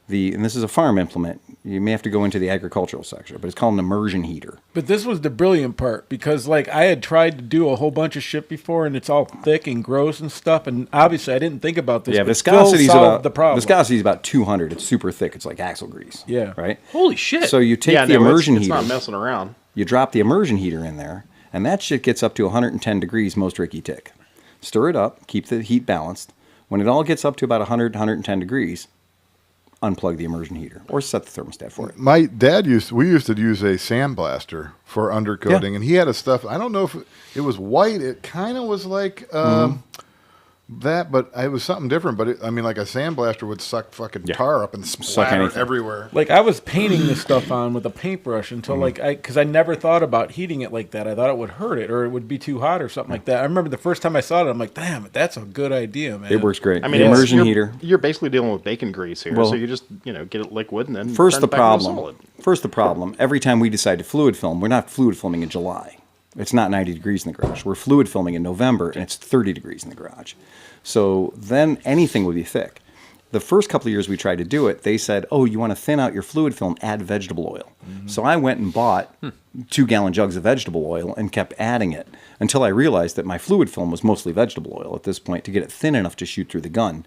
and this is a farm implement. You may have to go into the agricultural section, but it's called an immersion heater. But this was the brilliant part because, like, I had tried to do a whole bunch of shit before, and it's all thick and gross and stuff. And obviously, I didn't think about this. Yeah, but viscosity solved the problem. Viscosity is about 200. It's super thick. It's like axle grease. Yeah. Right. Holy shit. So you take Yeah, the no, immersion it's heater. not messing around. You drop the immersion heater in there, and that shit gets up to 110 degrees most Ricky tick. Stir it up, keep the heat balanced. When it all gets up to about 100, 110 degrees, unplug the immersion heater or set the thermostat for it. My dad used to use a sandblaster for undercoating, and he had a stuff. I don't know if it was white. It kind of was like that, but it was something different. But like a sandblaster would suck fucking tar up and splatter anything. everywhere. Like, I was painting this stuff on with a paintbrush until, because I never thought about heating it like that. I thought it would hurt it or it would be too hot or something like that. I remember the first time I saw it, I'm like, damn, that's a good idea, man. It works great. I mean, the it's- immersion you're- heater. You're basically dealing with bacon grease here, Well, so you just get it liquid and then First turn the it back into problem. solid. Every time we decide to fluid film, we're not fluid filming in July. It's not 90 degrees in the garage. We're fluid filming in November, and it's 30 degrees in the garage. So then anything would be thick. The first couple of years we tried to do it, they said, oh, you want to thin out your fluid film, add vegetable oil. So I went and bought 2-gallon jugs of vegetable oil and kept adding it until I realized that my fluid film was mostly vegetable oil at this point to get it thin enough to shoot through the gun.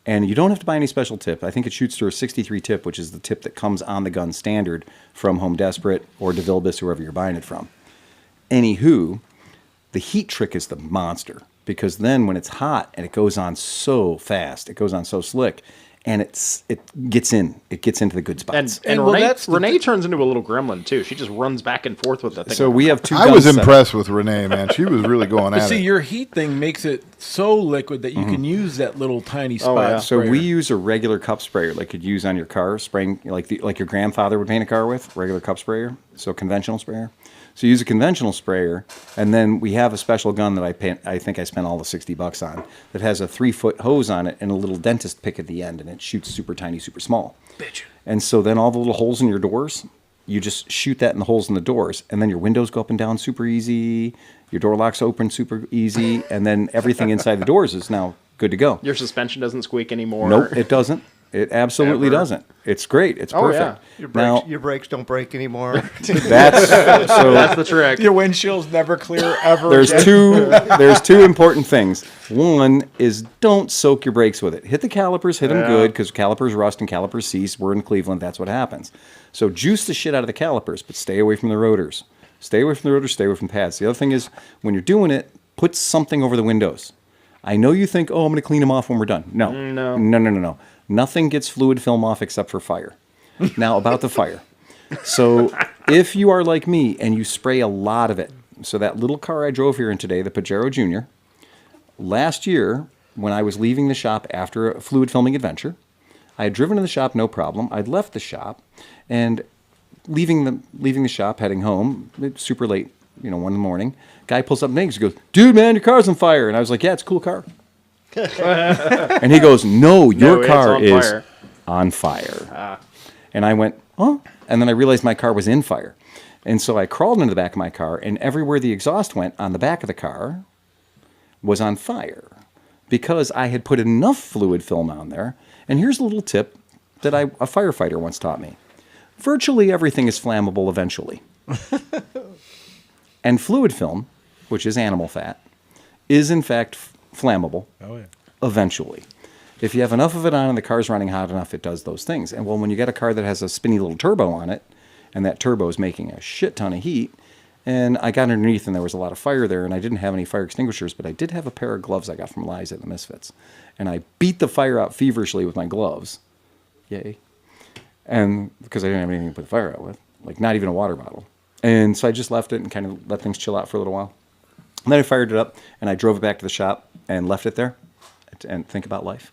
And you don't have to buy any special tip. I think it shoots through a 63 tip, which is the tip that comes on the gun standard from Home Desperate or DeVilbiss, whoever you're buying it from. Anywho, the heat trick is the monster. Because then when it's hot and it goes on so fast, it goes on so slick, and it gets into the good spots. And well, Renee, that's the Renee turns into a little gremlin too. She just runs back and forth with that thing. So we have 2 I guns was set up. impressed with Renee, man. She was really going But at see, it. your heat thing makes it so liquid that you can use that little tiny spot. yeah. So sprayer. we use a regular cup sprayer like you'd use on your car, spraying like your grandfather would paint a car with, regular cup sprayer, so conventional sprayer. So you use a conventional sprayer, and then we have a special gun that I think I spent all the $60 on that has a 3-foot hose on it and a little dentist pick at the end, and it shoots super tiny, super small. Bitch. And so then all the little holes in your doors, you just shoot that in the holes in the doors, and then your windows go up and down super easy, your door locks open super easy, and then everything inside the doors is now good to go. Your suspension doesn't squeak anymore. Nope, it doesn't. It absolutely Ever. doesn't. It's great. It's Oh, perfect. yeah. Your brakes don't break anymore. That's so. That's the trick. Your windshield's never clear ever. There's again. there's two important things. One is don't soak your brakes with it. Hit the calipers, hit them good, because calipers rust and calipers seize. We're in Cleveland, that's what happens. So juice the shit out of the calipers, but stay away from the rotors. Stay away from the rotors, stay away from pads. The other thing is, when you're doing it, put something over the windows. I know you think, oh, I'm going to clean them off when we're done. No. Nothing gets fluid film off except for fire. Now, about the fire. So if you are like me and you spray a lot of it, so that little car I drove here in today, the Pajero Junior, last year when I was leaving the shop after a fluid filming adventure, I had driven to the shop, no problem. I'd left the shop, and leaving the shop, heading home, it's super late, 1 in the morning. Guy pulls up next, goes, "Dude, man, your car's on fire." And I was like, "Yeah, it's a cool car." And he goes, "No, your car is on fire." And I went, "Huh?" And then I realized my car was in fire. And so I crawled into the back of my car, and everywhere the exhaust went on the back of the car was on fire because I had put enough fluid film on there. And here's a little tip that a firefighter once taught me. Virtually everything is flammable eventually. And fluid film, which is animal fat, is in fact flammable eventually. If you have enough of it on and the car's running hot enough, it does those things. And well, when you get a car that has a spinny little turbo on it, and that turbo is making a shit ton of heat, and I got underneath and there was a lot of fire there, and I didn't have any fire extinguishers, but I did have a pair of gloves I got from Liza at the Misfits. And I beat the fire out feverishly with my gloves. Yay. And because I didn't have anything to put the fire out with, like not even a water bottle. And so I just left it and kind of let things chill out for a little while. And then I fired it up, and I drove it back to the shop and left it there and think about life.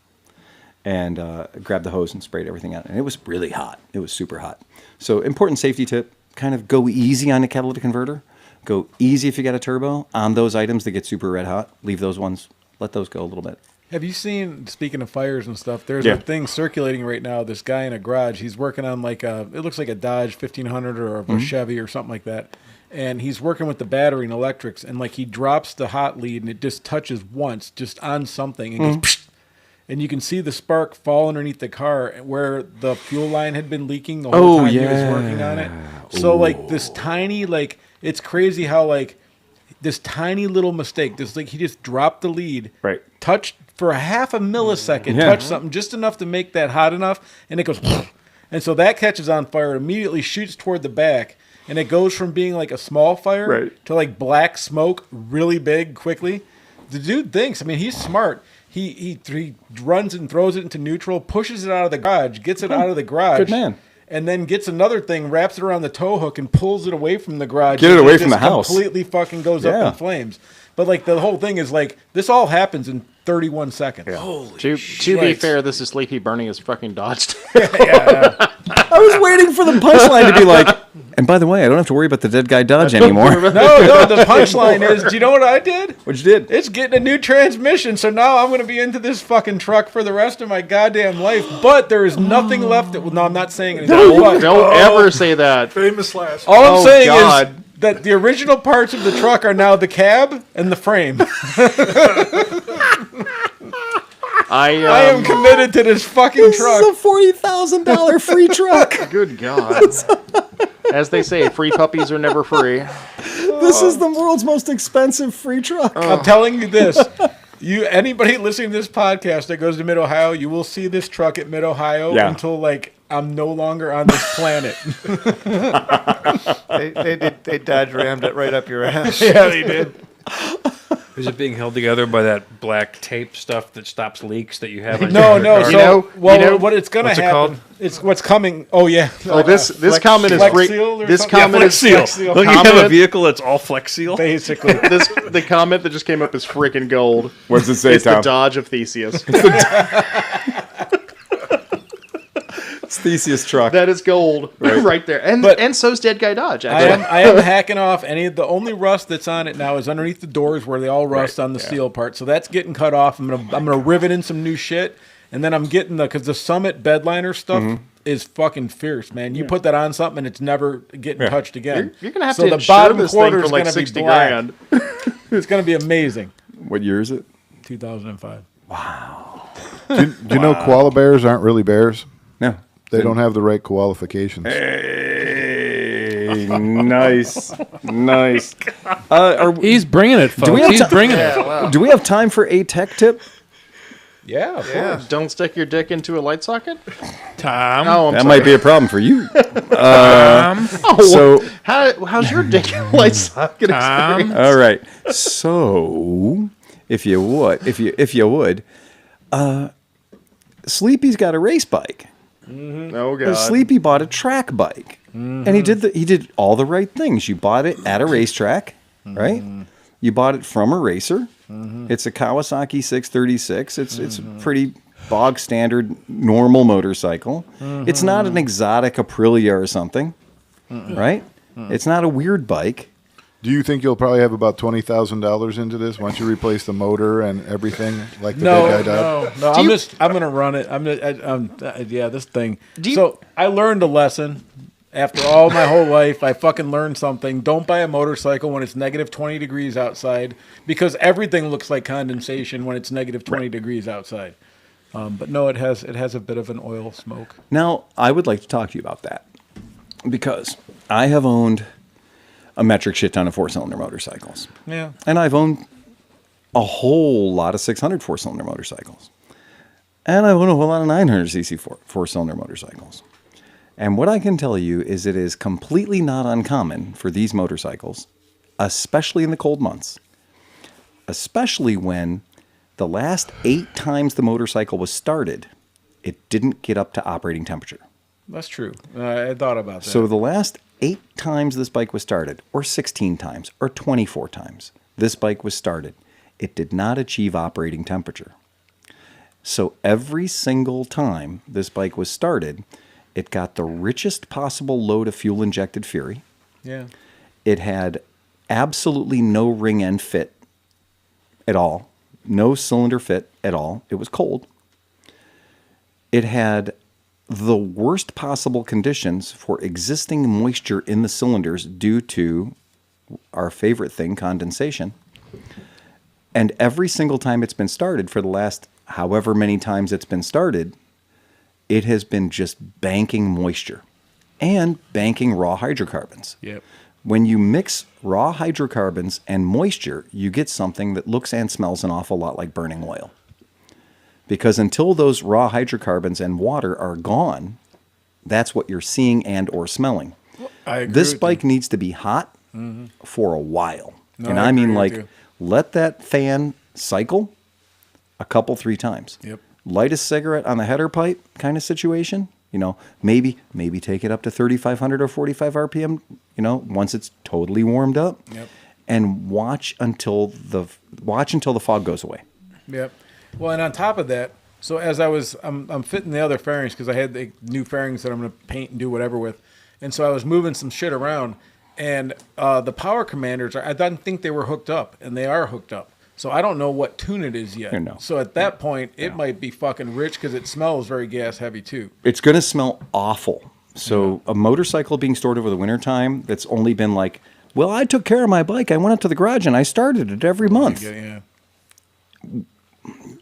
And grabbed the hose and sprayed everything out. And it was really hot. It was super hot. So important safety tip, kind of go easy on a catalytic converter. Go easy if you got a turbo. On those items that get super red hot, leave those ones, let those go a little bit. Have you seen, speaking of fires and stuff, there's a thing circulating right now, this guy in a garage, he's working on it looks like a Dodge 1500 or a Chevy or something like that. And he's working with the battery and electrics, and he drops the hot lead and it just touches once, just on something, and goes, psh, and you can see the spark fall underneath the car where the fuel line had been leaking the whole time he was working on it. So this tiny, it's crazy how this tiny little mistake, he just dropped the lead, touched for a half a millisecond, touched something just enough to make that hot enough, and it goes, and so that catches on fire, immediately shoots toward the back, and it goes from being a small fire to black smoke, really big, quickly. The dude thinks, he's smart. He runs and throws it into neutral, pushes it out of the garage, gets it out of the garage. Good man. And then gets another thing, wraps it around the tow hook, and pulls it away from the garage. Get it away from the house. Completely fucking goes up in flames. But the whole thing is this all happens in 31 seconds. Yeah. Holy to be fair, this is Sleepy burning his fucking Dodge. I was waiting for the punchline to be and by the way, I don't have to worry about the dead guy Dodge anymore. No, the punchline is, do you know what I did? What you did? It's getting a new transmission, so now I'm going to be into this fucking truck for the rest of my goddamn life. But there is nothing left. No, I'm not saying anything. Don't ever say that. Famous last. All I'm saying is that the original parts of the truck are now the cab and the frame. I am committed to this fucking truck. This is a $40,000 free truck. Good God. As they say, free puppies are never free. This is the world's most expensive free truck. I'm telling you this. Anybody listening to this podcast that goes to Mid-Ohio, you will see this truck at Mid-Ohio until I'm no longer on this planet. They Dodge rammed it right up your ass. Yeah, they did. Is it being held together by that black tape stuff that stops leaks that you have? On No. your car? What it's going to What's it happen? called? It's what's coming. Oh yeah. Oh, this comment is Flex Seal or this something? comment Flex is Seal. Don't you have a vehicle that's all Flex Seal? Basically. the comment that just came up is freaking gold. What's it say, It's Tom? the Dodge of Theseus. It's Theseus truck. That is gold right there. And so's Dead Guy Dodge, actually. I am hacking off the only rust that's on it now is underneath the doors where they all rust on the steel part. So that's getting cut off. I'm gonna rivet in some new shit, and then I'm getting because the Summit bedliner stuff is fucking fierce, man. You put that on something and it's never getting touched again. You're gonna have so to the insure bottom this quarter thing for is gonna 60 be black. grand. It's gonna be amazing. What year is it? 2005. Do you know koala bears aren't really bears? No. They don't have the right qualifications. Hey, nice. He's bringing it, folks. He's bringing it. Wow. Do we have time for a tech tip? Yeah, of course. Don't stick your dick into a light socket? Tom. Oh, I'm That sorry. might be a problem for you. Tom. So, How's your dick in a light socket experience? all right. So, if you would, Sleepy's got a race bike. Oh, God. Sleepy bought a track bike. And he did all the right things. You bought it at a racetrack, right? You bought it from a racer. It's a Kawasaki 636. It's a pretty bog standard normal motorcycle. It's not an exotic Aprilia or something, right? It's not a weird bike. Do you think you'll probably have about $20,000 into this once you replace the motor and everything like the big guy did? No. I'm gonna run it. This thing. I learned a lesson. After all my whole life, I fucking learned something. Don't buy a motorcycle when it's negative 20 degrees outside, because everything looks like condensation when it's negative 20 degrees outside. But no, it has a bit of an oil smoke. Now, I would like to talk to you about that, because I have owned a metric shit ton of four-cylinder motorcycles. Yeah. And I've owned a whole lot of 600 four-cylinder motorcycles. And I've owned a whole lot of 900cc four-cylinder motorcycles. And what I can tell you is it is completely not uncommon for these motorcycles, especially in the cold months, especially when the last 8 times the motorcycle was started, it didn't get up to operating temperature. That's true. I thought about that. So the last 8 times this bike was started, or 16 times, or 24 times this bike was started, it did not achieve operating temperature. So every single time this bike was started, it got the richest possible load of fuel-injected Fury. Yeah. It had absolutely no ring end fit at all. No cylinder fit at all. It was cold. It had the worst possible conditions for existing moisture in the cylinders due to our favorite thing, condensation. And every single time it's been started, for the last however many times it's been started, it has been just banking moisture and banking raw hydrocarbons. Yep. When you mix raw hydrocarbons and moisture, you get something that looks and smells an awful lot like burning oil. Because until those raw hydrocarbons and water are gone, that's what you're seeing and or smelling. I agree This with bike you. needs to be hot for a while. No, and I I mean, agree with like, you. let that fan cycle a couple, 3 times. Yep. Light a cigarette on the header pipe kind of situation. You know, maybe take it up to 3,500 or 45 RPM, you know, once it's totally warmed up. Yep. And watch until the fog goes away. Yep. Well, and on top of that, so as I'm fitting the other fairings because I had the new fairings that I'm going to paint and do whatever with. And so I was moving some shit around, and the power commanders, I didn't think they were hooked up, and they are hooked up. So I don't know what tune it is yet. No. So at that point, it might be fucking rich because it smells very gas heavy too. It's going to smell awful. So a motorcycle being stored over the wintertime that's only been like, well, I took care of my bike. I went up to the garage and I started it every month. Yeah.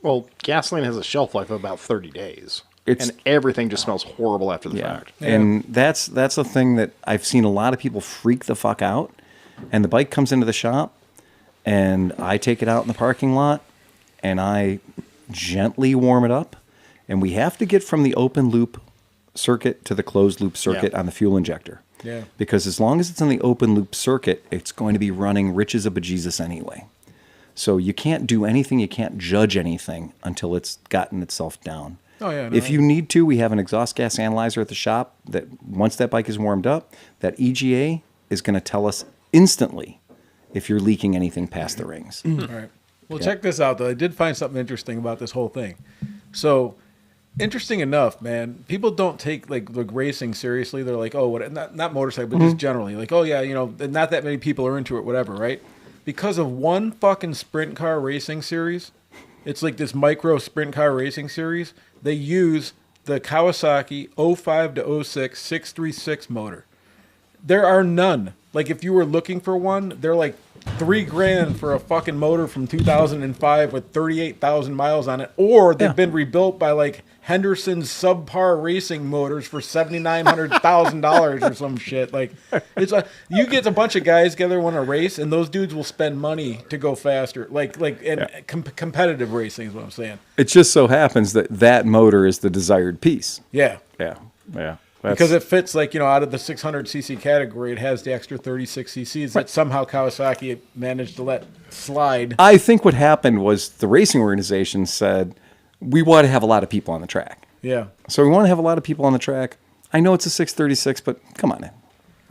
Well, gasoline has a shelf life of about 30 days. It's- And everything just smells horrible after the fact. And that's a thing that I've seen a lot of people freak the fuck out. And the bike comes into the shop, and I take it out in the parking lot, and I gently warm it up. And we have to get from the open loop circuit to the closed loop circuit on the fuel injector. Yeah. Because as long as it's in the open loop circuit, it's going to be running rich as a bejesus anyway. So you can't do anything, you can't judge anything until it's gotten itself down. Oh, yeah. No, If you need to, we have an exhaust gas analyzer at the shop that once that bike is warmed up, that EGA is going to tell us instantly if you're leaking anything past the rings. All right. Well, check this out, though. I did find something interesting about this whole thing. So, interesting enough, man, people don't take like racing seriously. They're like, oh, what? Not motorcycle, but just generally. Like, oh, yeah, you know, not that many people are into it, whatever, right? Because of one fucking sprint car racing series, it's like this micro sprint car racing series, they use the Kawasaki 05 to 06 636 motor. There are none. Like, if you were looking for one, they're like $3,000 for a fucking motor from 2005 with 38,000 miles on it. Or they've been rebuilt by like Henderson's subpar racing motors for $7,900,000 or some shit. Like, it's like you get a bunch of guys together want to race, and those dudes will spend money to go faster. Competitive racing is what I'm saying. It just so happens that that motor is the desired piece. Yeah. Yeah. Because it fits, like, you know, out of the 600cc category, it has the extra 36 cc's that somehow Kawasaki managed to let slide. I think what happened was the racing organization said, we want to have a lot of people on the track. Yeah. So we want to have a lot of people on the track. I know it's a 636, but come on in.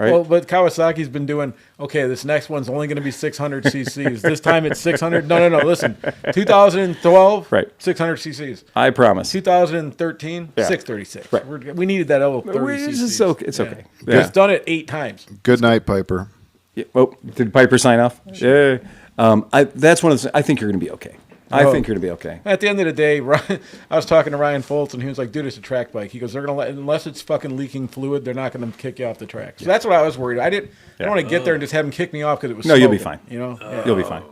Right? Well, but Kawasaki's been doing, okay, this next one's only going to be 600 cc's. This time it's 600. No. Listen, 2012, Right. 600 cc's. I promise. 2013, 636. Right. We needed that little 30 cc's. It's okay. It's okay. It's done it 8 times. Good night, Piper. Yeah. Oh, did Piper sign off? Yeah. That's one of the. I think you're going to be okay. I think you're going to be okay. At the end of the day, Ryan, I was talking to Ryan Foltz, and he was like, dude, it's a track bike. He goes, they're going to unless it's fucking leaking fluid, they're not going to kick you off the track. So that's what I was worried. I didn't want to get there and just have him kick me off because it was No, you'll be smoking, fine. You know? Yeah. You'll be fine.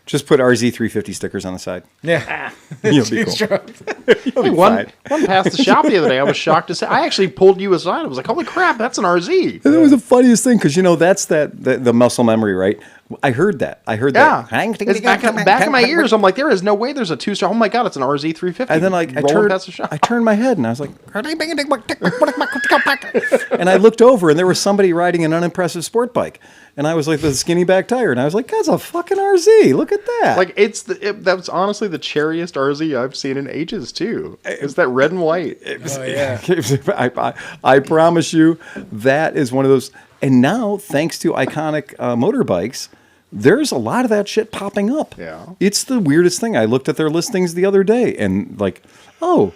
Just put RZ350 stickers on the side. Yeah. You'll be cool. You'll be One fine. past the shop the other day. I was shocked to say I actually pulled you aside. I was like, "Holy crap, that's an RZ!" And that was the funniest thing because that's the muscle memory, right? I heard that. Yeah, it's back in my ears. I'm like, there is no way there's a 2-star. Oh my god, it's an RZ350. And then I turned my head and I was like, and I looked over and there was somebody riding an unimpressive sport bike, and I was like, the skinny back tire, and I was like, that's a fucking RZ. Look at that. Like that's honestly the cherriest RZ I've seen in ages too. It's that red and white. Oh, yeah. I promise you, that is one of those. And now, thanks to iconic motorbikes, there's a lot of that shit popping up. Yeah. It's the weirdest thing. I looked at their listings the other day and like, oh,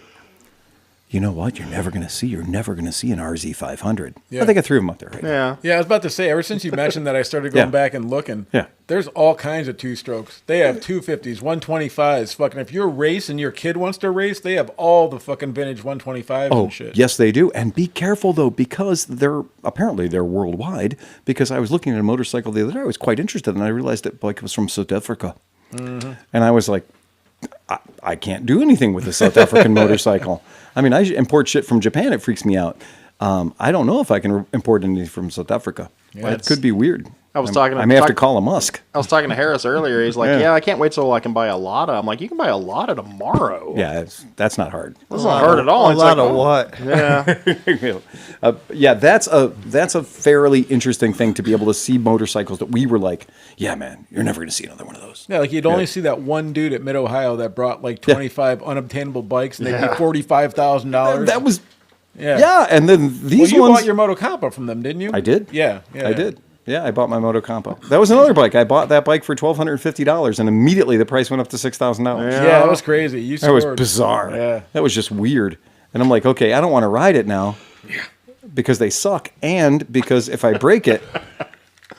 you know what? You're never going to see an RZ 500. Yeah. I think I threw them up there right now. Yeah. Yeah, I was about to say, ever since you mentioned that, I started going back and looking. Yeah. There's all kinds of 2-strokes. They have 250s, 125s. Fucking, if you're racing, your kid wants to race, they have all the fucking vintage 125s and shit. Yes, they do. And be careful, though, because they're worldwide. Because I was looking at a motorcycle the other day I was quite interested in, and I realized that bike was from South Africa. Mm-hmm. And I was like, I can't do anything with a South African motorcycle. I mean, I import shit from Japan. It freaks me out. I don't know if I can import anything from South Africa. Yeah, It could be weird. I may have to call a Musk. I was talking to Harris earlier. He's like, Yeah. I can't wait till I can buy a Lada. I'm like, you can buy a Lada tomorrow. Yeah, that's not hard. That's not hard at all. A It's lot like, of what? Yeah. Yeah, that's a fairly interesting thing to be able to see motorcycles that we were like, yeah, man, you're never going to see another one of those. Yeah, like you'd only see that one dude at Mid-Ohio that brought like 25 unobtainable bikes, and they'd be $45,000. That was, yeah. yeah, and then these You ones. bought your Moto Campo from them, didn't you? I did. Yeah. I did. Yeah, I bought my Moto Campo. That was another bike. I bought that bike for $1,250, and immediately the price went up to $6,000. Yeah, that was crazy. You That was scored. bizarre. Yeah. That was just weird. And I'm like, okay, I don't want to ride it now because they suck, and because if I break it,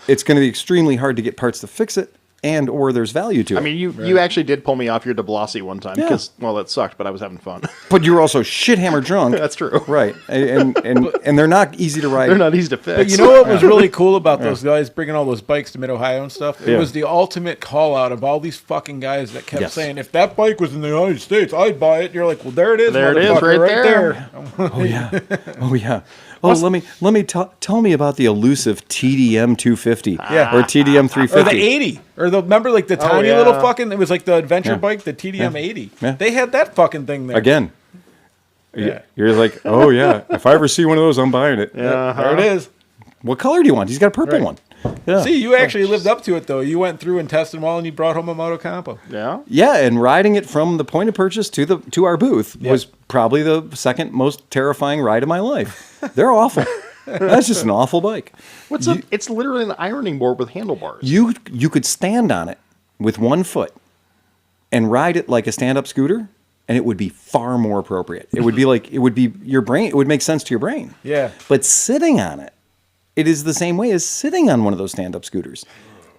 it's going to be extremely hard to get parts to fix it, and or there's value to it. I mean, you actually did pull me off your DeBlasi one time Yeah. because, well, that sucked, but I was having fun. But you were also shit hammered drunk. That's true. Right. And they're not easy to ride. They're not easy to fix. But you know what was really cool about those guys bringing all those bikes to Mid-Ohio and stuff? It was the ultimate call out of all these fucking guys that kept Yes. saying, if that bike was in the United States, I'd buy it. And you're like, well, there it is. There it is, motherfucker, right there. Oh yeah. Oh yeah. Oh, let me tell me about the elusive TDM 250 Yeah. or TDM 350. Or the 80. Or remember like the tiny yeah. little fucking, it was like the adventure Yeah. bike, the TDM Yeah. 80. Yeah. They had that fucking thing there. Again. Yeah. You're like, oh yeah. If I ever see one of those, I'm buying it. There it is. What color do you want? He's got a purple Right. one. Yeah. See, you actually lived up to it, though. You went through and tested them all, and you brought home a Moto Campo. Yeah. Yeah, and riding it from the point of purchase to our booth was probably the second most terrifying ride of my life. They're awful. That's just an awful bike. It's literally an ironing board with handlebars. You could stand on it with one foot and ride it like a stand-up scooter, and it would be far more appropriate. It would be your brain. It would make sense to your brain. Yeah. But sitting on it, it is the same way as sitting on one of those stand-up scooters.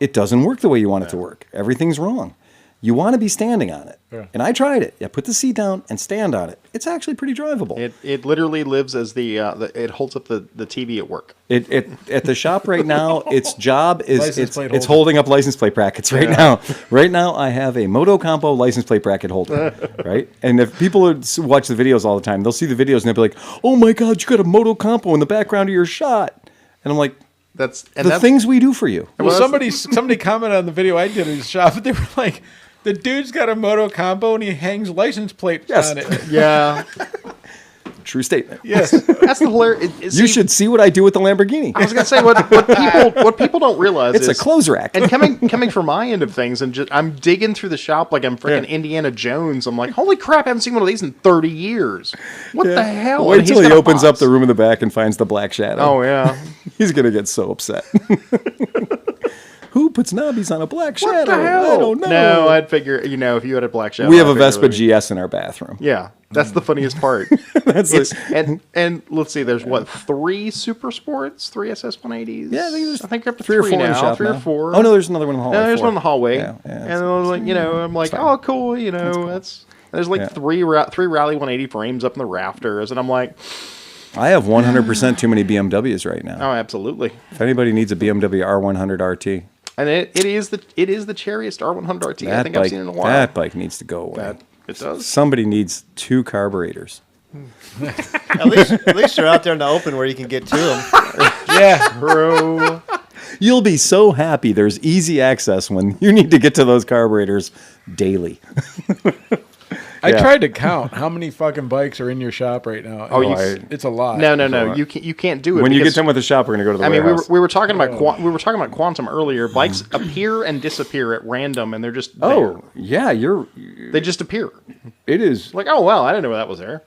It doesn't work the way you want it to work. Everything's wrong. You want to be standing on it. Yeah. And I tried it. I put the seat down and stand on it. It's actually pretty drivable. It literally lives as it holds up the TV at work. At the shop right now, its job is License plate it's holder. holding up license plate brackets right now. Right now, I have a Moto Campo license plate bracket holder, right? And if people watch the videos all the time, they'll see the videos and they'll be like, "Oh my God, you got a Moto Campo in the background of your shot," and I'm like, That's things we do for you. Well, somebody commented on the video I did at his shop. They were like, the dude's got a Moto Campo and he hangs license plates on it. Yeah. True statement. Yes, that's the hilarious. You should see what I do with the Lamborghini. I was gonna say what people don't realize It's is a clothes rack. And coming from my end of things, and I'm digging through the shop like I'm freaking Indiana Jones. I'm like, holy crap, I haven't seen one of these in 30 years. What the hell? Wait And till he's he got a opens up box. the room in the back and finds the Black Shadow. Oh yeah. He's gonna get so upset. Who puts knobbies on a Black Shadow? What the hell? I don't know. No, I'd figure, if you had a Black Shadow. We have I'd a figure Vespa it would be- GS in our bathroom. Yeah, that's the funniest part. That's and let's see, there's 3 Super Sports, 3 SS180s. Yeah, I think you're up to 3 or 4 in the now, shop 3 now. or 4. Oh no, there's another one in the hallway. No, there's 4. one in the hallway. Yeah, And I was like, I'm like, oh, cool, that's. There's like 3 Rally 180 frames up in the rafters, and I'm like, I have 100% too many BMWs right now. oh, absolutely. If anybody needs a BMW R100 RT, And it is the cherriest R100 RT I think I've seen in a while. that bike needs to go away. It does. Somebody needs 2 carburetors. At least they're out there in the open where you can get to them. Yeah. Bro. You'll be so happy there's easy access when you need to get to those carburetors daily. I Yeah. tried to count how many fucking bikes are in your shop right now. Oh, it's a lot. No. You can't do it. When you get because- done with the shop, we're going to go to the I mean, warehouse. we were talking about quantum earlier. Bikes appear and disappear at random, and they're just there. Oh, yeah, They just appear. it is, Like, oh wow, I didn't know that was there.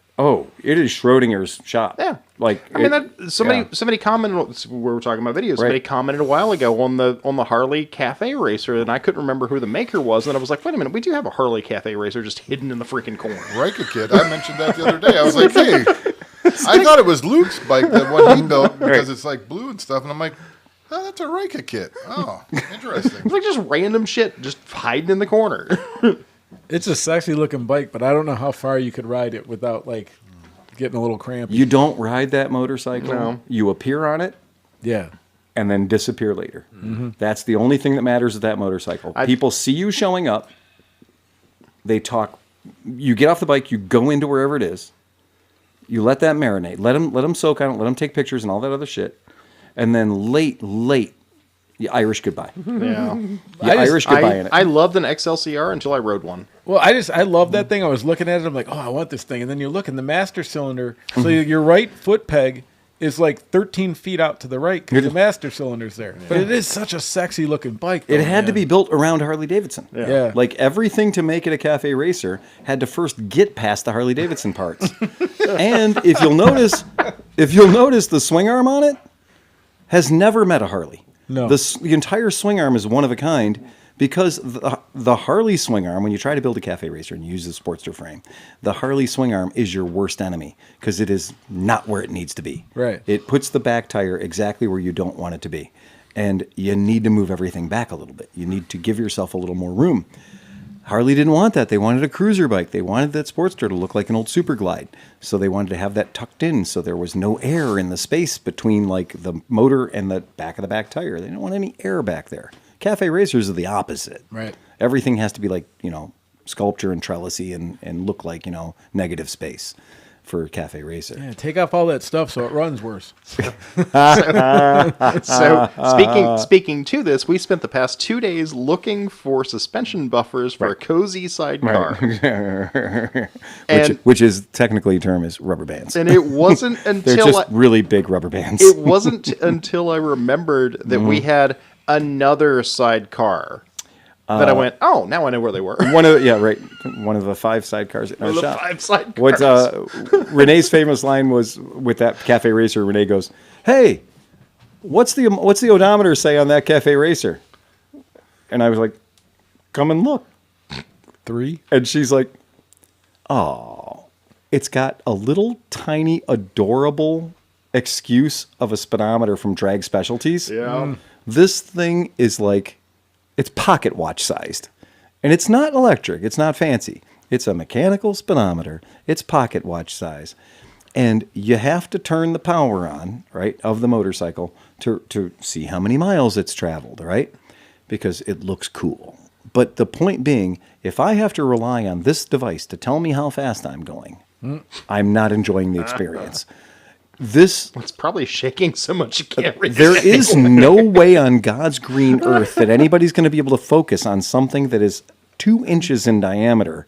it is Schrodinger's shop. Yeah. Like, I mean, somebody commented. We were talking about videos. Somebody commented a while ago on the Harley Cafe Racer, and I couldn't remember who the maker was. And I was like, wait a minute, we do have a Harley Cafe Racer just hidden in the freaking corner. Rika Kid. I mentioned that the other day. I was like, hey, I thought it was Luke's bike, that one he built, because it's like blue and stuff. And I'm like, oh, that's a Rika kit. Oh, interesting. It's like just random shit just hiding in the corner. It's a sexy looking bike, but I don't know how far you could ride it without like getting a little crampy. you don't ride that motorcycle. No. You appear on it Yeah. and then disappear later. That's the only thing that matters with that motorcycle. People see you showing up. They talk. You get off the bike. You go into wherever it is. You let that marinate. Let them soak on it. Let them take pictures and all that other shit. And then late, you Irish goodbye. Yeah. Irish goodbye in it. I loved an XLCR until I rode one. Well, I love that thing. I was looking at it. I'm like, oh, I want this thing. And then you look in the master cylinder. So your right foot peg is like 13 feet out to the right because the master cylinder's there. But it is such a sexy looking bike. Though, It had to man. be built around Harley Davidson. Yeah. Like everything to make it a cafe racer had to first get past the Harley Davidson parts. And if you'll notice the swing arm on it has never met a Harley. No. The entire swing arm is one of a kind because the Harley swing arm, when you try to build a cafe racer and you use the Sportster frame, the Harley swing arm is your worst enemy because it is not where it needs to be. Right. It puts the back tire exactly where you don't want it to be. And you need to move everything back a little bit. You need to give yourself a little more room. Harley didn't want that. They wanted a cruiser bike. They wanted that Sportster to look like an old Super Glide. So they wanted to have that tucked in so there was no air in the space between like the motor and the back of the back tire. They didn't want any air back there. Cafe racers are the opposite. Right. Everything has to be like, sculpture and trellisy and look like, negative space for cafe racer. Yeah, take off all that stuff so it runs worse. So speaking to this, we spent the past 2 days looking for suspension buffers for a cozy sidecar. And which is technically term is rubber bands. and it wasn't They're until just really big rubber bands. it wasn't until I remembered that we had another sidecar that I went, oh, now I know where they were. One of the 5 sidecars in our The shop. 5 sidecars. What's Renee's famous line was with that cafe racer. Renee goes, "Hey, what's the odometer say on that cafe racer?" And I was like, "Come and look." 3. And she's like, "Oh, it's got a little tiny adorable excuse of a speedometer from Drag Specialties. Yeah. This thing is like, it's pocket watch sized. And it's not electric. It's not fancy. It's a mechanical speedometer. It's pocket watch size. And you have to turn the power on, right, of the motorcycle to see how many miles it's traveled, right? Because it looks cool. But the point being, if I have to rely on this device to tell me how fast I'm going, I'm not enjoying the experience. It's probably shaking so much you can't read There is no way on God's green earth that anybody's going to be able to focus on something that is 2 inches in diameter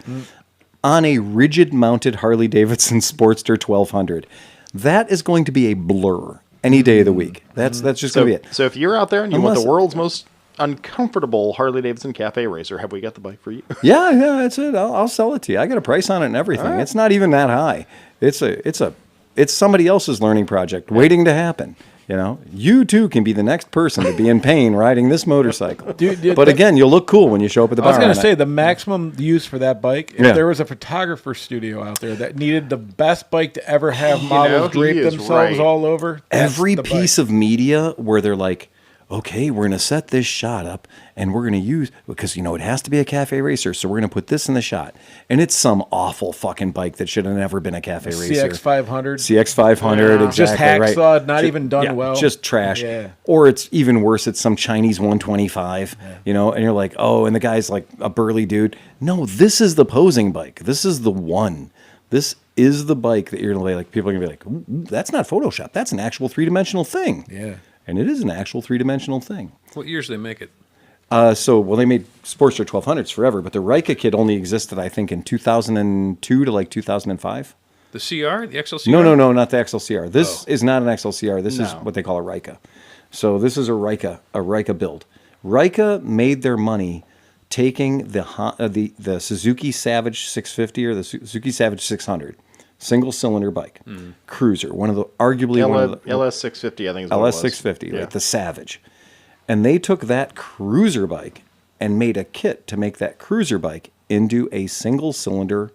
on a rigid-mounted Harley-Davidson Sportster 1200. That is going to be a blur any day of the week. That's just going to be it. So if you're out there and you want Unless- the world's most uncomfortable Harley-Davidson cafe racer, have we got the bike for you? Yeah, that's it. I'll sell it to you. I got a price on it and everything. All right. It's not even that high. It's somebody else's learning project waiting to happen. You know, you too can be the next person to be in pain riding this motorcycle. But again, you'll look cool when you show up at the bar. I was going on to say it. the maximum use for that bike. If Yeah. there was a photographer studio out there that needed the best bike to ever have models he drape is themselves right. all over, that's Every the bike. piece of media where they're like, okay, we're going to set this shot up and we're going to use, because, it has to be a cafe racer, so we're going to put this in the shot. And it's some awful fucking bike that should have never been a cafe racer. CX500. CX500, exactly Just right. hacksawed, not even done well. Just trash. Yeah. Or it's even worse, it's some Chinese 125, and you're like, oh, and the guy's like a burly dude. No, this is the posing bike. This is the one. This is the bike that you're going to like, people are going to be like, ooh, that's not Photoshop. That's an actual three-dimensional thing. Yeah. And it is an actual three-dimensional thing. What years do they make it? They made Sportster 1200s forever, but the Rika kit only existed, I think, in 2002 to like 2005. The CR? The XLCR? No, not the XLCR. This is not an XLCR. This is what they call a Rika. So this is a Rika build. Rika made their money taking the Suzuki Savage 650 or the Suzuki Savage 600, single-cylinder bike, cruiser, arguably one of the LS650, I think is what it was. LS650, Yeah. right, the Savage. And they took that cruiser bike and made a kit to make that cruiser bike into a single-cylinder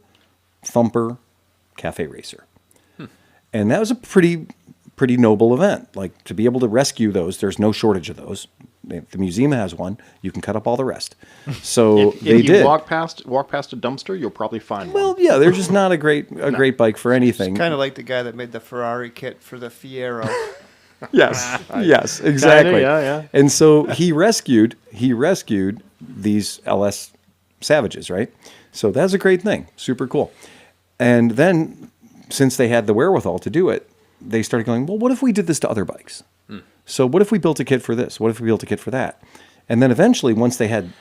thumper cafe racer. And that was a pretty noble event. Like, to be able to rescue those, there's no shortage of those. The museum has one. You can cut up all the rest. So If they you did. walk past a dumpster, you'll probably find one. Well, yeah, they're just not a great bike for anything. Kind of like the guy that made the Ferrari kit for the Fiero. Yes, exactly. yeah. And so he rescued these LS Savages, right? So that's a great thing. Super cool. And then, since they had the wherewithal to do it, they started going, well, what if we did this to other bikes? So what if we built a kit for this? What if we built a kit for that? And then eventually, once they had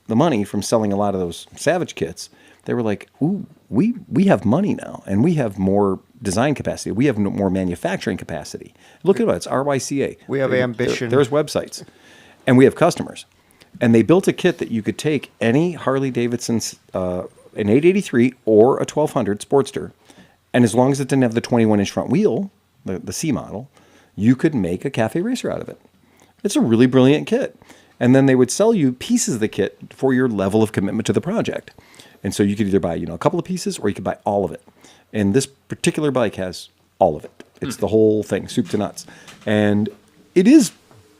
the money from selling a lot of those Savage kits, they were like, ooh, we have money now, and we have more design capacity. We have more manufacturing capacity. Look at it. It's RYCA. We have ambition. There's websites. And we have customers. And they built a kit that you could take any Harley-Davidson's, an 883 or a 1200 Sportster, and as long as it didn't have the 21-inch front wheel, the C model, you could make a cafe racer out of it. It's a really brilliant kit. And then they would sell you pieces of the kit for your level of commitment to the project. And so you could either buy, a couple of pieces, or you could buy all of it. And this particular bike has all of it. It's the whole thing, soup to nuts. And it is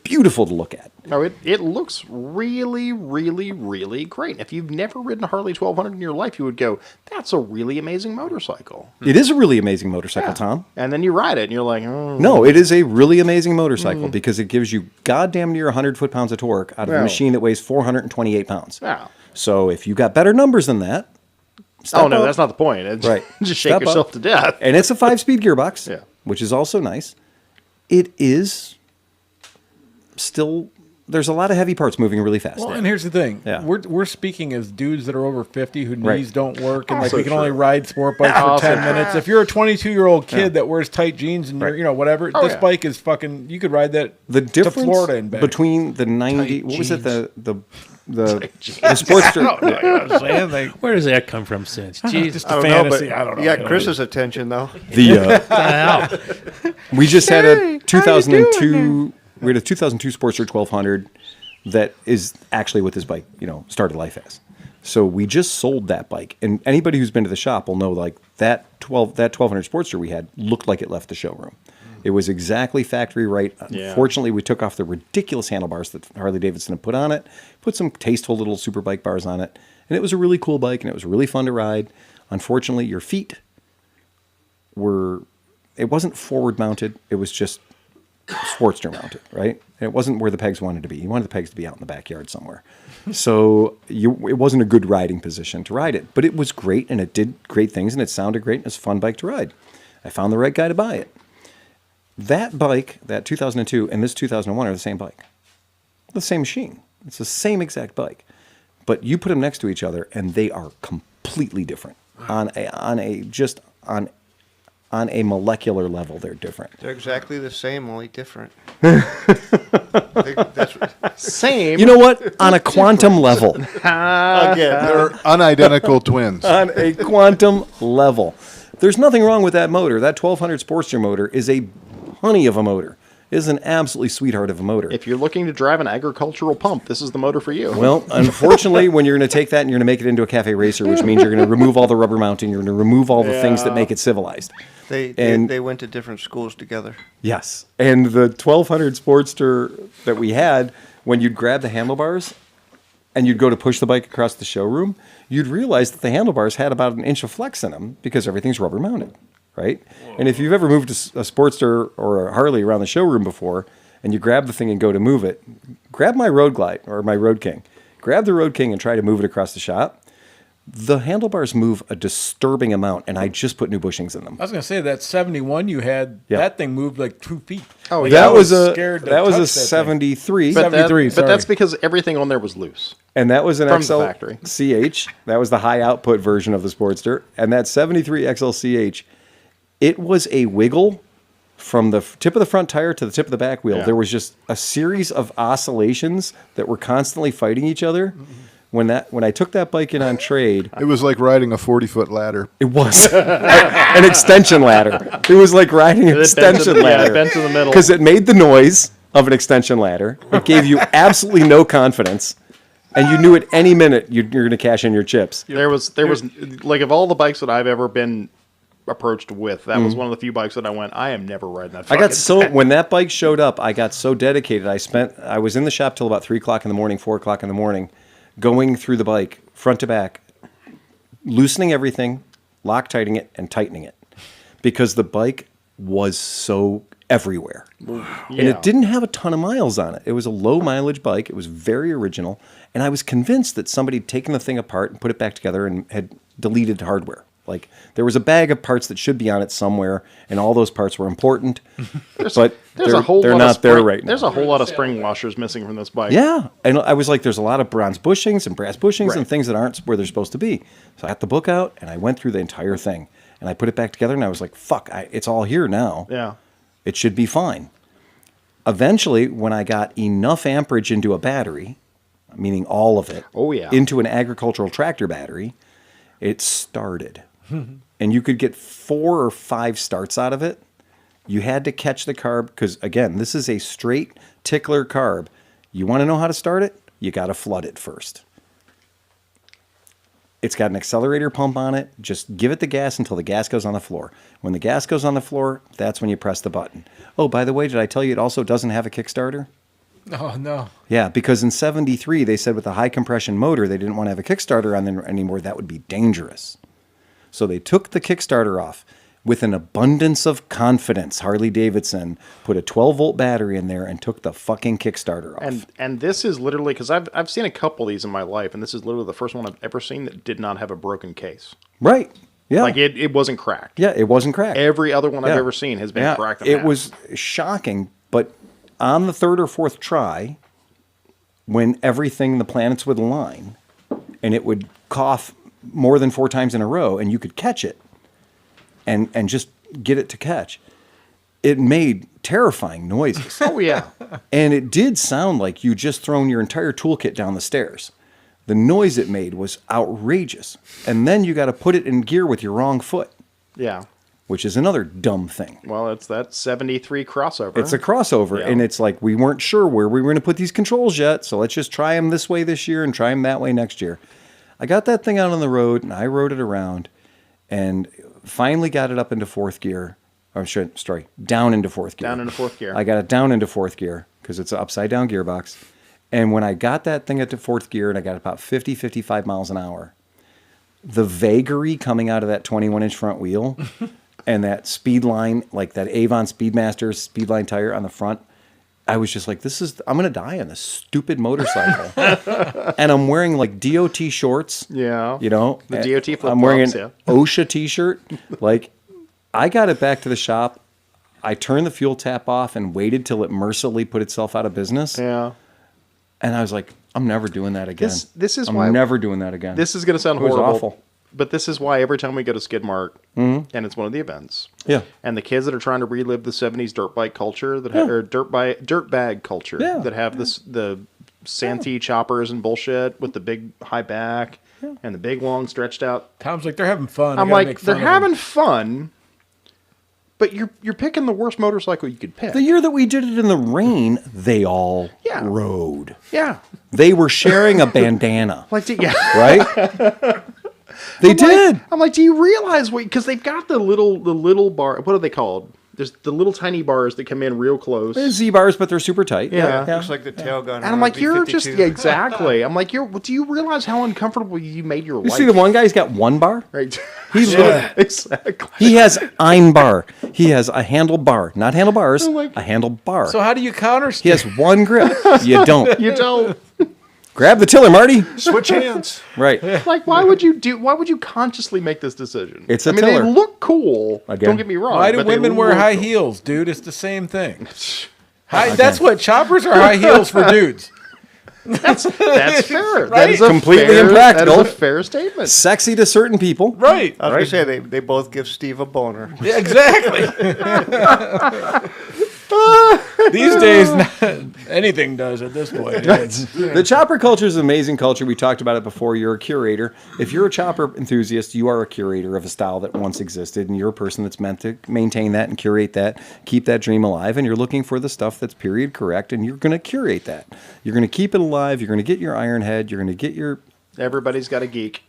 beautiful to look at. No, it looks really, really, really great. If you've never ridden a Harley 1200 in your life, you would go, that's a really amazing motorcycle. It is a really amazing motorcycle, Tom. And then you ride it, and you're like, oh. No, it is a really amazing motorcycle because it gives you goddamn near 100 foot-pounds of torque out of a Wow. machine that weighs 428 pounds. Wow. So if you got better numbers than that, step Oh, no, up. that's not the point. It's Right. just shake Step yourself up. to death. And it's a 5-speed gearbox, Yeah. which is also nice. It is still, there's a lot of heavy parts moving really fast. Well, and here's the thing. Yeah. We're speaking as dudes that are over 50 who Right. knees don't work and Also we can true. only ride sport bikes for Also 10 true. minutes. If you're a 22-year-old kid that wears tight jeans and Right. you're, whatever, Oh, this yeah. bike is fucking, you could ride that The to difference Florida and back. between the 90, what was it, jeans. the Sportster, Where does that come from, Cinch? Jesus. Just I a don't know, fantasy. but I don't know. you got Chris's attention, though. we just had a 2002, we had a 2002 Sportster 1200 that is actually what this bike, started life as. So we just sold that bike, and anybody who's been to the shop will know, like, that 1200 Sportster we had looked like it left the showroom. It was exactly factory right. Yeah. Unfortunately, we took off the ridiculous handlebars that Harley-Davidson had put on it, put some tasteful little super bike bars on it, and it was a really cool bike, and it was really fun to ride. Unfortunately, your feet it wasn't forward mounted, it was just Sportster mounted, right? And it wasn't where the pegs wanted to be. You wanted the pegs to be out in the backyard somewhere. So it wasn't a good riding position to ride it, but it was great, and it did great things, and it sounded great, and it's a fun bike to ride. I found the right guy to buy it. That bike, that 2002 and this 2001 are the same bike. The same machine. It's the same exact bike. But you put them next to each other, and they are completely different. on a molecular level, they're different. They're exactly the same, only different. Same. You know what? On a quantum level. Again, They're unidentical twins. On a quantum level. There's nothing wrong with that motor. That 1200 Sportster motor is a honey of a motor. It is an absolutely sweetheart of a motor. If you're looking to drive an agricultural pump, this is the motor for you. Well, unfortunately, when you're going to take that and you're going to make it into a cafe racer, which means you're going to remove all the rubber mounting, you're going to remove all the things that make it civilized. they went to different schools together. Yes. And the 1200 Sportster that we had, when you'd grab the handlebars and you'd go to push the bike across the showroom, you'd realize that the handlebars had about an inch of flex in them because everything's rubber mounted, right? Whoa. And if you've ever moved a Sportster or a Harley around the showroom before and you grab the thing and go to move it, grab my Road Glide or my Road King. Grab the Road King and try to move it across the shop. The handlebars move a disturbing amount, and I just put new bushings in them. I was going to say, that 71 you had, that thing moved like 2 feet. Oh, like, yeah. That was a that 73. But 73, but that's because everything on there was loose. And that was an From the factory. XLCH. That was the high output version of the Sportster. And that 73 XLCH, it was a wiggle from the tip of the front tire to the tip of the back wheel. Yeah. There was just a series of oscillations that were constantly fighting each other. When I took that bike in on trade, It was like riding a 40-foot ladder. it was an extension ladder. It was like riding an extension ladder. it bent to the middle. Because it made the noise of an extension ladder. It gave you absolutely no confidence. And you knew at any minute you're going to cash in your chips. There was like, of all the bikes that I've ever been approached with, that was one of the few bikes that I went, I am never riding that. I got so, when that bike showed up, I got so dedicated. I was in the shop till about 3 o'clock in the morning, 4 o'clock in the morning, going through the bike, front to back, loosening everything, Loctiting it, and tightening it. Because the bike was so everywhere. And it didn't have a ton of miles on it. It was a low mileage bike. It was very original. And I was convinced that somebody had taken the thing apart and put it back together and had deleted hardware. Like, there was a bag of parts that should be on it somewhere, and all those parts were important. But they're not there right now. There's a whole lot of spring washers missing from this bike. Yeah. And I was like, there's a lot of bronze bushings and brass bushings and things that aren't where they're supposed to be. So I got the book out, and I went through the entire thing. And I put it back together, and I was like, fuck, it's all here now. Yeah. It should be fine. Eventually, when I got enough amperage into a battery, meaning all of it, into an agricultural tractor battery, it started. And you could get 4 or 5 starts out of it. You had to catch the carb because, again, this is a straight tickler carb. You want to know how to start it? You got to flood it first. It's got an accelerator pump on it. Just give it the gas until the gas goes on the floor. When the gas goes on the floor, that's when you press the button. Oh, by the way, did I tell you it also doesn't have a Kickstarter? Oh, no. Yeah, because in 73, they said with the high compression motor, they didn't want to have a Kickstarter on there anymore. That would be dangerous. So they took the Kickstarter off with an abundance of confidence. Harley Davidson put a 12-volt battery in there and took the fucking Kickstarter off. And this is literally, because I've seen a couple of these in my life, and this is literally the first one I've ever seen that did not have a broken case. Right. Yeah. Like it wasn't cracked. Yeah, it wasn't cracked. Every other one I've ever seen has been cracked. It was shocking, but on the 3rd or 4th try, when everything, the planets would align, and it would cough more than 4 times in a row, and you could catch it and just get it to catch. It made terrifying noises. Oh, yeah. And it did sound like you just thrown your entire toolkit down the stairs. The noise it made was outrageous. And then you got to put it in gear with your wrong foot. Yeah. Which is another dumb thing. Well, it's that 73 crossover. It's a crossover, and it's like we weren't sure where we were going to put these controls yet, so let's just try them this way this year and try them that way next year. I got that thing out on the road, and I rode it around, and finally got it up into 4th gear. Down into 4th gear. Down into 4th gear. I got it down into 4th gear because it's an upside-down gearbox. And when I got that thing into 4th gear, and I got about 50, 55 miles an hour, the vagary coming out of that 21-inch front wheel and that speed line, like that Avon Speedmaster Speedline tire on the front, I was just like, I'm going to die on this stupid motorcycle. And I'm wearing like DOT shorts. Yeah. You know? The DOT flip-flops, I'm wearing an OSHA t-shirt. Like, I got it back to the shop. I turned the fuel tap off and waited till it mercifully put itself out of business. Yeah. And I was like, I'm never doing that again. This is why I'm never doing that again. This is going to sound It was horrible. awful. But this is why every time we go to Skidmark, and it's one of the events, and the kids that are trying to relive the '70s dirt bike culture or dirt bag culture that have the Santee choppers and bullshit with the big high back and the big long stretched out. Tom's like, they're having fun. I'm like, they're having fun, but you're picking the worst motorcycle you could pick. The year that we did it in the rain, they all rode. Yeah, they were sharing a bandana. Right? They did. I'm like, do you realize what? Because they've got the little bar. What are they called? There's the little tiny bars that come in real close. They're Z-bars, but they're super tight. Yeah. Looks like the tail gun. And I'm like, you're just exactly. I'm like, do you realize how uncomfortable you made your life? You see the one guy, he's got one bar? Right. Exactly. He has ein bar. He has a handle bar. Not handlebars, a handle bar. So how do you counter? He has one grip. You don't. You don't. Grab the tiller, Marty. Switch hands. Right. Like, why would you consciously make this decision? It's a they tiller. look cool. Again. Don't get me wrong. Why do but they women wear look high cool. heels, dude? It's the same thing. That's what choppers are high heels for dudes. That's fair. Right? That is Completely impractical. That is a fair statement. Sexy to certain people. Right. I was going to say, they both give Steve a boner. Yeah, exactly. These days, anything does at this point. The chopper culture is an amazing culture. We talked about it before. You're a curator. If you're a chopper enthusiast, you are a curator of a style that once existed, and you're a person that's meant to maintain that and curate that, keep that dream alive, and you're looking for the stuff that's period correct, and you're going to curate that. You're going to keep it alive. You're going to get your iron head. You're going to get your... Everybody's got a geek.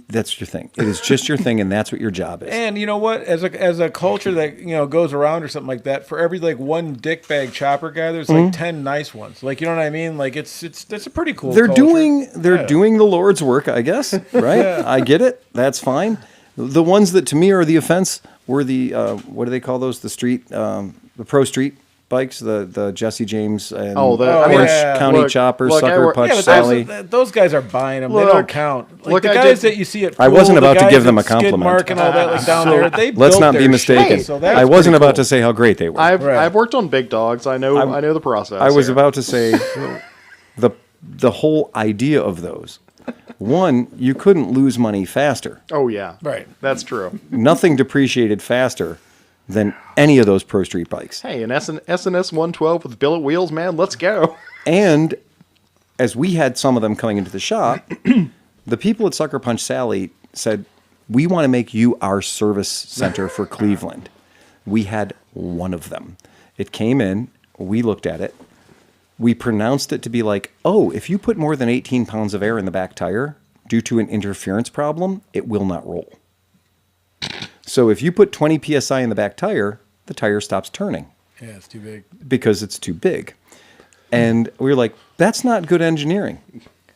That's your thing. It is just your thing, and that's what your job is. And you know what? As a culture that goes around or something like that, for every one dickbag chopper guy, there's 10 nice ones. Like, you know what I mean? Like it's a pretty cool. They're culture. doing the Lord's work, I guess. Right? I get it. That's fine. The ones that to me are the offense were the what do they call those? The street, the pro street bikes, the Jesse James and Orange County choppers, Sucker Punch Sally. Those guys are buying them. They don't count. Like the guys that you see at I wasn't about to give them a compliment. Skidmark and all that, down there. They Let's not be mistaken. Shit, so I wasn't about to say how great they were. I've worked on big dogs. I know the process. I was about to say the whole idea of those. One, you couldn't lose money faster. Oh yeah, right. That's true. Nothing depreciated faster than any of those pro street bikes. Hey, an SNS 112 with billet wheels, man, let's go. And as we had some of them coming into the shop, the people at Sucker Punch Sally said, we want to make you our service center for Cleveland. We had one of them. It came in, we looked at it, we pronounced it to be like, oh, if you put more than 18 pounds of air in the back tire due to an interference problem, it will not roll. So if you put 20 PSI in the back tire, the tire stops turning. Yeah, it's too big. Because it's too big. And we were like, that's not good engineering.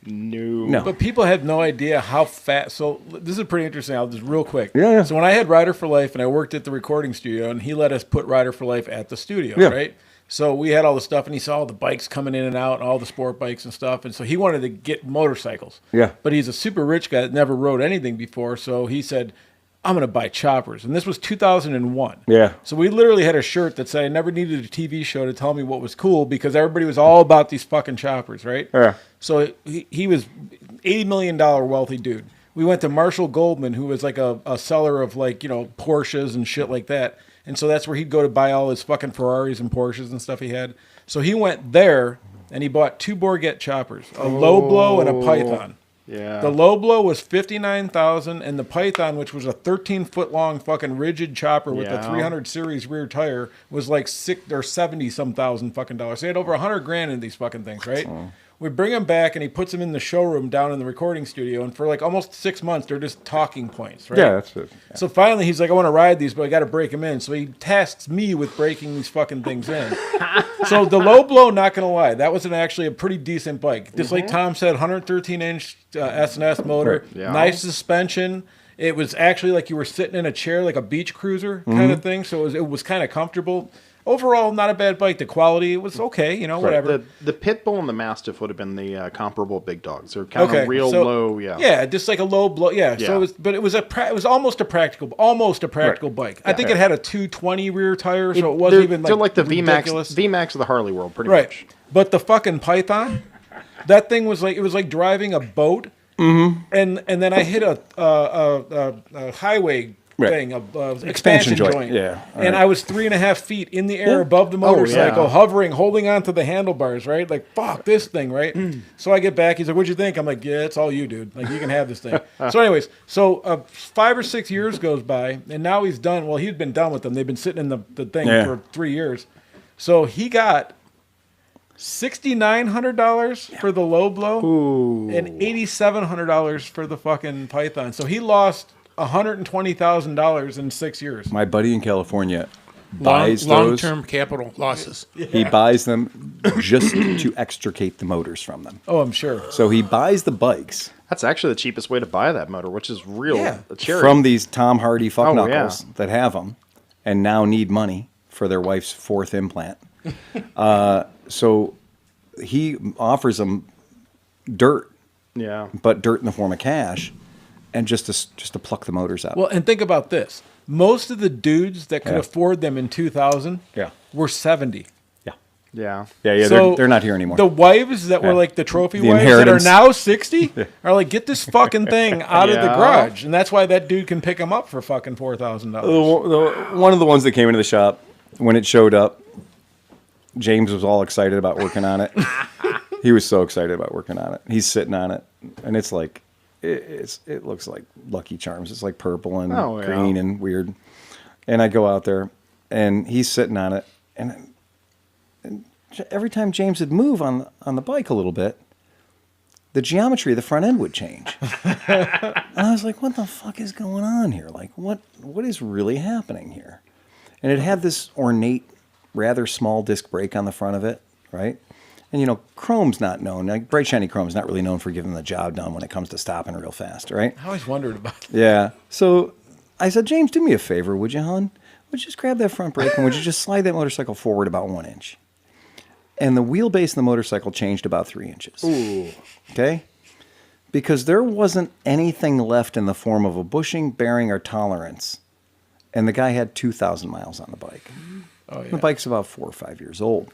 No. But people had no idea how fast. So this is pretty interesting. I'll just real quick. Yeah. So when I had Rider for Life and I worked at the recording studio, and he let us put Rider for Life at the studio, right? So we had all the stuff, and he saw all the bikes coming in and out, and all the sport bikes and stuff. And so he wanted to get motorcycles. Yeah. But he's a super rich guy that never rode anything before. So he said, I'm going to buy choppers. And this was 2001. Yeah. So we literally had a shirt that said I never needed a TV show to tell me what was cool because everybody was all about these fucking choppers, right? Yeah. So he was $80 million wealthy dude. We went to Marshall Goldman, who was like a seller of Porsches and shit like that. And so that's where he'd go to buy all his fucking Ferraris and Porsches and stuff he had. So he went there and he bought 2 Bourget choppers, a low blow and a Python. Yeah. The low blow was $59,000, and the Python, which was a 13-foot long fucking rigid chopper with a 300 series rear tire, was like $60,000 or $70-some thousand fucking dollars. So he had over $100,000 in these fucking things, right? We bring him back, and he puts them in the showroom down in the recording studio, and for like almost 6 months, they're just talking points, right? Yeah, that's it. Yeah. So finally, he's like, I want to ride these, but I got to break them in. So he tasks me with breaking these fucking things in. So the low blow, not going to lie, that was actually a pretty decent bike. Just like Tom said, 113-inch S&S motor, Right. Yeah. nice suspension. It was actually like you were sitting in a chair, like a beach cruiser kind of thing. So it was kind of comfortable. Overall, not a bad bike. The quality, it was okay, whatever. The Pitbull and the Mastiff would have been the comparable big dogs. They're kind of real low, Yeah, just like a low blow. Yeah. So it was almost a practical bike. I think it had a 220 rear tire, so it wasn't even they're like the ridiculous. VMAX of the Harley world, pretty Right. much. But the fucking Python, that thing was like driving a boat and then I hit a highway thing, expansion joint. Yeah. And I was 3.5 feet in the air above the motorcycle, hovering, holding onto the handlebars, right? Like, fuck this thing, right? So I get back. He's like, what'd you think? I'm like, yeah, it's all you, dude. Like, you can have this thing. So anyways, 5 or 6 years goes by, and now he's done. Well, he'd been done with them. They've been sitting in the thing for 3 years. So he got $6,900 for the low blow and $8,700 for the fucking Python. So he lost $120,000 in 6 years. My buddy in California buys long-term capital losses. He buys them just to extricate the motors from them. Oh, I'm sure. So he buys the bikes. That's actually the cheapest way to buy that motor, which is real charity. From these Tom Hardy fuckknuckles that have them and now need money for their wife's 4th implant. So he offers them dirt, but dirt in the form of cash, and just to pluck the motors out. Well, and think about this: most of the dudes that could afford them in 2000, were 70. Yeah. So they're not here anymore. The wives that were like the trophy wives that are now 60 are like, get this fucking thing out of the garage, and that's why that dude can pick them up for fucking $4,000. One of the ones that came into the shop when it showed up, James was all excited about working on it. He was so excited about working on it. He's sitting on it, and it's like it looks like Lucky Charms. It's like purple and green and weird. And I go out there, and he's sitting on it, and every time James would move on the bike a little bit, the geometry of the front end would change. And I was like, what the fuck is going on here? Like, what is really happening here? And it had this ornate, rather small disc brake on the front of it, right? And, chrome's not known. Like, bright, shiny chrome's not really known for getting the job done when it comes to stopping real fast, right? I always wondered about that. Yeah. So I said, James, do me a favor, would you, hon? Would you just grab that front brake and would you just slide that motorcycle forward about 1 inch? And the wheelbase of the motorcycle changed about 3 inches. Ooh. Okay? Because there wasn't anything left in the form of a bushing, bearing, or tolerance. And the guy had 2,000 miles on the bike. Oh, yeah. The bike's about 4 or 5 years old.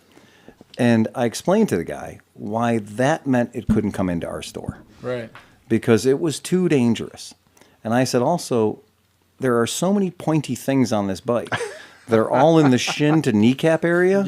And I explained to the guy why that meant it couldn't come into our store. Right. Because it was too dangerous. And I said, also, there are so many pointy things on this bike that are all in the shin to kneecap area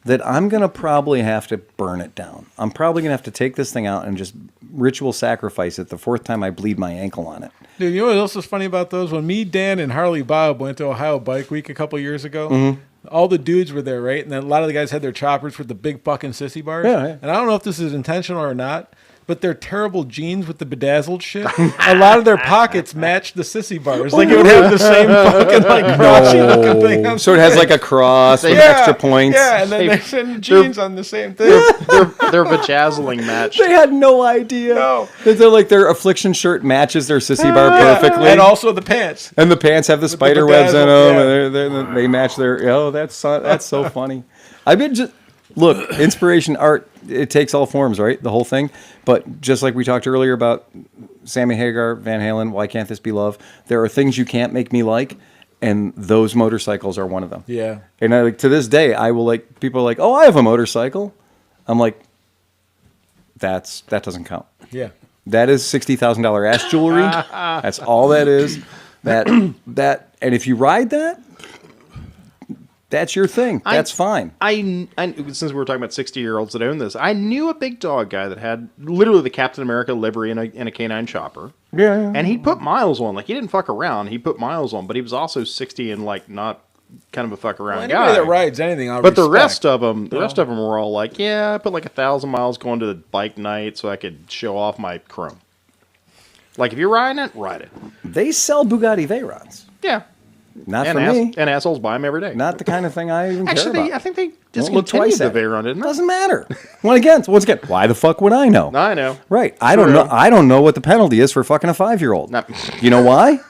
that I'm going to probably have to burn it down. I'm probably going to have to take this thing out and just ritual sacrifice it the 4th time I bleed my ankle on it. Dude, you know what else was funny about those? When me, Dan, and Harley Bob went to Ohio Bike Week a couple years ago, all the dudes were there, right? And then a lot of the guys had their choppers with the big fucking sissy bars. Yeah. And I don't know if this is intentional or not, but their terrible jeans with the bedazzled shit, a lot of their pockets matched the sissy bars. Like, it would have the same fucking, like, crotchy looking thing on. So it has like a cross with extra points. Yeah, and then they're sending jeans on the same thing. They're vajazzling match. They had no idea. No. They're like, their affliction shirt matches their sissy bar perfectly. And also the pants. And the pants have the spider webs in them. And they match their... Oh, that's so funny. I mean, just... Look, inspiration, art, it takes all forms, right? The whole thing. But just like we talked earlier about Sammy Hagar, Van Halen, Why Can't This Be Love? There are things you can't make me like, and those motorcycles are one of them. Yeah. And to this day, I will like, people are like, oh, I have a motorcycle. I'm like, that doesn't count. Yeah. That is $60,000 ass jewelry. That's all that is. And if you ride that, that's your thing. That's fine. I since we were talking about 60-year-olds that own this, I knew a big dog guy that had literally the Captain America livery in a K9 chopper. Yeah. And he'd put miles on. Like, he didn't fuck around. He put miles on, but he was also 60 and, like, not kind of a fuck around guy. Anybody that rides anything, I'll But respect. the rest of them were all like, yeah, I put like 1,000 miles going to the bike night so I could show off my chrome. Like, if you're riding it, ride it. They sell Bugatti Veyrons. Yeah. Not for me. And assholes buy them every day. Not the kind of thing I even care Actually, about. I think they Don't look discontinued twice the at it. Veyron, didn't they? Doesn't matter. Once again, why the fuck would I know? I know. Right. I don't know. I don't know what the penalty is for fucking a 5-year-old. No. You know why?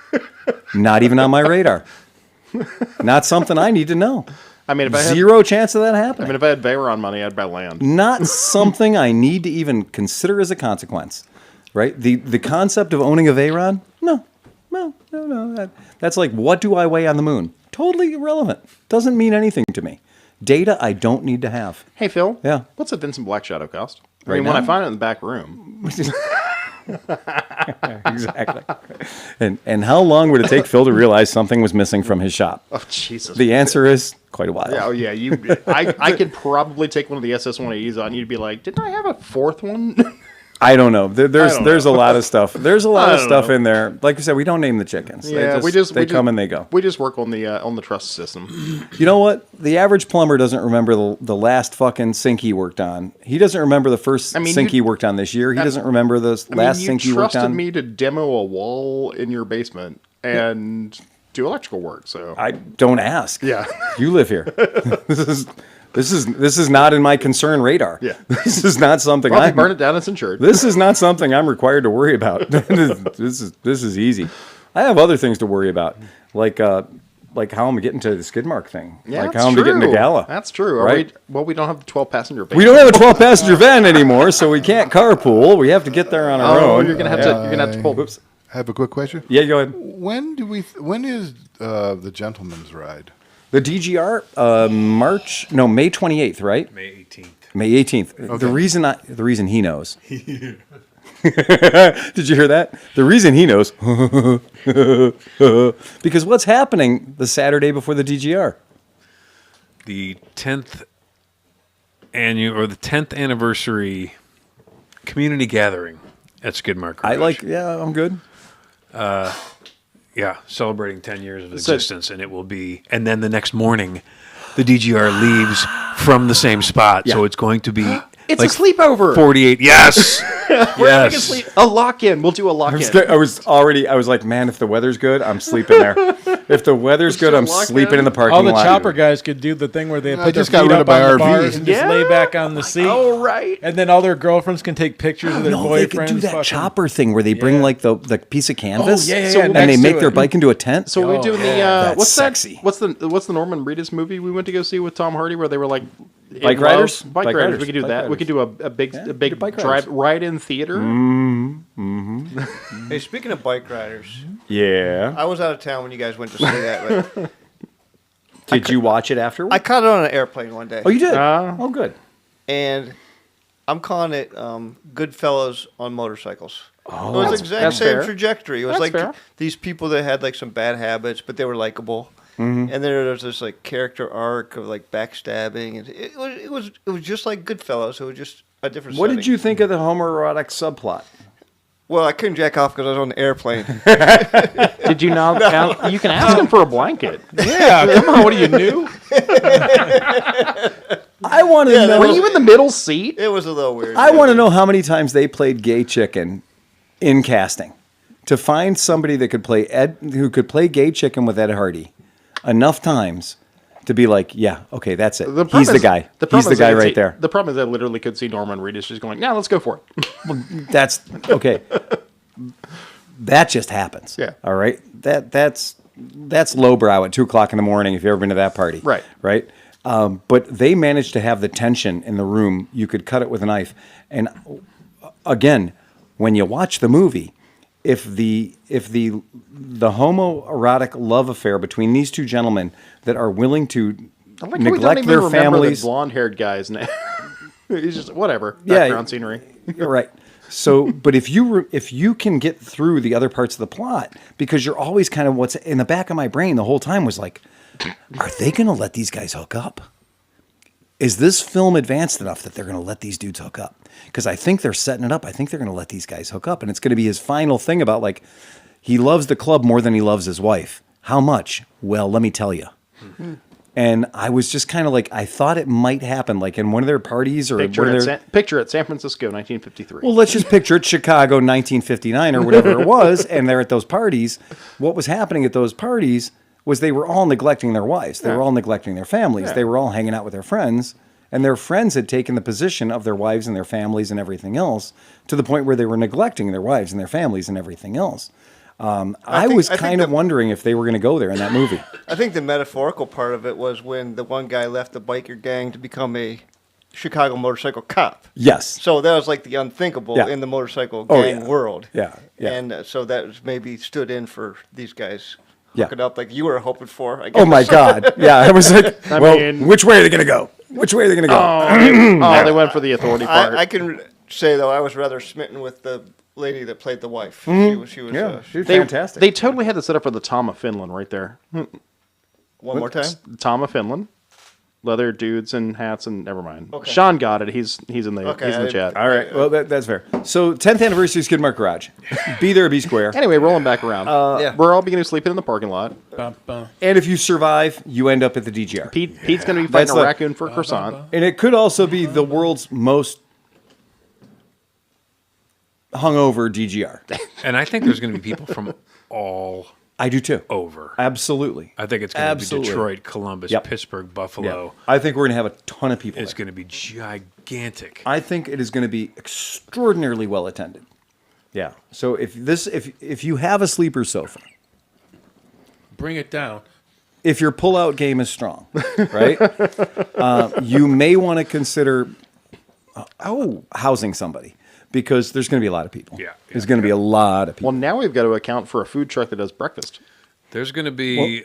Not even on my radar. Not something I need to know. I mean, if I had, Zero chance of that happening. I mean, if I had Veyron money, I'd buy land. Not something I need to even consider as a consequence. Right? The concept of owning a Veyron? No. That's like, what do I weigh on the moon? Totally irrelevant. Doesn't mean anything to me. Data I don't need to have. Hey, Phil. Yeah. What's a Vincent Black Shadow cost? I Right mean, when now? I find it in the back room. Exactly. And how long would it take Phil to realize something was missing from his shop? Oh, Jesus. The answer is quite a while. Yeah, oh, yeah. I could probably take one of the SS180s on. You'd be like, didn't I have a fourth one? I don't know. There's a lot of stuff. There's a lot of don't stuff know. in there. Like I said, we don't name the chickens. Yeah, they come and they go. We just work on the trust system. You know what? The average plumber doesn't remember the last fucking sink he worked on. He doesn't remember the first sink he worked on this year. He doesn't remember the last sink he worked on. You trusted me to demo a wall in your basement and do electrical work. So I don't ask. Yeah. You live here. This is not in my concern radar. Yeah. This is not something well, if you burn it down, it's insured. This is not something I'm required to worry about. This is easy. I have other things to worry about, like how I'm getting to the Skidmark thing. Yeah, like that's how I'm true. getting to Gala. That's true. Right? We don't have the 12-passenger van. We don't have a 12-passenger van anymore, so we can't carpool. We have to get there on our own. You're gonna have to pull. Whoops. I have a quick question. Yeah, go ahead. When is the gentleman's ride? The DGR, May 28th, right? May 18th. May 18th. Okay. The reason he knows. Did you hear that? The reason he knows. Because what's happening the Saturday before the DGR? The 10th anniversary community gathering at Skidmark Garage. I'm good. Yeah, celebrating 10 years of existence, and it will be. And then the next morning, the DGR leaves from the same spot, so it's going to be. It's a sleepover. 48. Yes. Yes. A lock-in. We'll do a lock-in. I was like, man, if the weather's good, I'm sleeping there. If the weather's good, I'm sleeping in the parking All the lot. chopper guys could do the thing where they put their just got feet rid up of my on the RV. bars and just lay back on the seat. Oh, right. And then all their girlfriends can take pictures of their No, boyfriends. they could do that fucking- chopper thing where they bring like the piece of canvas, yeah, So- yeah, and they next make to their it. bike into a tent. So we're doing the That's what's sexy. that? What's the Norman Reedus movie we went to go see with Tom Hardy where they were like in Bike love? riders? Bike Bike riders. riders. We could do Bike that. We riders. could do a big do bike drive riders. ride-in theater. Hey, speaking of bike riders, Yeah. I was out of town when you guys went to see that. But Did you watch it afterwards? I caught it on an airplane one day. Oh, you did? Uh, Oh, good. And I'm calling it Goodfellas on motorcycles. Oh, it was the exact that's same fair. trajectory. It was That's like fair. these people that had like some bad habits, but they were likable. Mm-hmm. And there was this like character arc of like backstabbing, and it was just like Goodfellas. It was just a different. What setting. did you think of the homoerotic subplot? Well, I couldn't jack off because I was on the airplane. Did you not? You can ask him for a blanket. Yeah, come on. What are you new? I want to know. Were you in the middle seat? It was a little weird. I want to know how many times they played gay chicken in casting. To find somebody that could play who could play gay chicken with Ed Hardy enough times to be like, yeah, okay, that's it. He's the guy. He's the guy right there. The problem is I literally could see Norman Reedus just going, "Now let's go for it." That's okay. That just happens. Yeah. All right. That's lowbrow at 2:00 in the morning. If you've ever been to that party. Right. Right. But they managed to have the tension in the room. You could cut it with a knife. And again, when you watch the movie, if the homoerotic love affair between these two gentlemen that are willing to I like how we don't neglect even their remember families, the blonde-haired guy's name. He's just whatever. Yeah, Background scenery. You're right. So, but if you can get through the other parts of the plot, because you're always kind of what's in the back of my brain the whole time was like, are they going to let these guys hook up? Is this film advanced enough that they're going to let these dudes hook up? Because I think they're setting it up. I think they're going to let these guys hook up, and it's going to be his final thing about like he loves the club more than he loves his wife. How much? Well, let me tell you. And I was just kind of like, I thought it might happen, like in one of their parties or Picture one of at, their. picture at San Francisco, 1953. Well, let's just picture it, Chicago, 1959 or whatever it was, and they're at those parties. What was happening at those parties was they were all neglecting their wives. They were all neglecting their families. They were all hanging out with their friends, and their friends had taken the position of their wives and their families and everything else to the point where they were neglecting their wives and their families and everything else. I was kind of wondering if they were going to go there in that movie. I think the metaphorical part of it was when the one guy left the biker gang to become a Chicago motorcycle cop. Yes. So that was like the unthinkable in the motorcycle gang world. Yeah. Yeah. And so that was maybe stood in for these guys Yeah. hooking up like you were hoping for, I guess. Oh my God. Yeah. I was like, well, mean- which way are they going to go? Which way are they going to go? they went for the authority part. I can say, though, I was rather smitten with the lady that played the wife. She was Yeah, she's They, fantastic. They totally had to set up for the Tom of Finland right there. one more time. Tom of Finland. Leather dudes and hats and never mind. Okay. Sean got it. He's in the Okay, he's in the chat. All right, well, that's fair. So, 10th anniversary Skidmark Garage. Be there, be square. Anyway, rolling back around. Yeah. We're all beginning to sleep in the parking lot. Bum, bum. And if you survive, you end up at the DGR. Pete's going to be That's fighting a like- raccoon for a croissant. And it could also be the world's most hungover DGR. And I think there's going to be people from all I do too. over. Absolutely. I think it's going to be Absolutely. Detroit, Columbus, Yep. Pittsburgh, Yeah. Buffalo. I think we're going to have a ton of people. It's there. going to be gigantic. I think it is going to be extraordinarily well attended. Yeah. So if you have a sleeper sofa, Bring it down. if your pull-out game is strong, right, you may want to consider housing somebody because there's going to be a lot of people. Yeah, There's going to be a lot of people. Well, now we've got to account for a food truck that does breakfast. There's going to be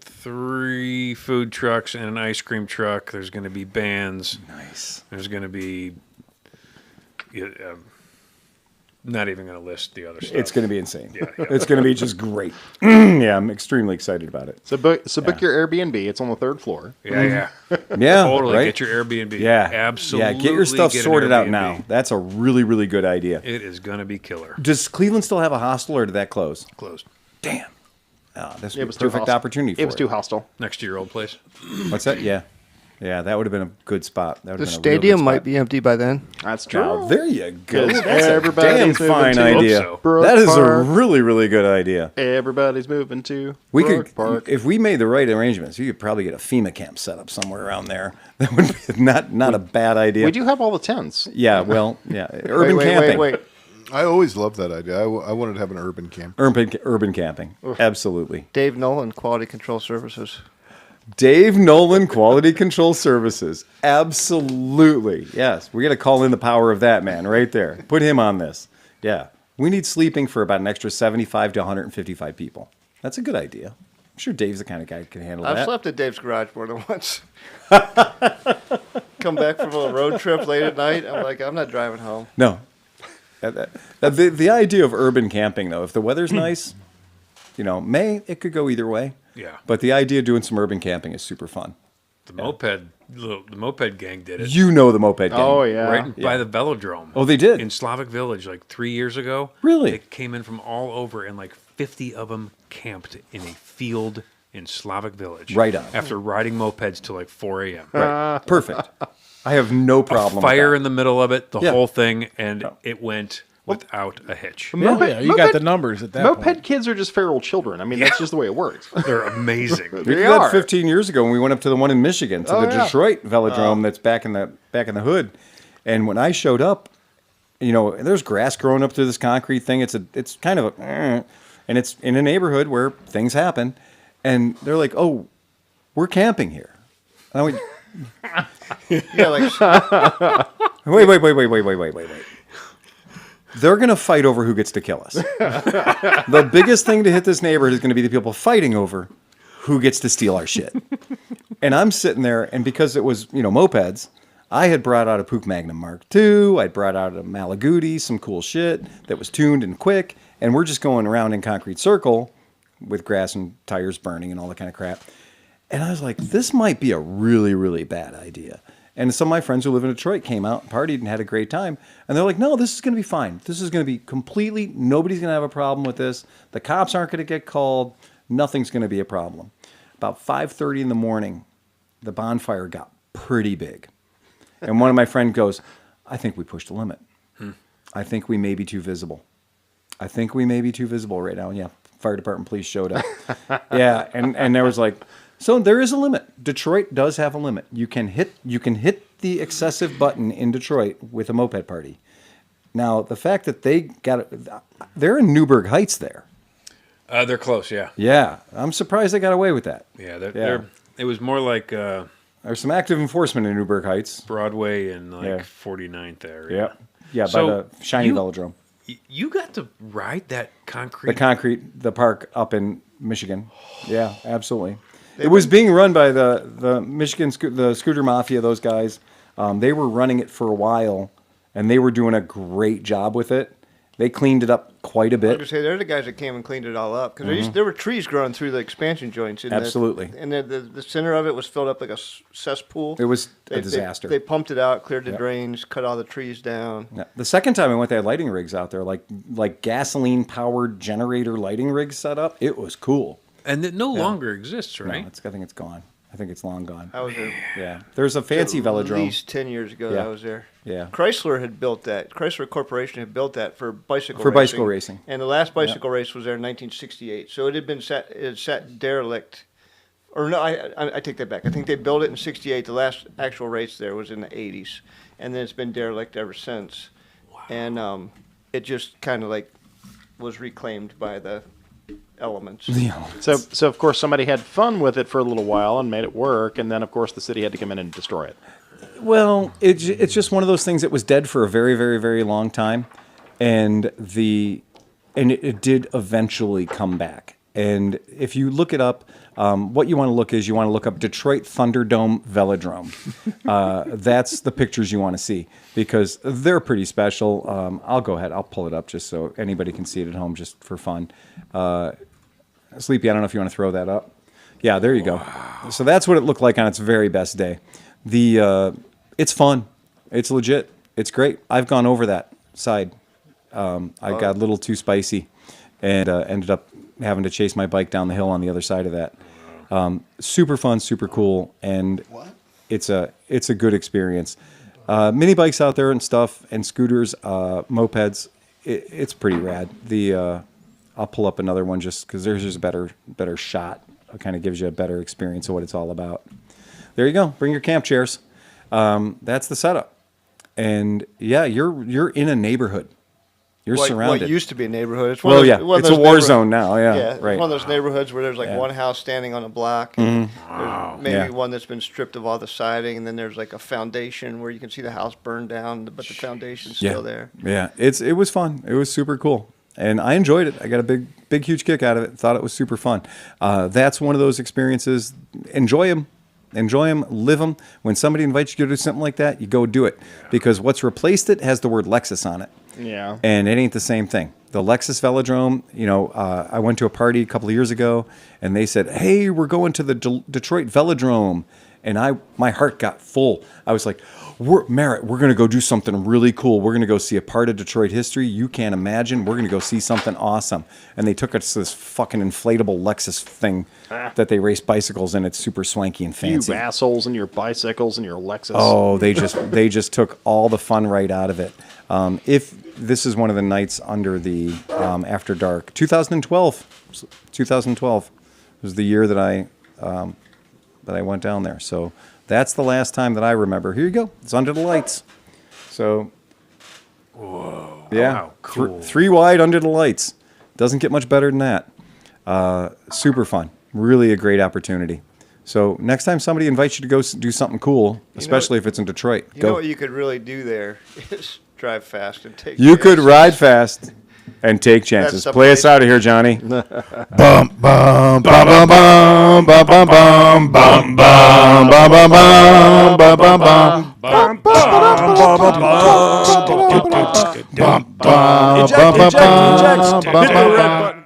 3 food trucks and an ice cream truck. There's going to be bands. Nice. There's going to be... not even going to list the other stuff. It's going to be insane. Yeah. It's going to be just great. Yeah, I'm extremely excited about it. So book your Airbnb. It's on the 3rd floor. Yeah. Yeah, Totally. right? Get your Airbnb. Yeah, Absolutely. Yeah, get your stuff get an sorted out Airbnb. now. That's a really, really good idea. It is going to be killer. Does Cleveland still have a hostel, or did that close? Closed. Damn. Oh, this It was was a too perfect hostile. opportunity for It was too hostile. Next to your old place. What's that? Yeah. Yeah, that would have been a good spot. That would The have been a real good stadium might spot. be empty by then. That's true. Oh, there you go. Because That's a damn everybody's moving fine to idea. Hope so. That is a Brook Park. really, really good idea. Everybody's moving to We Brook could, Park. if we made the right arrangements, you could probably get a FEMA camp set up somewhere around there. That would be not a bad idea. We do have all the tents. Yeah, well, yeah, urban camping. Wait. I always loved that idea. I wanted to have an urban camp. Urban camping. Absolutely. Dave Nolan, Quality Control Services. Dave Nolan, Quality Control Services. Absolutely. Yes. We got to call in the power of that man right there. Put him on this. Yeah. We need sleeping for about an extra 75 to 155 people. That's a good idea. I'm sure Dave's the kind of guy who can handle I've that. slept at Dave's garage more than once. Come back from a road trip late at night. I'm like, I'm not driving home. No. The idea of urban camping, though, if the weather's nice, it could go either way. Yeah. But the idea of doing some urban camping is super fun. The moped gang did it. You know the moped gang. Oh, yeah. Right by the velodrome. Oh, they did? In Slavic Village like 3 years ago. Really? They came in from all over and like 50 of them camped in a field in Slavic Village. Right on. After riding mopeds till like 4 a.m. Right. Perfect. I have no problem Fire with in the middle of it, the Yeah. whole thing, and it went without a hitch. Oh, yeah, you got the numbers at that Moped point. kids are just feral children. I mean, that's just the way it works. They're amazing. We They did that are. 15 years ago when we went up to the one in Michigan, to the yeah. Detroit velodrome that's back in the hood. And when I showed up, there's grass growing up through this concrete thing. It's kind of and it's in a neighborhood where things happen. And they're like, "Oh, we're camping here." And I went, Yeah, like Wait. They're going to fight over who gets to kill us. The biggest thing to hit this neighborhood is going to be the people fighting over who gets to steal our shit. And I'm sitting there, and because it was, mopeds, I had brought out a Puch Magnum Mark II. I brought out a Malaguti, some cool shit that was tuned and quick. And we're just going around in concrete circle with grass and tires burning and all that kind of crap. And I was like, this might be a really, really bad idea. And some of my friends who live in Detroit came out and partied and had a great time. And they're like, no, this is going to be fine. This is going to be nobody's going to have a problem with this. The cops aren't going to get called. Nothing's going to be a problem. About 5:30 in the morning, the bonfire got pretty big. And one of my friends goes, I think we pushed the limit. I think we may be too visible. Right now. And yeah, fire department police showed up. Yeah, and there was like... So there is a limit. Detroit does have a limit. You can hit the excessive button in Detroit with a moped party. Now, the fact that they're in Newburgh Heights there. They're close, yeah. Yeah, I'm surprised they got away with that. Yeah, it was more like There's some active enforcement in Newburgh Heights. Broadway and like Yeah. 49th area. Yeah, So by the shiny you- velodrome. You got to ride that concrete. The park up in Michigan. Yeah, absolutely. It was being run by the Michigan the scooter mafia. Those guys, they were running it for a while, and they were doing a great job with it. They cleaned it up quite a I was bit. gonna say they're the guys that came and cleaned it all up because there were trees growing through the expansion joints. In Absolutely. and the center of it was filled up like a cesspool. It was a disaster. They pumped it out, cleared the drains, cut all the trees down. Yeah. The second time I went, they had lighting rigs out there, like gasoline-powered generator lighting rigs set up. It was cool. And it no longer exists, right? No, I think it's gone. I think it's long gone. I was there Yeah. There's a fancy at velodrome. least 10 years ago. Yeah. I was there. Yeah. Chrysler had built that. Chrysler Corporation had built that for bicycle racing. And the last bicycle race was there in 1968. So it had been sat derelict. Or no, I take that back. I think they built it in 68. The last actual race there was in the 80s. And then it's been derelict ever since. Wow. And it just kind of like was reclaimed by the elements. Yeah. So of course somebody had fun with it for a little while and made it work, and then of course the city had to come in and destroy it. Well, it's just one of those things that was dead for a very, very, very long time, and it did eventually come back. And if you look it up, what you want to look up Detroit Thunderdome Velodrome. That's the pictures you want to see because they're pretty special. I'll go ahead. I'll pull it up just so anybody can see it at home just for fun. Sleepy, I don't know if you want to throw that up. Yeah, there you go. So that's what it looked like on its very best day. It's fun. It's legit. It's great. I've gone over that side. I got a little too spicy and ended up having to chase my bike down the hill on the other side of that. Super fun, super cool, and it's a good experience. Mini bikes out there and stuff, and scooters, mopeds. It's pretty rad. I'll pull up another one just because there's just a better shot. It kind of gives you a better experience of what it's all about. There you go. Bring your camp chairs. That's the setup, and yeah, you're in a neighborhood. You're surrounded. What used to be a neighborhood. It's it's a war zone now. Yeah, right. It's one of those neighborhoods where there's like one house standing on a block. And there's maybe one that's been stripped of all the siding, and then there's like a foundation where you can see the house burned down, but the foundation's still there. Yeah, it was fun. It was super cool, and I enjoyed it. I got a big, huge kick out of it. Thought it was super fun. That's one of those experiences. Enjoy them, live them. When somebody invites you to do something like that, you go do it because what's replaced it has the word Lexus on it. Yeah. And it ain't the same thing. The Lexus Velodrome, I went to a party a couple of years ago, and they said, hey, we're going to the Detroit Velodrome. And my heart got full. I was like, Merritt, we're going to go do something really cool. We're going to go see a part of Detroit history you can't imagine. We're going to go see something awesome. And they took us to this fucking inflatable Lexus thing that they race bicycles in. It's super swanky and fancy. You assholes and your bicycles and your Lexus. Oh, they just took all the fun right out of it. If this is one of the nights under the After Dark, 2012 was the year that I went down there. So that's the last time that I remember. Here you go. It's under the lights. So, whoa, yeah, wow, cool. Three wide under the lights. Doesn't get much better than that. Super fun. Really a great opportunity. So next time somebody invites you to go do something cool, especially if it's in Detroit, you go. know what you could really do there is drive fast and take. You could ride fast and take chances. Play us out of here, Johnny. Bum bum bum bum bum bum bum bum bum bum bum bum bum bum bum bum bum.